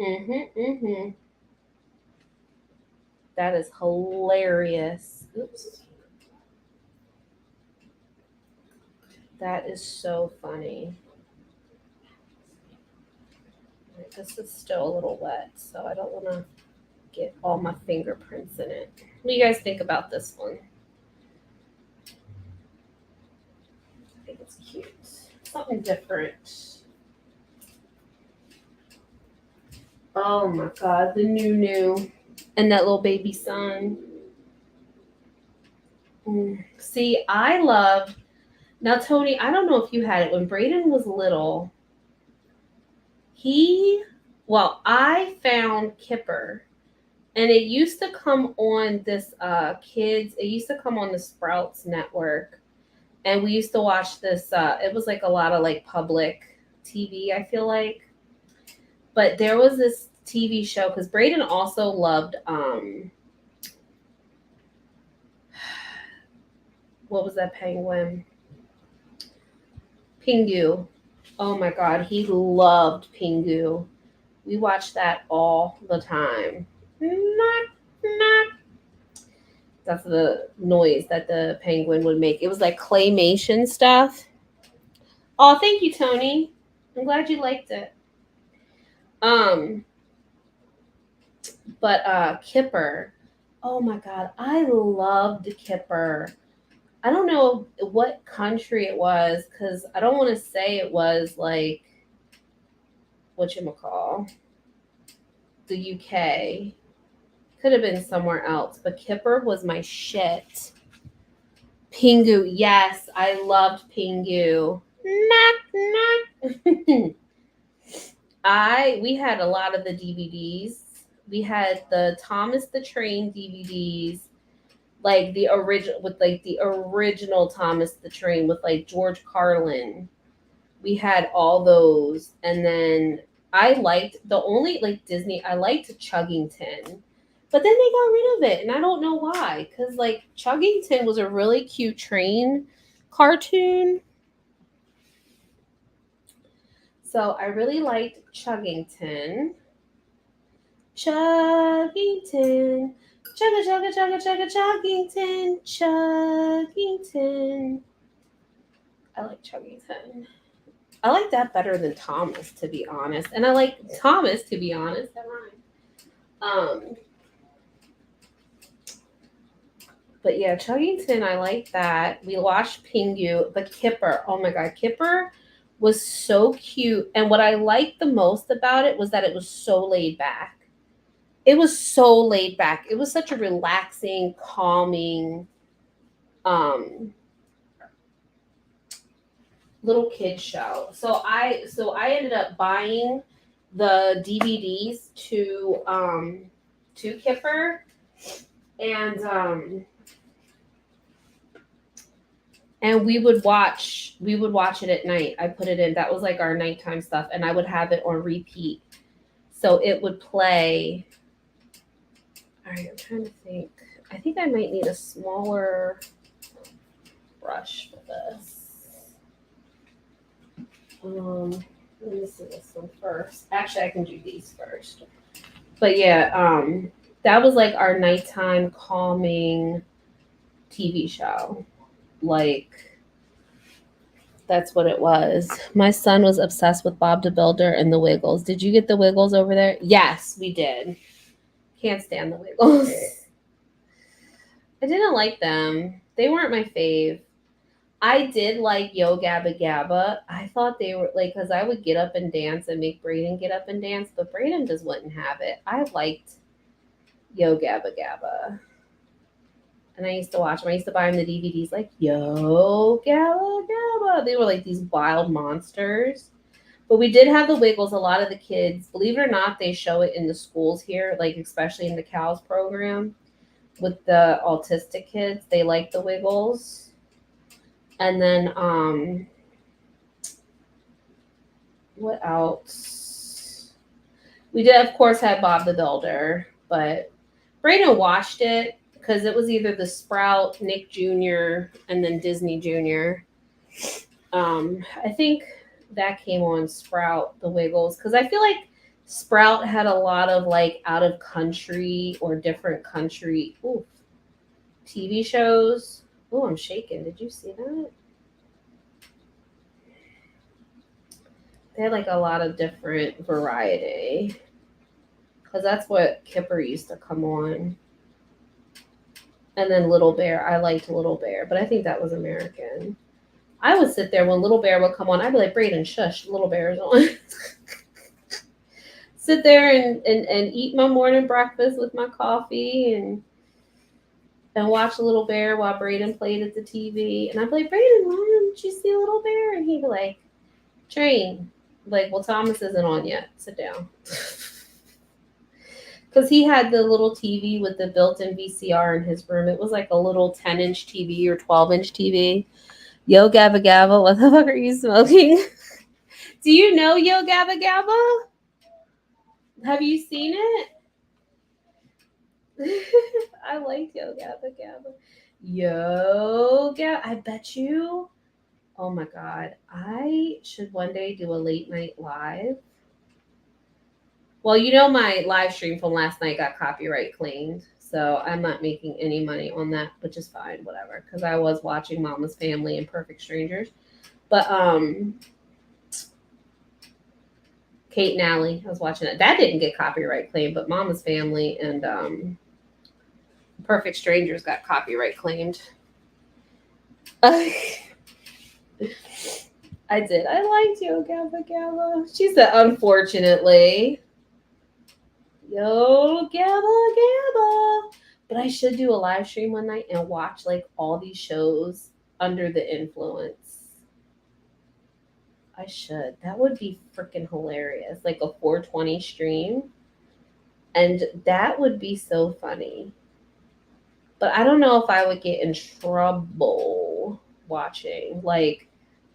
S1: Mhm. That is hilarious. Oops. That is so funny. This is still a little wet, so I don't want to get all my fingerprints in it. What do you guys think about this one? I think it's cute. Something different. Oh my god, the new and that little baby son. See, I love now Tony, I don't know if you had it when Braden was little. I found Kipper and it used to come on this it used to come on the Sprouts network and we used to watch this it was like a lot of like public TV, I feel like. But there was this TV show because Braden also loved what was that penguin? Pingu. Oh my god, he loved Pingu. We watched that all the time. Knock, knock. That's the noise that the penguin would make. It was like claymation stuff. Oh, thank you, Tony. I'm glad you liked it. But Kipper. Oh my god, I loved Kipper. I don't know what country it was because I don't want to say it was like whatchamacall, the UK. Could have been somewhere else, but Kipper was my shit. Pingu, yes, I loved Pingu. Knock knock. We had a lot of the DVDs. We had the Thomas the Train DVDs, like the original Thomas the Train with like George Carlin. We had all those, and then I liked the only like Disney. I liked Chuggington, but then they got rid of it, and I don't know why. Cause like Chuggington was a really cute train cartoon, so I really liked Chuggington. Chuggington, chugga chugga chugga chugga Chuggington, Chuggington. I like Chuggington. I like that better than Thomas, to be honest, and I like Thomas, to be honest. That rhymes. But yeah, Chuggington, I like that. We watched Pingu, but Kipper, oh my god, Kipper was so cute. And what I liked the most about it was that it was so laid back. It was so laid back. It was such a relaxing, calming, little kid show. So I ended up buying the DVDs to Kipper, and we would watch it at night. I put it in. That was like our nighttime stuff, and I would have it on repeat. So it would play. All right, I'm trying to think. I think I might need a smaller brush for this. Let me see this one first. Actually, I can do these first. But yeah, that was like our nighttime calming TV show. Like, that's what it was. My son was obsessed with Bob the Builder and the Wiggles. Did you get the Wiggles over there? Yes, we did. Can't stand the Wiggles. I didn't like them. They weren't my fave. I did like Yo Gabba Gabba. I thought they were like, because I would get up and dance and make Brayden get up and dance, but Brayden just wouldn't have it. I liked Yo Gabba Gabba. And I used to watch them. I used to buy them the DVDs like Yo Gabba Gabba. They were like these wild monsters. But we did have the Wiggles. A lot of the kids, believe it or not, they show it in the schools here, like especially in the CALS program with the autistic kids. They like the Wiggles. And then what else? We did, of course, have Bob the Builder, but Brayden watched it because it was either the Sprout, Nick Jr., and then Disney Jr. I think that came on Sprout, the Wiggles, because I feel like Sprout had a lot of like out of country or different country TV shows. Oh, I'm shaking. Did you see that? They had like a lot of different variety. Because that's what Kipper used to come on. And then Little Bear. I liked Little Bear, but I think that was American. I would sit there when Little Bear would come on. I'd be like, Brayden, shush, Little Bear's on. Sit there and eat my morning breakfast with my coffee and watch Little Bear while Brayden played at the TV. And I'd be like, Brayden, Mom, did you see Little Bear? And he'd be like, Train. Like, well, Thomas isn't on yet. Sit down. Because he had the little TV with the built-in VCR in his room. It was like a little 10-inch TV or 12-inch TV. Yo Gabba Gabba, what the fuck are you smoking? Do you know Yo Gabba Gabba? Have you seen it? I like Yo Gabba Gabba. Yo Gabba, I bet you. Oh my god, I should one day do a late night live. Well, you know my live stream from last night got copyright claimed, so I'm not making any money on that, which is fine, whatever, because I was watching Mama's Family and Perfect Strangers. But Kate and Allie, I was watching that. That didn't get copyright claimed, but Mama's Family and Perfect Strangers got copyright claimed. I did. I liked Yo Gabba Gabba. She said, unfortunately. Yo Gabba Gabba. But I should do a live stream one night and watch like all these shows under the influence. I should. That would be freaking hilarious. Like a 420 stream. And that would be so funny. But I don't know if I would get in trouble watching. Like,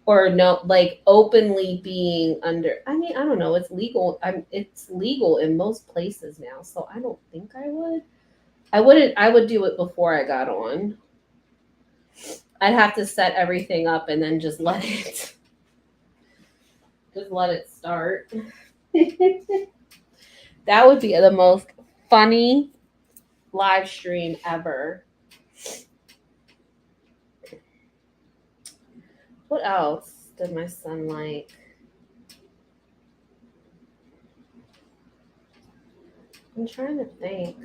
S1: or no, like openly being under. I mean, I don't know. It's legal. It's legal in most places now, so I don't think I would. I wouldn't. I would do it before I got on. I'd have to set everything up and then just let it, just let it start. That would be the most funny live stream ever. What else did my son like? I'm trying to think.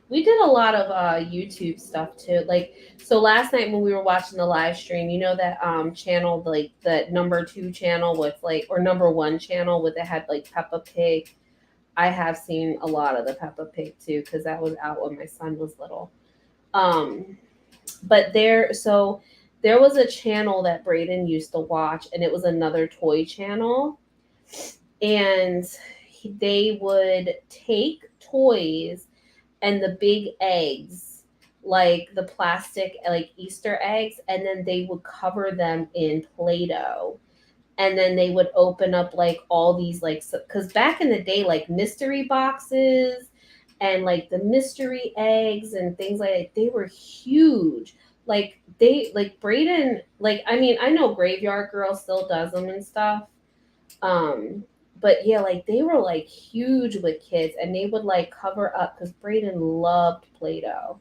S1: We did a lot of YouTube stuff too. Like, so last night when we were watching the live stream, you know that channel, like the number 2 channel with like, or number 1 channel with it had like Peppa Pig. I have seen a lot of the Peppa Pig too because that was out when my son was little. But there was a channel that Braden used to watch, and it was another toy channel, and they would take toys and the big eggs, like the plastic like Easter eggs, and then they would cover them in Play-Doh. And then they would open up like all these like, because back in the day, like mystery boxes and like the mystery eggs and things like that, they were huge. Like they like Braden, like I mean, I know Graveyard Girl still does them and stuff. Um, but yeah, like they were like huge with kids, and they would like cover up because Braden loved Play-Doh.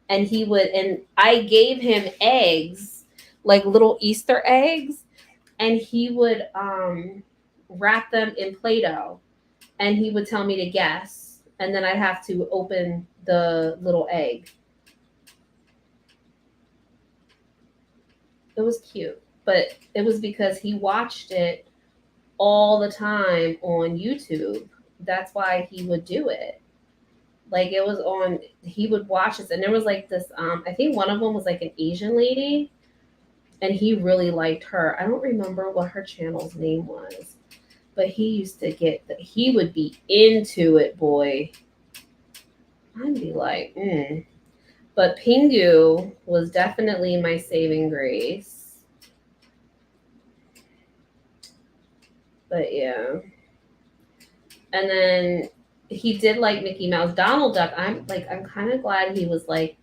S1: And he would, and I gave him eggs, like little Easter eggs, and he would wrap them in Play-Doh, and he would tell me to guess, and then I'd have to open the little egg. It was cute, but it was because he watched it all the time on YouTube. That's why he would do it. Like it was on, he would watch this, and there was like this. I think one of them was like an Asian lady, and he really liked her. I don't remember what her channel's name was, but he used to get that. He would be into it, boy. I'd be like, But Pingu was definitely my saving grace. But yeah. And then he did like Mickey Mouse. Donald Duck, I'm kind of glad he was like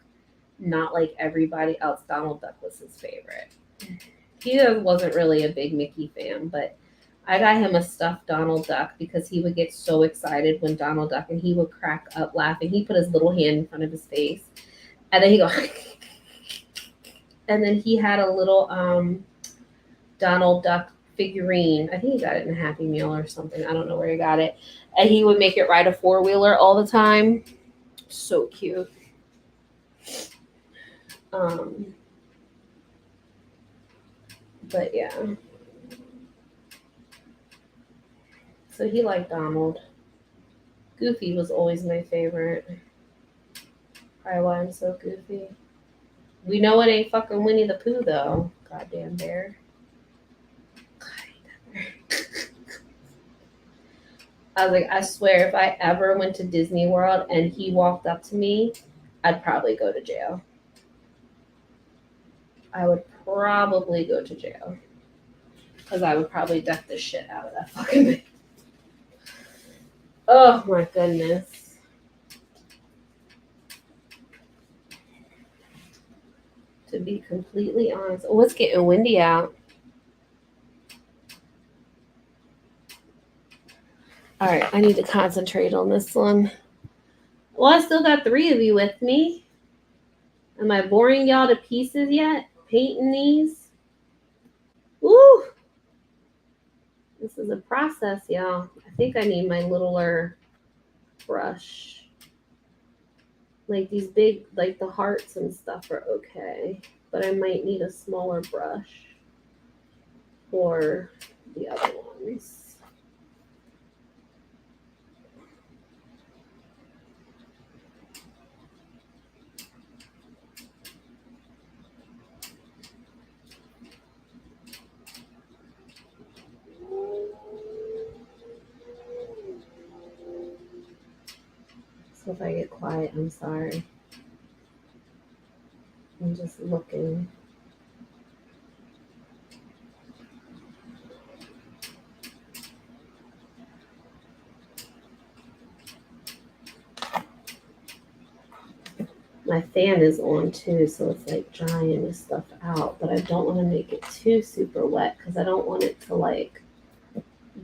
S1: not like everybody else. Donald Duck was his favorite. He wasn't really a big Mickey fan, but I got him a stuffed Donald Duck because he would get so excited when Donald Duck, and he would crack up laughing. He put his little hand in front of his face, and then he go, and then he had a little Donald Duck figurine. I think he got it in a Happy Meal or something. I don't know where he got it. And he would make it ride a 4-wheeler all the time. So cute. But yeah. So he liked Donald. Goofy was always my favorite. Probably why I'm so goofy. We know it ain't fucking Winnie the Pooh though. Goddamn bear. I was like, I swear, if I ever went to Disney World and he walked up to me, I'd probably go to jail. I would probably go to jail. Because I would probably death the shit out of that fucking thing. Oh my goodness. To be completely honest. Oh, it's getting windy out. All right, I need to concentrate on this one. Well, I still got 3 of you with me. Am I boring y'all to pieces yet? Painting these? Woo! This is a process, y'all. I think I need my littler brush. Like these big, like the hearts and stuff are okay, but I might need a smaller brush for the other ones. So if I get quiet, I'm sorry. I'm just looking. fan is on too, so it's like drying this stuff out. But I don't want to make it too super wet because I don't want it to like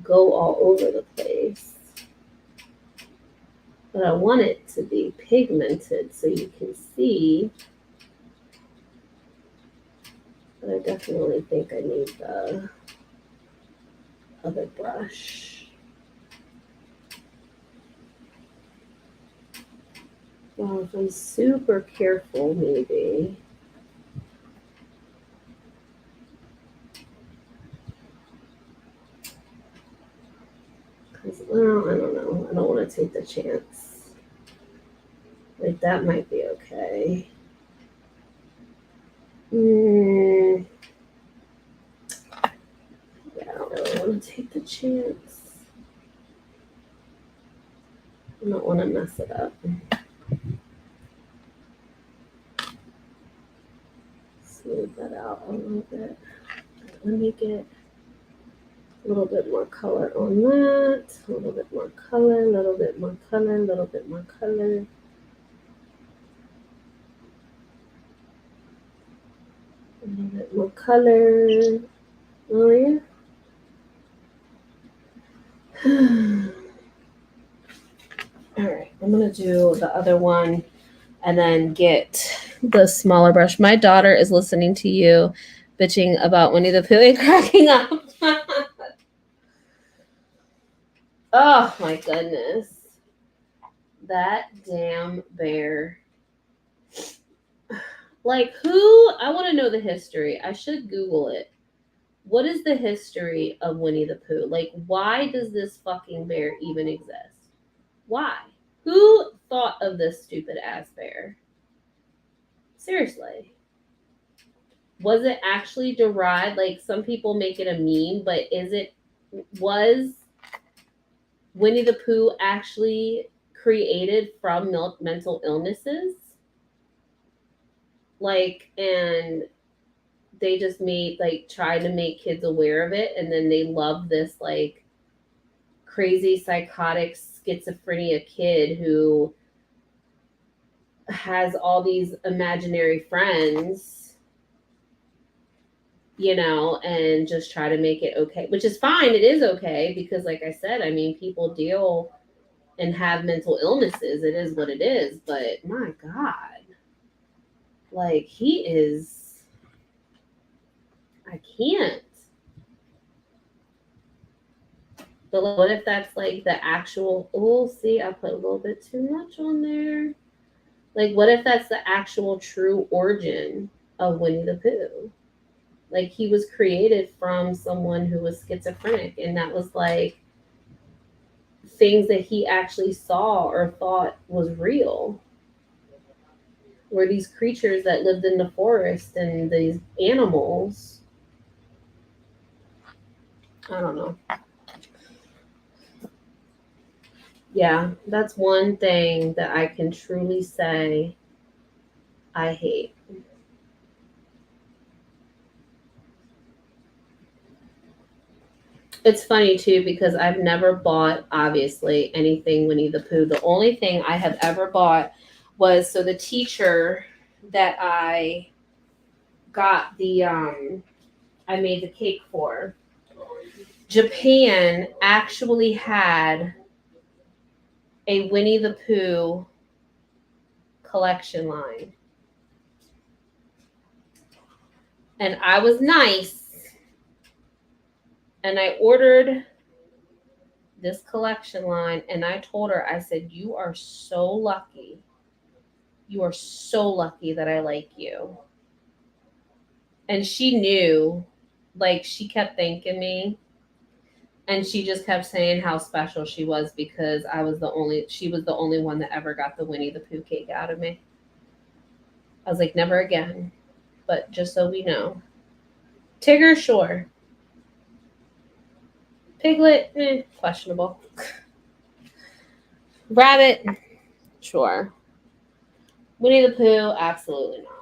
S1: go all over the place. But I want it to be pigmented so you can see. But I definitely think I need the other brush. Well, if I'm super careful, maybe. Because, well, I don't know. I don't want to take the chance. Like, that might be okay. Yeah, I don't really want to take the chance. I don't want to mess it up. Smooth that out a little bit. Let me get a little bit more color on that. A little bit more color, a little bit more color, a little bit more color. A little bit more color. Oh, yeah. All right, I'm going to do the other one and then get the smaller brush. My daughter is listening to you bitching about Winnie the Pooh and cracking up. Oh, my goodness. That damn bear. Like, who? I want to know the history. I should Google it. What is the history of Winnie the Pooh? Like, why does this fucking bear even exist? Why? Who thought of this stupid ass bear? Seriously. Was it actually derived? Like, some people make it a meme, but was Winnie the Pooh actually created from mental illnesses? Like, and they just tried to make kids aware of it, and then they love this like crazy psychotic schizophrenia kid who has all these imaginary friends, and just try to make it okay, which is fine. It is okay because, like I said, I mean, people deal and have mental illnesses. It is what it is. But my God, like I can't. But what if that's like the actual? Oh, see, I put a little bit too much on there. Like, what if that's the actual true origin of Winnie the Pooh? Like, he was created from someone who was schizophrenic, and that was like things that he actually saw or thought was real. Were these creatures that lived in the forest and these animals? I don't know. Yeah, that's one thing that I can truly say I hate. It's funny too because I've never bought, obviously, anything Winnie the Pooh. The only thing I have ever bought was the teacher that I got I made the cake for. Japan actually had a Winnie the Pooh collection line. And I was nice. And I ordered this collection line, and I told her, I said, you are so lucky. You are so lucky that I like you. And she knew, like, she kept thanking me. And she just kept saying how special she was because she was the only one that ever got the Winnie the Pooh cake out of me. I was like, never again. But just so we know. Tigger, sure. Piglet, questionable. Rabbit, sure. Winnie the Pooh, absolutely not.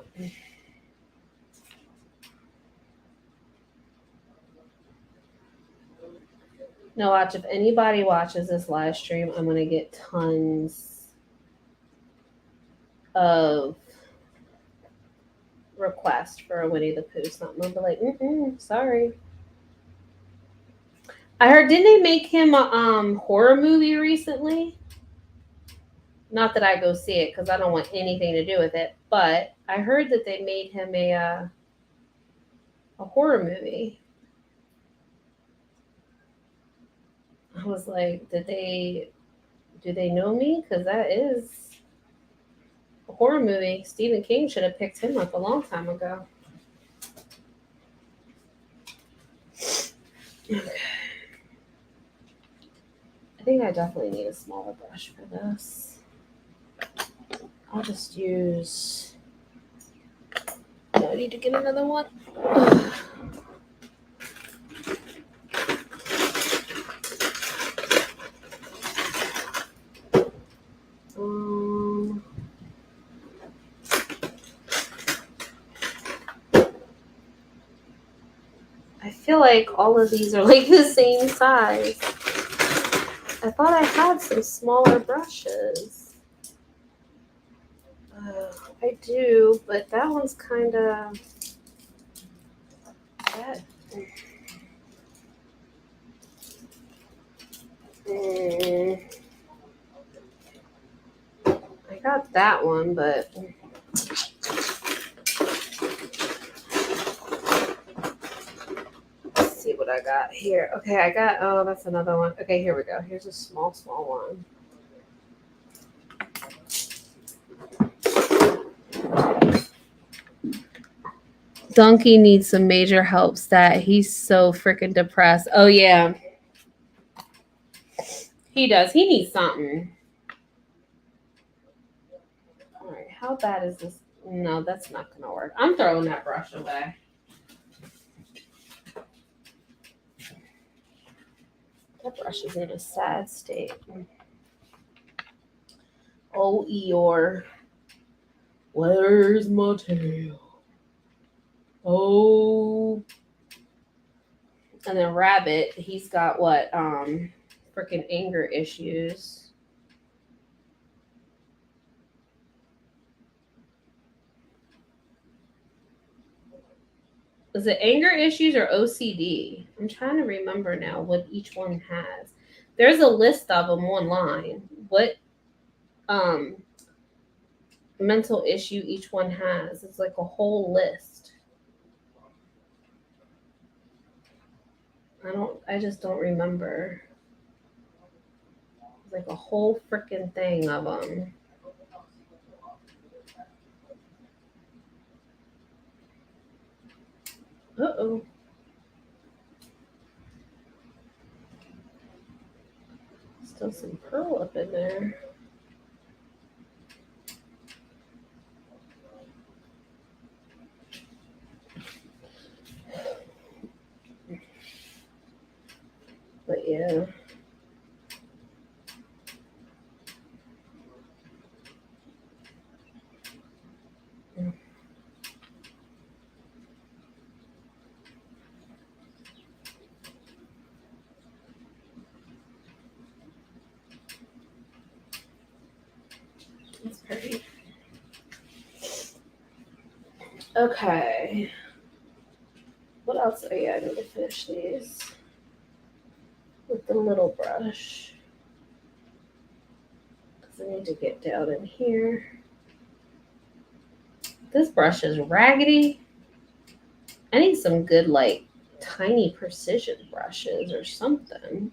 S1: Now watch, if anybody watches this live stream, I'm going to get tons of request for a Winnie the Pooh something. I'll be like, sorry. I heard, didn't they make him a horror movie recently? Not that I go see it because I don't want anything to do with it, but I heard that they made him a horror movie. I was like, do they know me? Because that is a horror movie. Stephen King should have picked him up a long time ago. I think I definitely need a smaller brush for this. I'll just use. Do I need to get another one? I feel like all of these are like the same size. I thought I had some smaller brushes. I do, but that one's kind of... I got that one, but... Let's see what I got here. Okay, I got... Oh, that's another one. Okay, here we go. Here's a small one. Donkey needs some major help, stat. He's so freaking depressed. Oh, yeah. He does. He needs something. All right, how bad is this? No, that's not going to work. I'm throwing that brush away. That brush is in a sad state. Oh, Eeyore. Where's my tail? Oh. And then Rabbit, he's got what? Freaking anger issues. Is it anger issues or OCD? I'm trying to remember now what each one has. There's a list of them online. What mental issue each one has. It's like a whole list. I just don't remember. It's like a whole freaking thing of them. Uh-oh. Still some pearl up in there. But yeah. That's pretty. Okay. What else? Oh yeah, I need to finish these with the little brush. Because I need to get down in here. This brush is raggedy. I need some good, like, tiny precision brushes or something.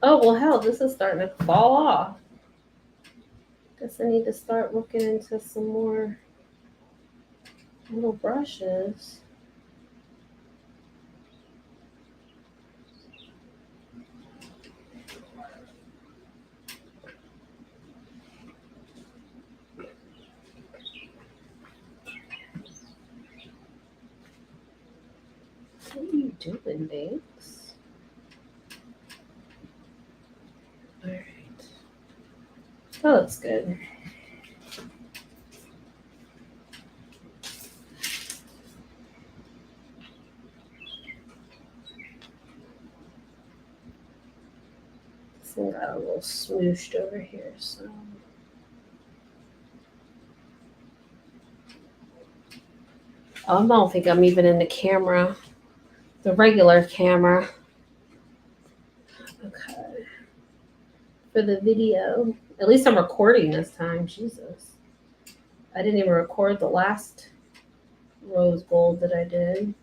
S1: Oh, well, hell, this is starting to fall off. Guess I need to start looking into some more little brushes. What are you doing, Banks? All right. That looks good. This one got a little smooshed over here, so. I don't think I'm even in the camera, the regular camera. Okay. For the video, at least I'm recording this time. Jesus. I didn't even record the last rose gold that I did.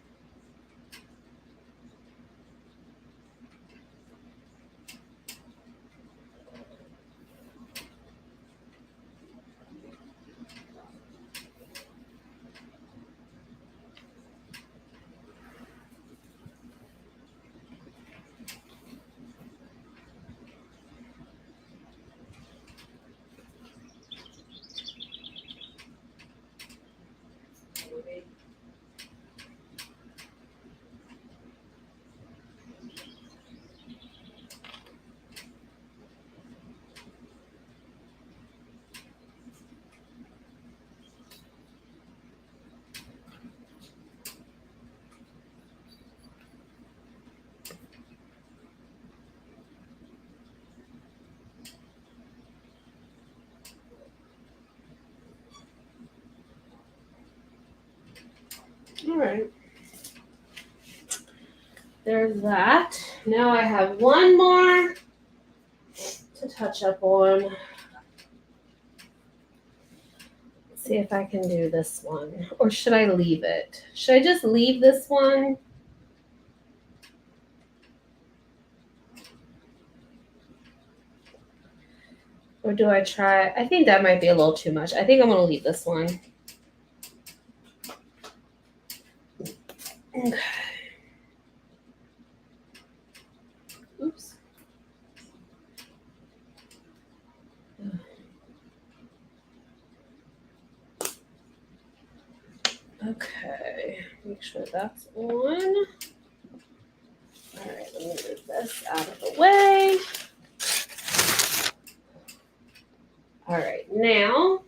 S1: All right. There's that. Now I have one more to touch up on. Let's see if I can do this one. Or should I leave it? Should I just leave this one? Or do I try? I think that might be a little too much. I think I'm going to leave this one. Okay. Oops. Okay. Make sure that's on. All right, let me move this out of the way. All right, now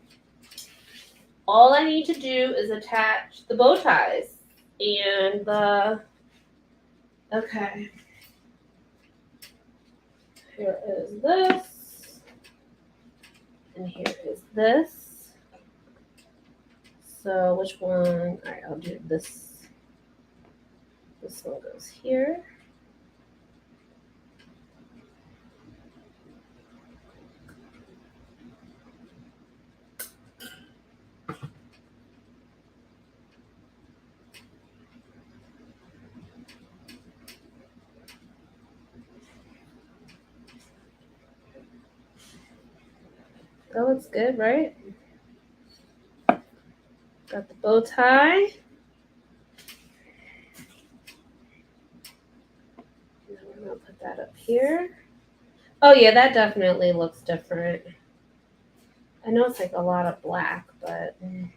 S1: all I need to do is attach the bow ties and the, okay. Here is this, and here is this. So which one? All right, I'll do this. This one goes here. That looks good, right? Got the bow tie. And we're gonna put that up here. Oh yeah, that definitely looks different. I know it's like a lot of black, but it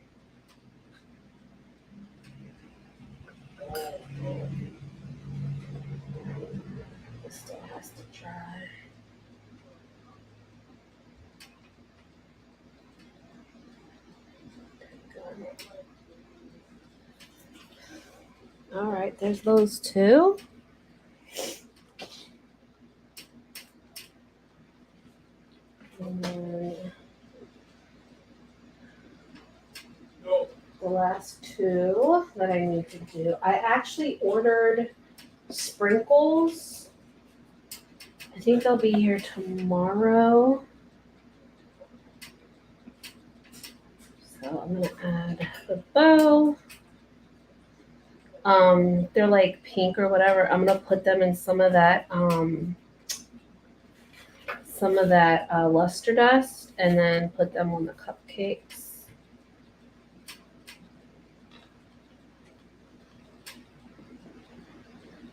S1: still has to dry. All right, there's those two. And then the last two that I need to do. I actually ordered sprinkles. I think they'll be here tomorrow. So I'm gonna add the bow. They're like pink or whatever. I'm gonna put them in some of that luster dust and then put them on the cupcakes.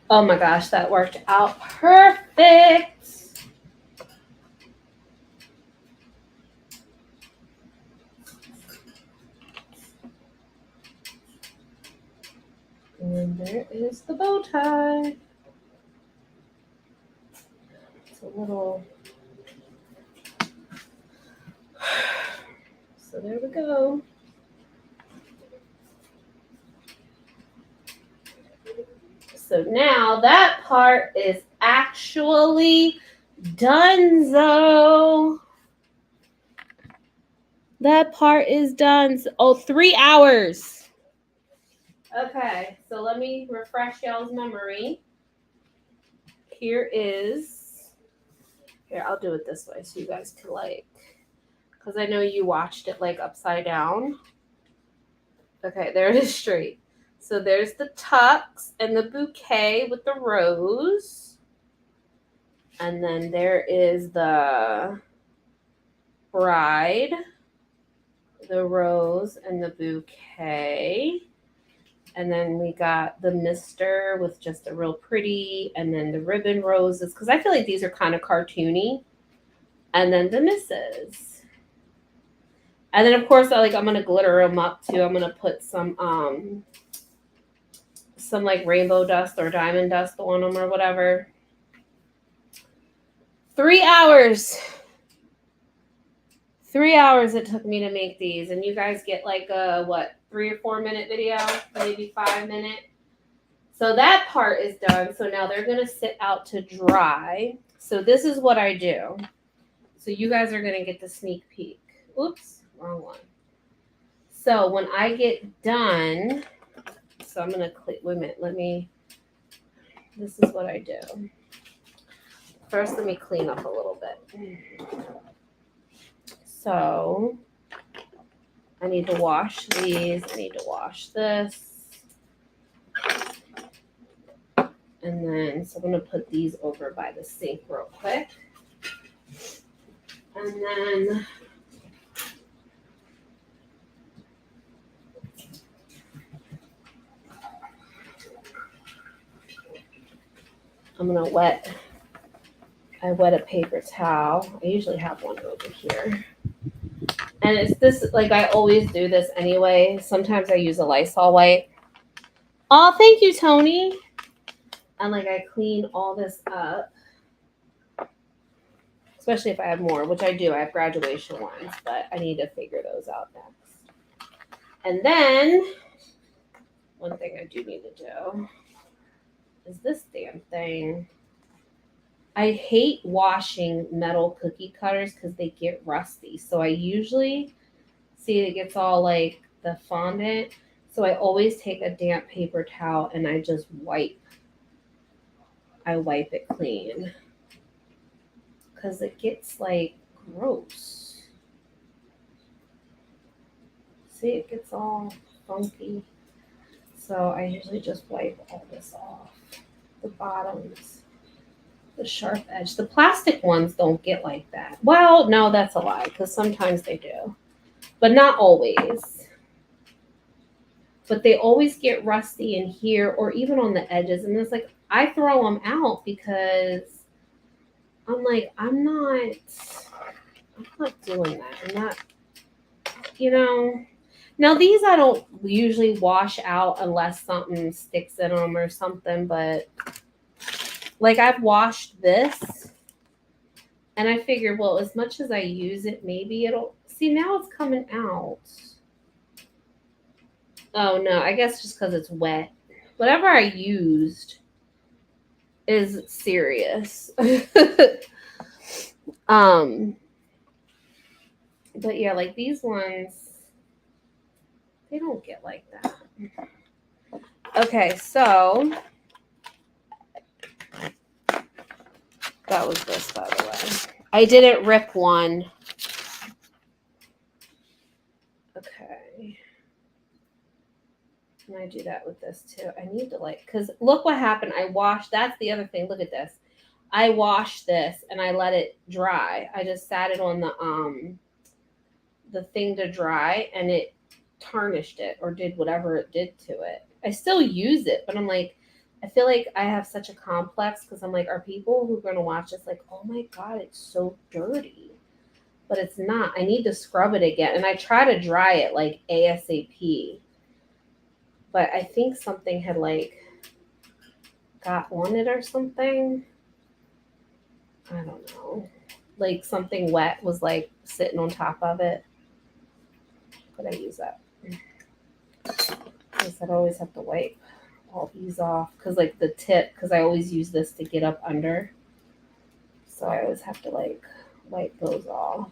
S1: Oh my gosh, that worked out perfect. And there is the bow tie. It's a little. So there we go. So now that part is actually Donezo. That part is done. Oh, 3 hours. Okay, so let me refresh y'all's memory. Here, I'll do it this way so you guys can because I know you watched it upside down. Okay, there it is straight. So there's the tux and the bouquet with the rose. And then there is the bride, the rose and the bouquet. And then we got the mister with just a real pretty, and then the ribbon roses, because I feel like these are kind of cartoony. And then the misses. And then of course I'm gonna glitter them up too. I'm gonna put some rainbow dust or diamond dust on them or whatever. 3 hours. 3 hours it took me to make these, and you guys get a 3 or 4 minute video, maybe 5 minute. So that part is done. So now they're gonna sit out to dry. So this is what I do. So you guys are gonna get the sneak peek. Oops, wrong one. So when I get done, so I'm gonna wait a minute. This is what I do. First, let me clean up a little bit. So I need to wash these. I need to wash this. And then, so I'm going to put these over by the sink real quick. And then I'm going to wet a paper towel. I usually have one over here. And it's this, I always do this anyway. Sometimes I use a Lysol wipe. Oh, thank you, Tony. And I clean all this up. Especially if I have more, which I do. I have graduation ones, but I need to figure those out next. And then, one thing I do need to do is this damn thing. I hate washing metal cookie cutters because they get rusty. So I usually see it gets all the fondant. So I always take a damp paper towel and I just wipe. I wipe it clean because it gets gross. See, it gets all funky. So I usually just wipe all this off. The bottoms. The sharp edge. The plastic ones don't get like that. Well, no, that's a lie, because sometimes they do. But not always. But they always get rusty in here or even on the edges. And it's I throw them out because I'm I'm not doing that. I'm not, Now these I don't usually wash out unless something sticks in them or something, but I've washed this and I figured, well, as much as I use it, maybe it'll see now it's coming out. Oh no, I guess just because it's wet. Whatever I used is serious. But yeah, these ones, they don't get like that. Okay, so that was this, by the way. I didn't rip one. Okay. And I do that with this too. I need to because look what happened. I washed, that's the other thing. Look at this. I washed this and I let it dry. I just sat it on the thing to dry and it tarnished it or did whatever it did to it. I still use it, but I'm I feel like I have such a complex because I'm are people who are going to watch this oh my God, it's so dirty. But it's not. I need to scrub it again. And I try to dry it ASAP. But I think something had got on it or something. I don't know. Something wet was sitting on top of it. But I use that. I guess I'd always have to wipe all these off because the tip, because I always use this to get up under. So I always have to like wipe those off.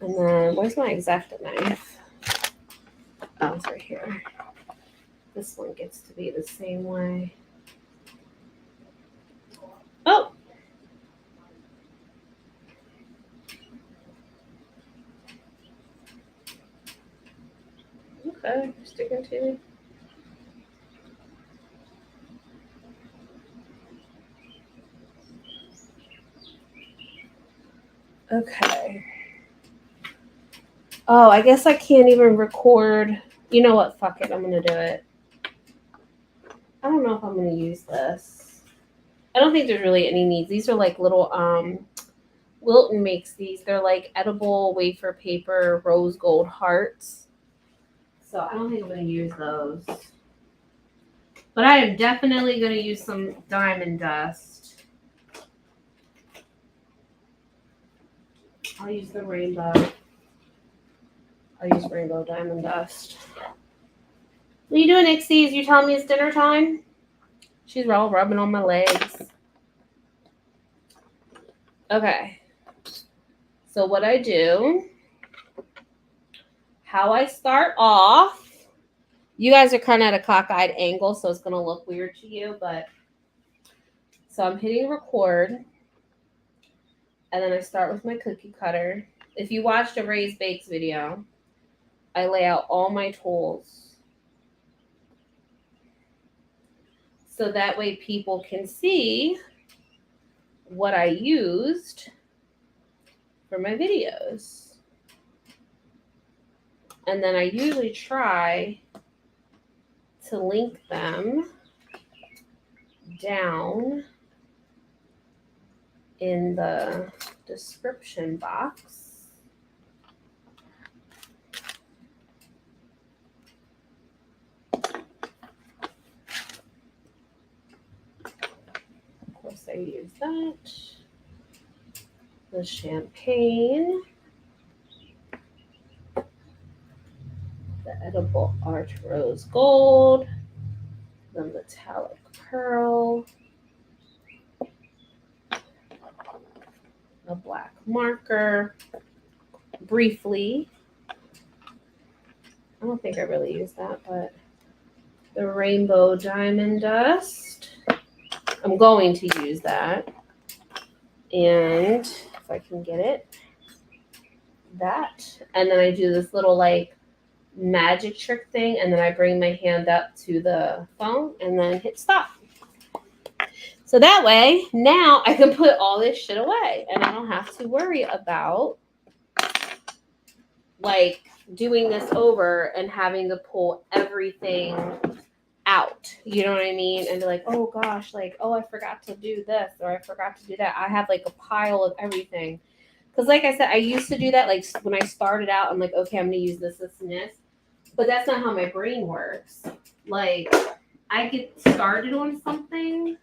S1: And then where's my X-Acto knife? Oh, it's right here. This one gets to be the same way. Oh! Okay, sticking to me. Okay. Oh, I guess I can't even record. You know what? Fuck it. I'm going to do it. I don't know if I'm going to use this. I don't think there's really any needs. These are like little, Wilton makes these. They're like edible wafer paper rose gold hearts. So I don't think I'm going to use those. But I am definitely going to use some diamond dust. I'll use the rainbow. I'll use rainbow diamond dust. What are you doing, Ixies? You telling me it's dinner time? She's all rubbing on my legs. Okay. So what I do, how I start off, you guys are kind of at a cockeyed angle, so it's going to look weird to you, but so I'm hitting record, and then I start with my cookie cutter. If you watched a Raised Bakes video, I lay out all my tools so that way people can see what I used for my videos. And then I usually try to link them down in the description box. Of course, I use that. The champagne. The edible art rose gold. The metallic pearl. A black marker. Briefly. I don't think I really use that, but the rainbow diamond dust. I'm going to use that. And if I can get it, that. And then I do this little like magic trick thing, and then I bring my hand up to the phone and then hit stop. So that way, now I can put all this shit away and I don't have to worry about like doing this over and having to pull everything out. You know what I mean? And be like, oh gosh, like, oh, I forgot to do this or I forgot to do that. I have like a pile of everything. Because like I said, I used to do that. Like when I started out, I'm like, okay, I'm going to use this, this, and this. But that's not how my brain works. Like I get started on something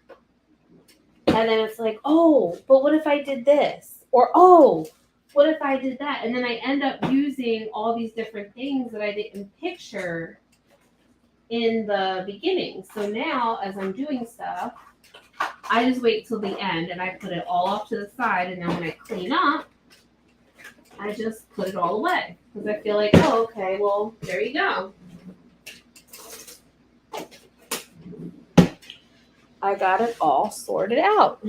S1: and then it's like, oh, but what if I did this? Or, oh, what if I did that? And then I end up using all these different things that I didn't picture in the beginning. So now as I'm doing stuff, I just wait till the end and I put it all off to the side. And then when I clean up, I just put it all away. Because I feel like, oh, okay, well, there you go. I got it all sorted out.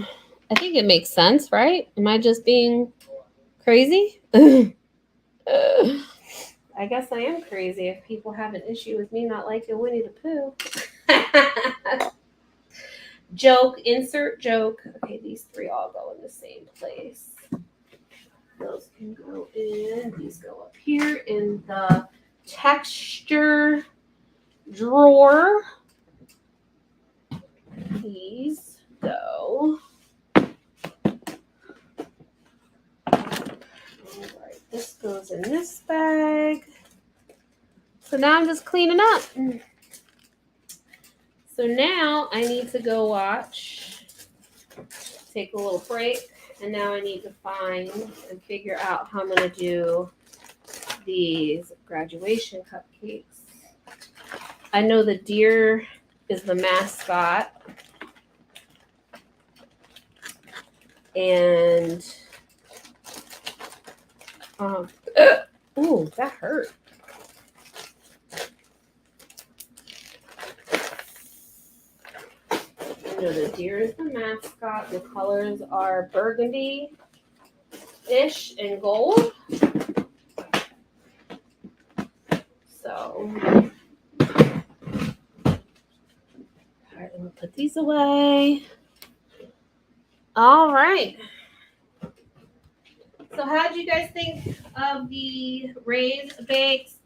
S1: I think it makes sense, right? Am I just being crazy? I guess I am crazy if people have an issue with me not liking Winnie the Pooh. Joke, insert joke. Okay, these three all go in the same place. Those can go in. These go up here in the texture drawer. These go. Alright, this goes in this bag. So now I'm just cleaning up. So now I need to go watch, take a little break, and now I need to find and figure out how I'm going to do these graduation cupcakes. I know the deer is the mascot. And ooh, that hurt. You know, the deer is the mascot. The colors are burgundy-ish and gold. So, all right, I'm gonna put these away. All right. So, how did you guys think of the Raise Bakes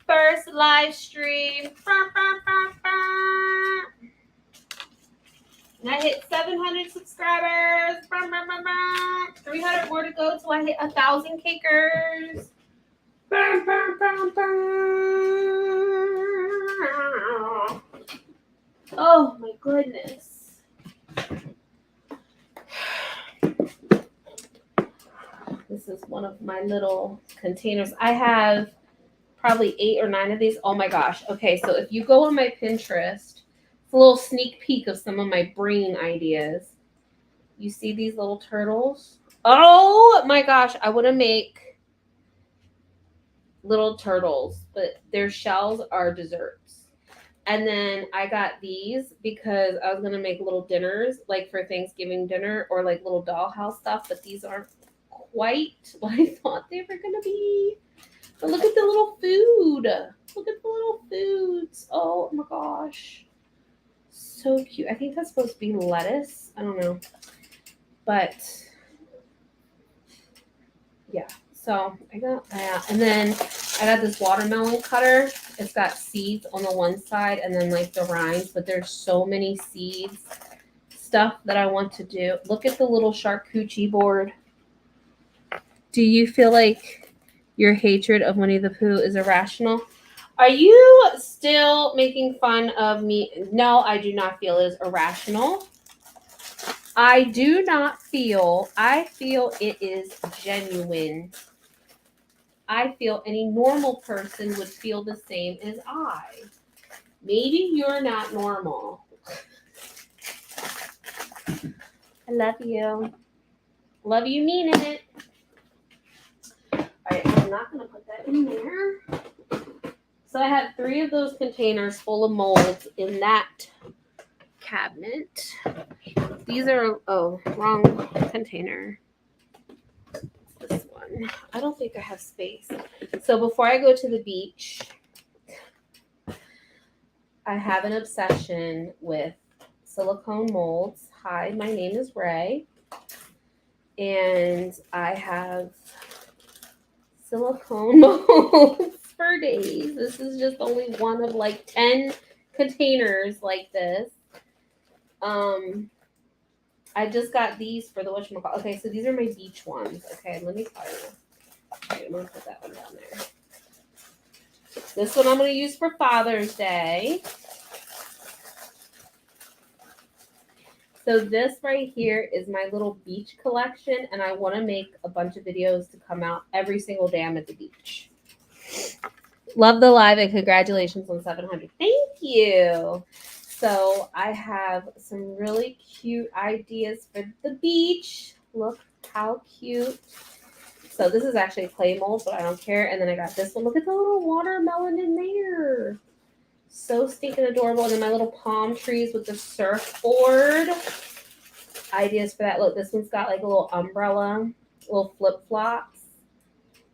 S1: first live stream? And I hit 700 subscribers. 300 more to go till I hit 1,000 cakers. Oh my goodness. This is one of my little containers. I have probably 8 or 9 of these. Oh my gosh. Okay, so if you go on my Pinterest, it's a little sneak peek of some of my brain ideas. You see these little turtles? Oh my gosh, I want to make little turtles, but their shells are desserts. And then I got these because I was going to make little dinners, like for Thanksgiving dinner or like little dollhouse stuff, but these aren't quite what I thought they were going to be. But look at the little food. Look at the little foods. Oh my gosh. So cute. I think that's supposed to be lettuce. I don't know. But yeah. So I got that. And then I got this watermelon cutter. It's got seeds on the one side and then like the rinds, but there's so many seeds stuff that I want to do. Look at the little charcuterie board. Do you feel like your hatred of Winnie the Pooh is irrational? Are you still making fun of me? No, I do not feel it is irrational. I do not feel, I feel it is genuine. I feel any normal person would feel the same as I. Maybe you're not normal. I love you. Love you, mean it. All right, I'm not going to put that in there. So I had 3 of those containers full of molds in that cabinet. These are, oh, wrong container. This one. I don't think I have space. So before I go to the beach, I have an obsession with silicone molds. Hi, my name is Ray. And I have silicone molds for days. This is just only one of like 10 containers like this. I just got these for the whatchamacallit. Okay, so these are my beach ones. Okay, let me tell you. Okay, I'm gonna put that one down there. This one I'm gonna use for Father's Day. So this right here is my little beach collection, and I want to make a bunch of videos to come out every single day I'm at the beach. Love the live and congratulations on 700. Thank you. So I have some really cute ideas for the beach. Look how cute. So this is actually clay mold, but I don't care. And then I got this one. Look at the little watermelon in there. So stinking adorable. And then my little palm trees with the surfboard. Ideas for that. Look, this one's got like a little umbrella, little flip-flops.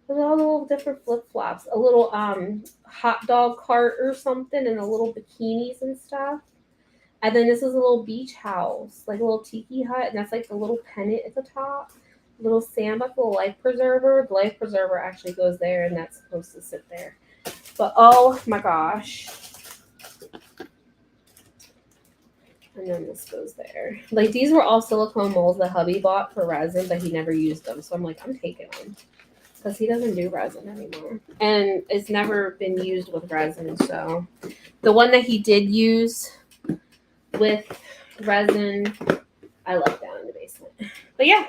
S1: Look at all the little different flip-flops. A little hot dog cart or something and a little bikinis and stuff. And then this is a little beach house, like a little tiki hut. And that's like the little pennant at the top. Little sandbox, little life preserver. The life preserver actually goes there and that's supposed to sit there. But oh my gosh. And then this goes there. Like these were all silicone molds that hubby bought for resin, but he never used them. So I'm like, I'm taking them. Because he doesn't do resin anymore. And it's never been used with resin. So the one that he did use with resin, I left down in the basement. But yeah.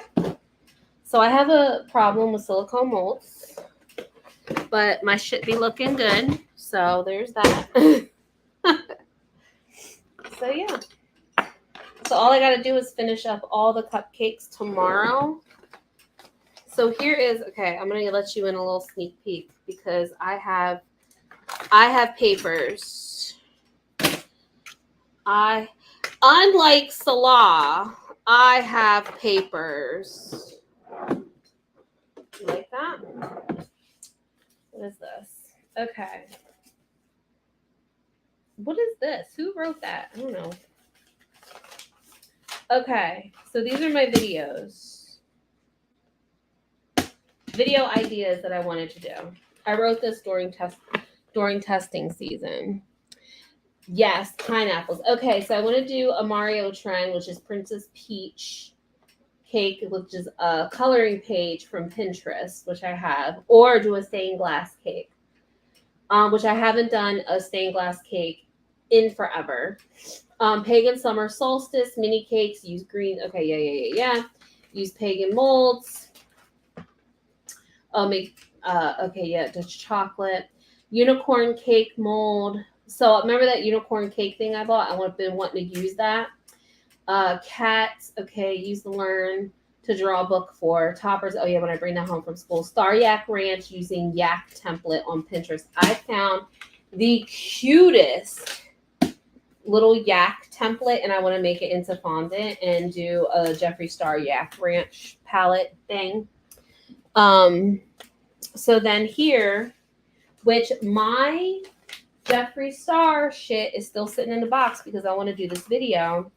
S1: So I have a problem with silicone molds. But my shit be looking good. So there's that. So yeah. So So all I got to do is finish up all the cupcakes tomorrow. So here is, okay, I'm going to let you in a little sneak peek because I have papers. Unlike Salah, I have papers. You like that? What is this? Okay. What is this? Who wrote that? I don't know. Okay, so these are my videos. Video ideas that I wanted to do. I wrote this during testing season. Yes, pineapples. Okay, so I want to do a Mario trend, which is Princess Peach cake, which is a coloring page from Pinterest, which I have, or do a stained glass cake, which I haven't done a stained glass cake in forever. Pagan summer solstice mini cakes. Use green. Okay, yeah. Use pagan molds. Dutch chocolate. Unicorn cake mold. So remember that unicorn cake thing I bought? I've been wanting to use that. Cats. Okay, use the learn to draw a book for toppers. Oh yeah, when I bring that home from school. Star Yak Ranch using yak template on Pinterest. I found the cutest little yak template, and I want to make it into fondant and do a Jeffree Star Yak Ranch palette thing. So then here, which my Jeffree Star shit is still sitting in the box because I want to do this video.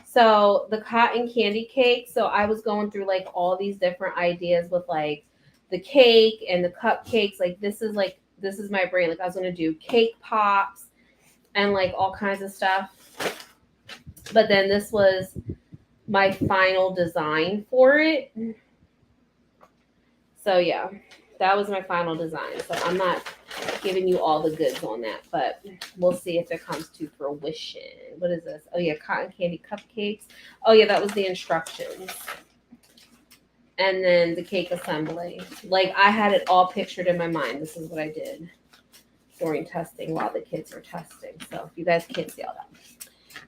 S1: So the cotton candy cake. So I was going through like all these different ideas with like the cake and the cupcakes. Like this is my brain. Like I was going to do cake pops and like all kinds of stuff. But then this was my final design for it. So yeah, that was my final design. So I'm not giving you all the goods on that, but we'll see if it comes to fruition. What is this? Oh yeah, cotton candy cupcakes. Oh yeah, that was the instructions. And then the cake assembly. Like I had it all pictured in my mind. This is what I did during testing while the kids were testing. So if you guys can't see all that.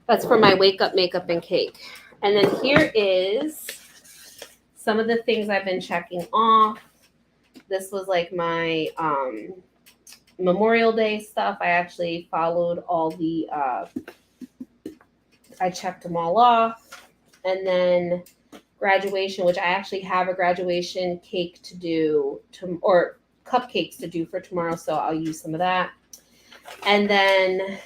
S1: That's for my wake up makeup and cake. And then here is some of the things I've been checking off. This was like my Memorial Day stuff. I actually followed all the, I checked them all off. And then graduation, which I actually have a graduation cake to do, or cupcakes to do for tomorrow. So I'll use some of that. And then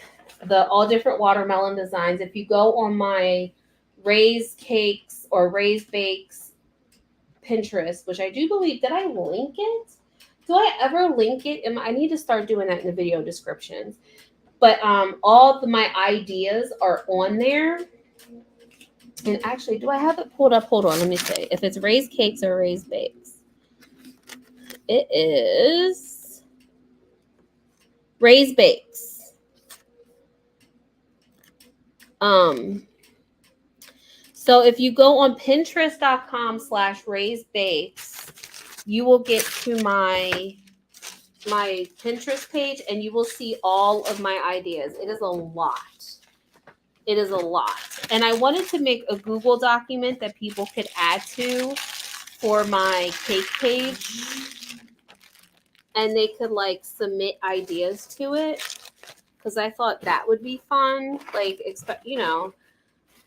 S1: the all different watermelon designs. If you go on my Raised Cakes or Raised Bakes Pinterest, which I do believe, did I link it? Do I ever link it? I need to start doing that in the video descriptions. But all of my ideas are on there. And actually, do I have it pulled up? Hold on, let me see. If it's Raised Cakes or Raised Bakes. It is Raised Bakes. So if you go on Pinterest.com/raisedbakes, you will get to my Pinterest page and you will see all of my ideas. It is a lot. It is a lot. And I wanted to make a Google document that people could add to for my cake page. And they could like submit ideas to it. Because I thought that would be fun. Like,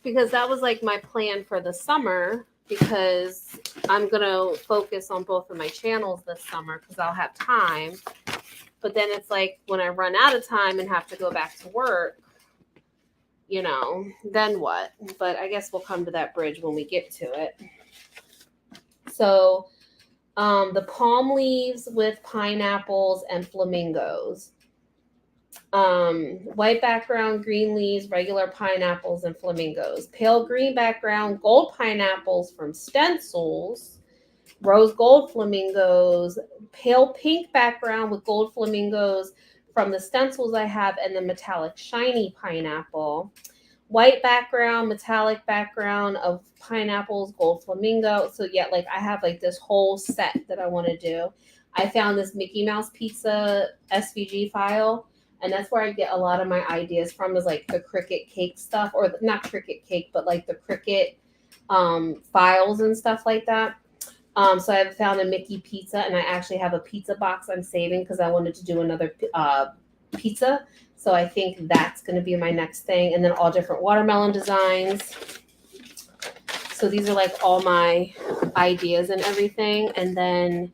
S1: because that was like my plan for the summer. Because I'm going to focus on both of my channels this summer because I'll have time. But then it's like when I run out of time and have to go back to work, then what? But I guess we'll come to that bridge when we get to it. So the palm leaves with pineapples and flamingos. White background, green leaves, regular pineapples, and flamingos. Pale green background, gold pineapples from stencils. Rose gold flamingos. Pale pink background with gold flamingos from the stencils I have, and the metallic shiny pineapple. White background, metallic background of pineapples, gold flamingo. So yeah, like I have like this whole set that I want to do. I found this Mickey Mouse Pizza SVG file, And that's where I get a lot of my ideas from, is like the Cricut cake stuff, or not Cricut cake, but like the Cricut files and stuff like that. So I found a Mickey pizza, and I actually have a pizza box I'm saving because I wanted to do another pizza. So I think that's going to be my next thing. And then all different watermelon designs. So these are like all my ideas and everything. And then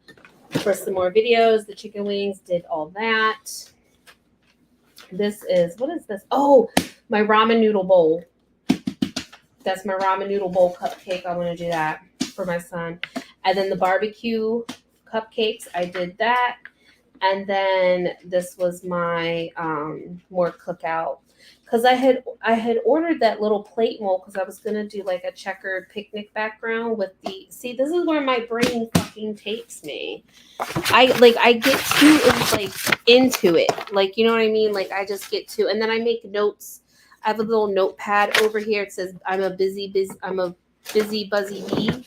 S1: for some more videos, the chicken wings, did all that. This is, what is this? Oh, my ramen noodle bowl. That's my ramen noodle bowl cupcake. I want to do that for my son. And then the barbecue cupcakes, I did that. And then this was my more cookout, because I had ordered that little plate mold because I was gonna do like a checkered picnic background with the, see, this is where my brain fucking takes me. I get too into it, like, you know what I mean, like I just get to, and then I make notes. I have a little notepad over here. It says I'm a busy buzzy bee.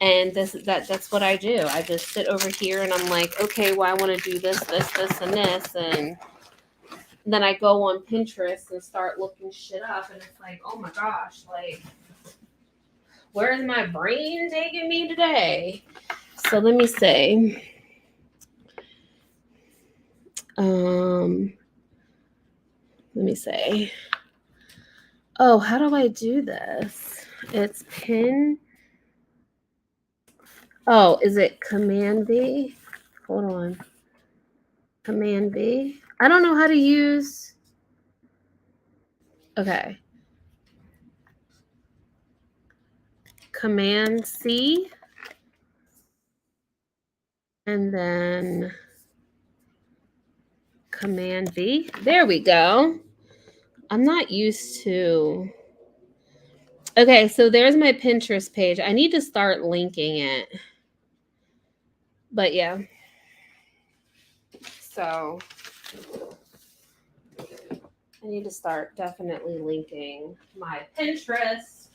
S1: And that's what I do. I just sit over here and I'm like, okay, well, I want to do this, and this. And then I go on Pinterest and start looking shit up. And it's like, oh my gosh, like, where's my brain taking me today? So let me see. Let me see. Oh, how do I do this? It's pin. Oh, is it Command B? Hold on. Command B. I don't know how to use. Okay. Command C. And then Command V. There we go. I'm not used to. Okay, so there's my Pinterest page. I need to start linking it. But yeah. So I need to start definitely linking my Pinterest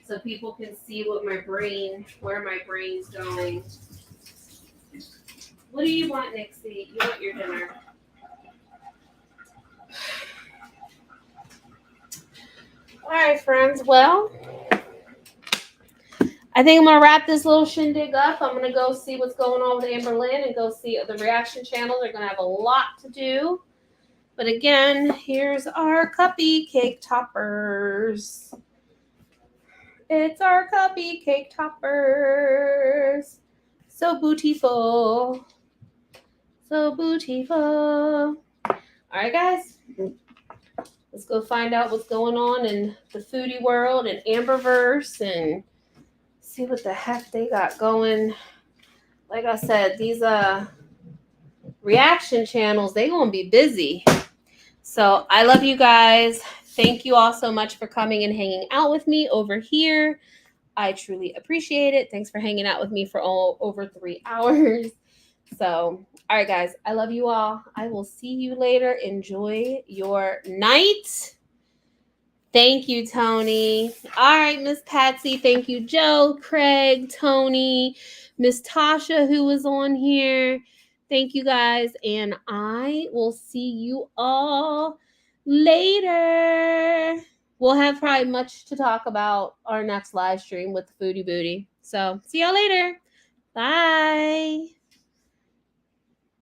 S1: so people can see where my brain's going. What do you want, Nixie? You want your dinner? All right, friends. Well, I think I'm going to wrap this little shindig up. I'm going to go see what's going on with Amber Lynn and go see the reaction channels. They're going to have a lot to do. But again, here's our cuppy cake toppers. It's our cuppy cake toppers. So beautiful. So beautiful. All right, guys. Let's go find out what's going on in the foodie world and Amberverse and see what the heck they got going. Like I said, these reaction channels, they gonna be busy. So I love you guys. Thank you all so much for coming and hanging out with me over here. I truly appreciate it. Thanks for hanging out with me for over 3 hours. So, all right, guys, I love you all. I will see you later. Enjoy your night. Thank you, Tony. All right, Miss Patsy. Thank you, Joe, Craig, Tony, Miss Tasha, who was on here. Thank you, guys. And I will see you all later. We'll have probably much to talk about our next live stream with the Foodie Booty. So, see y'all later. Bye.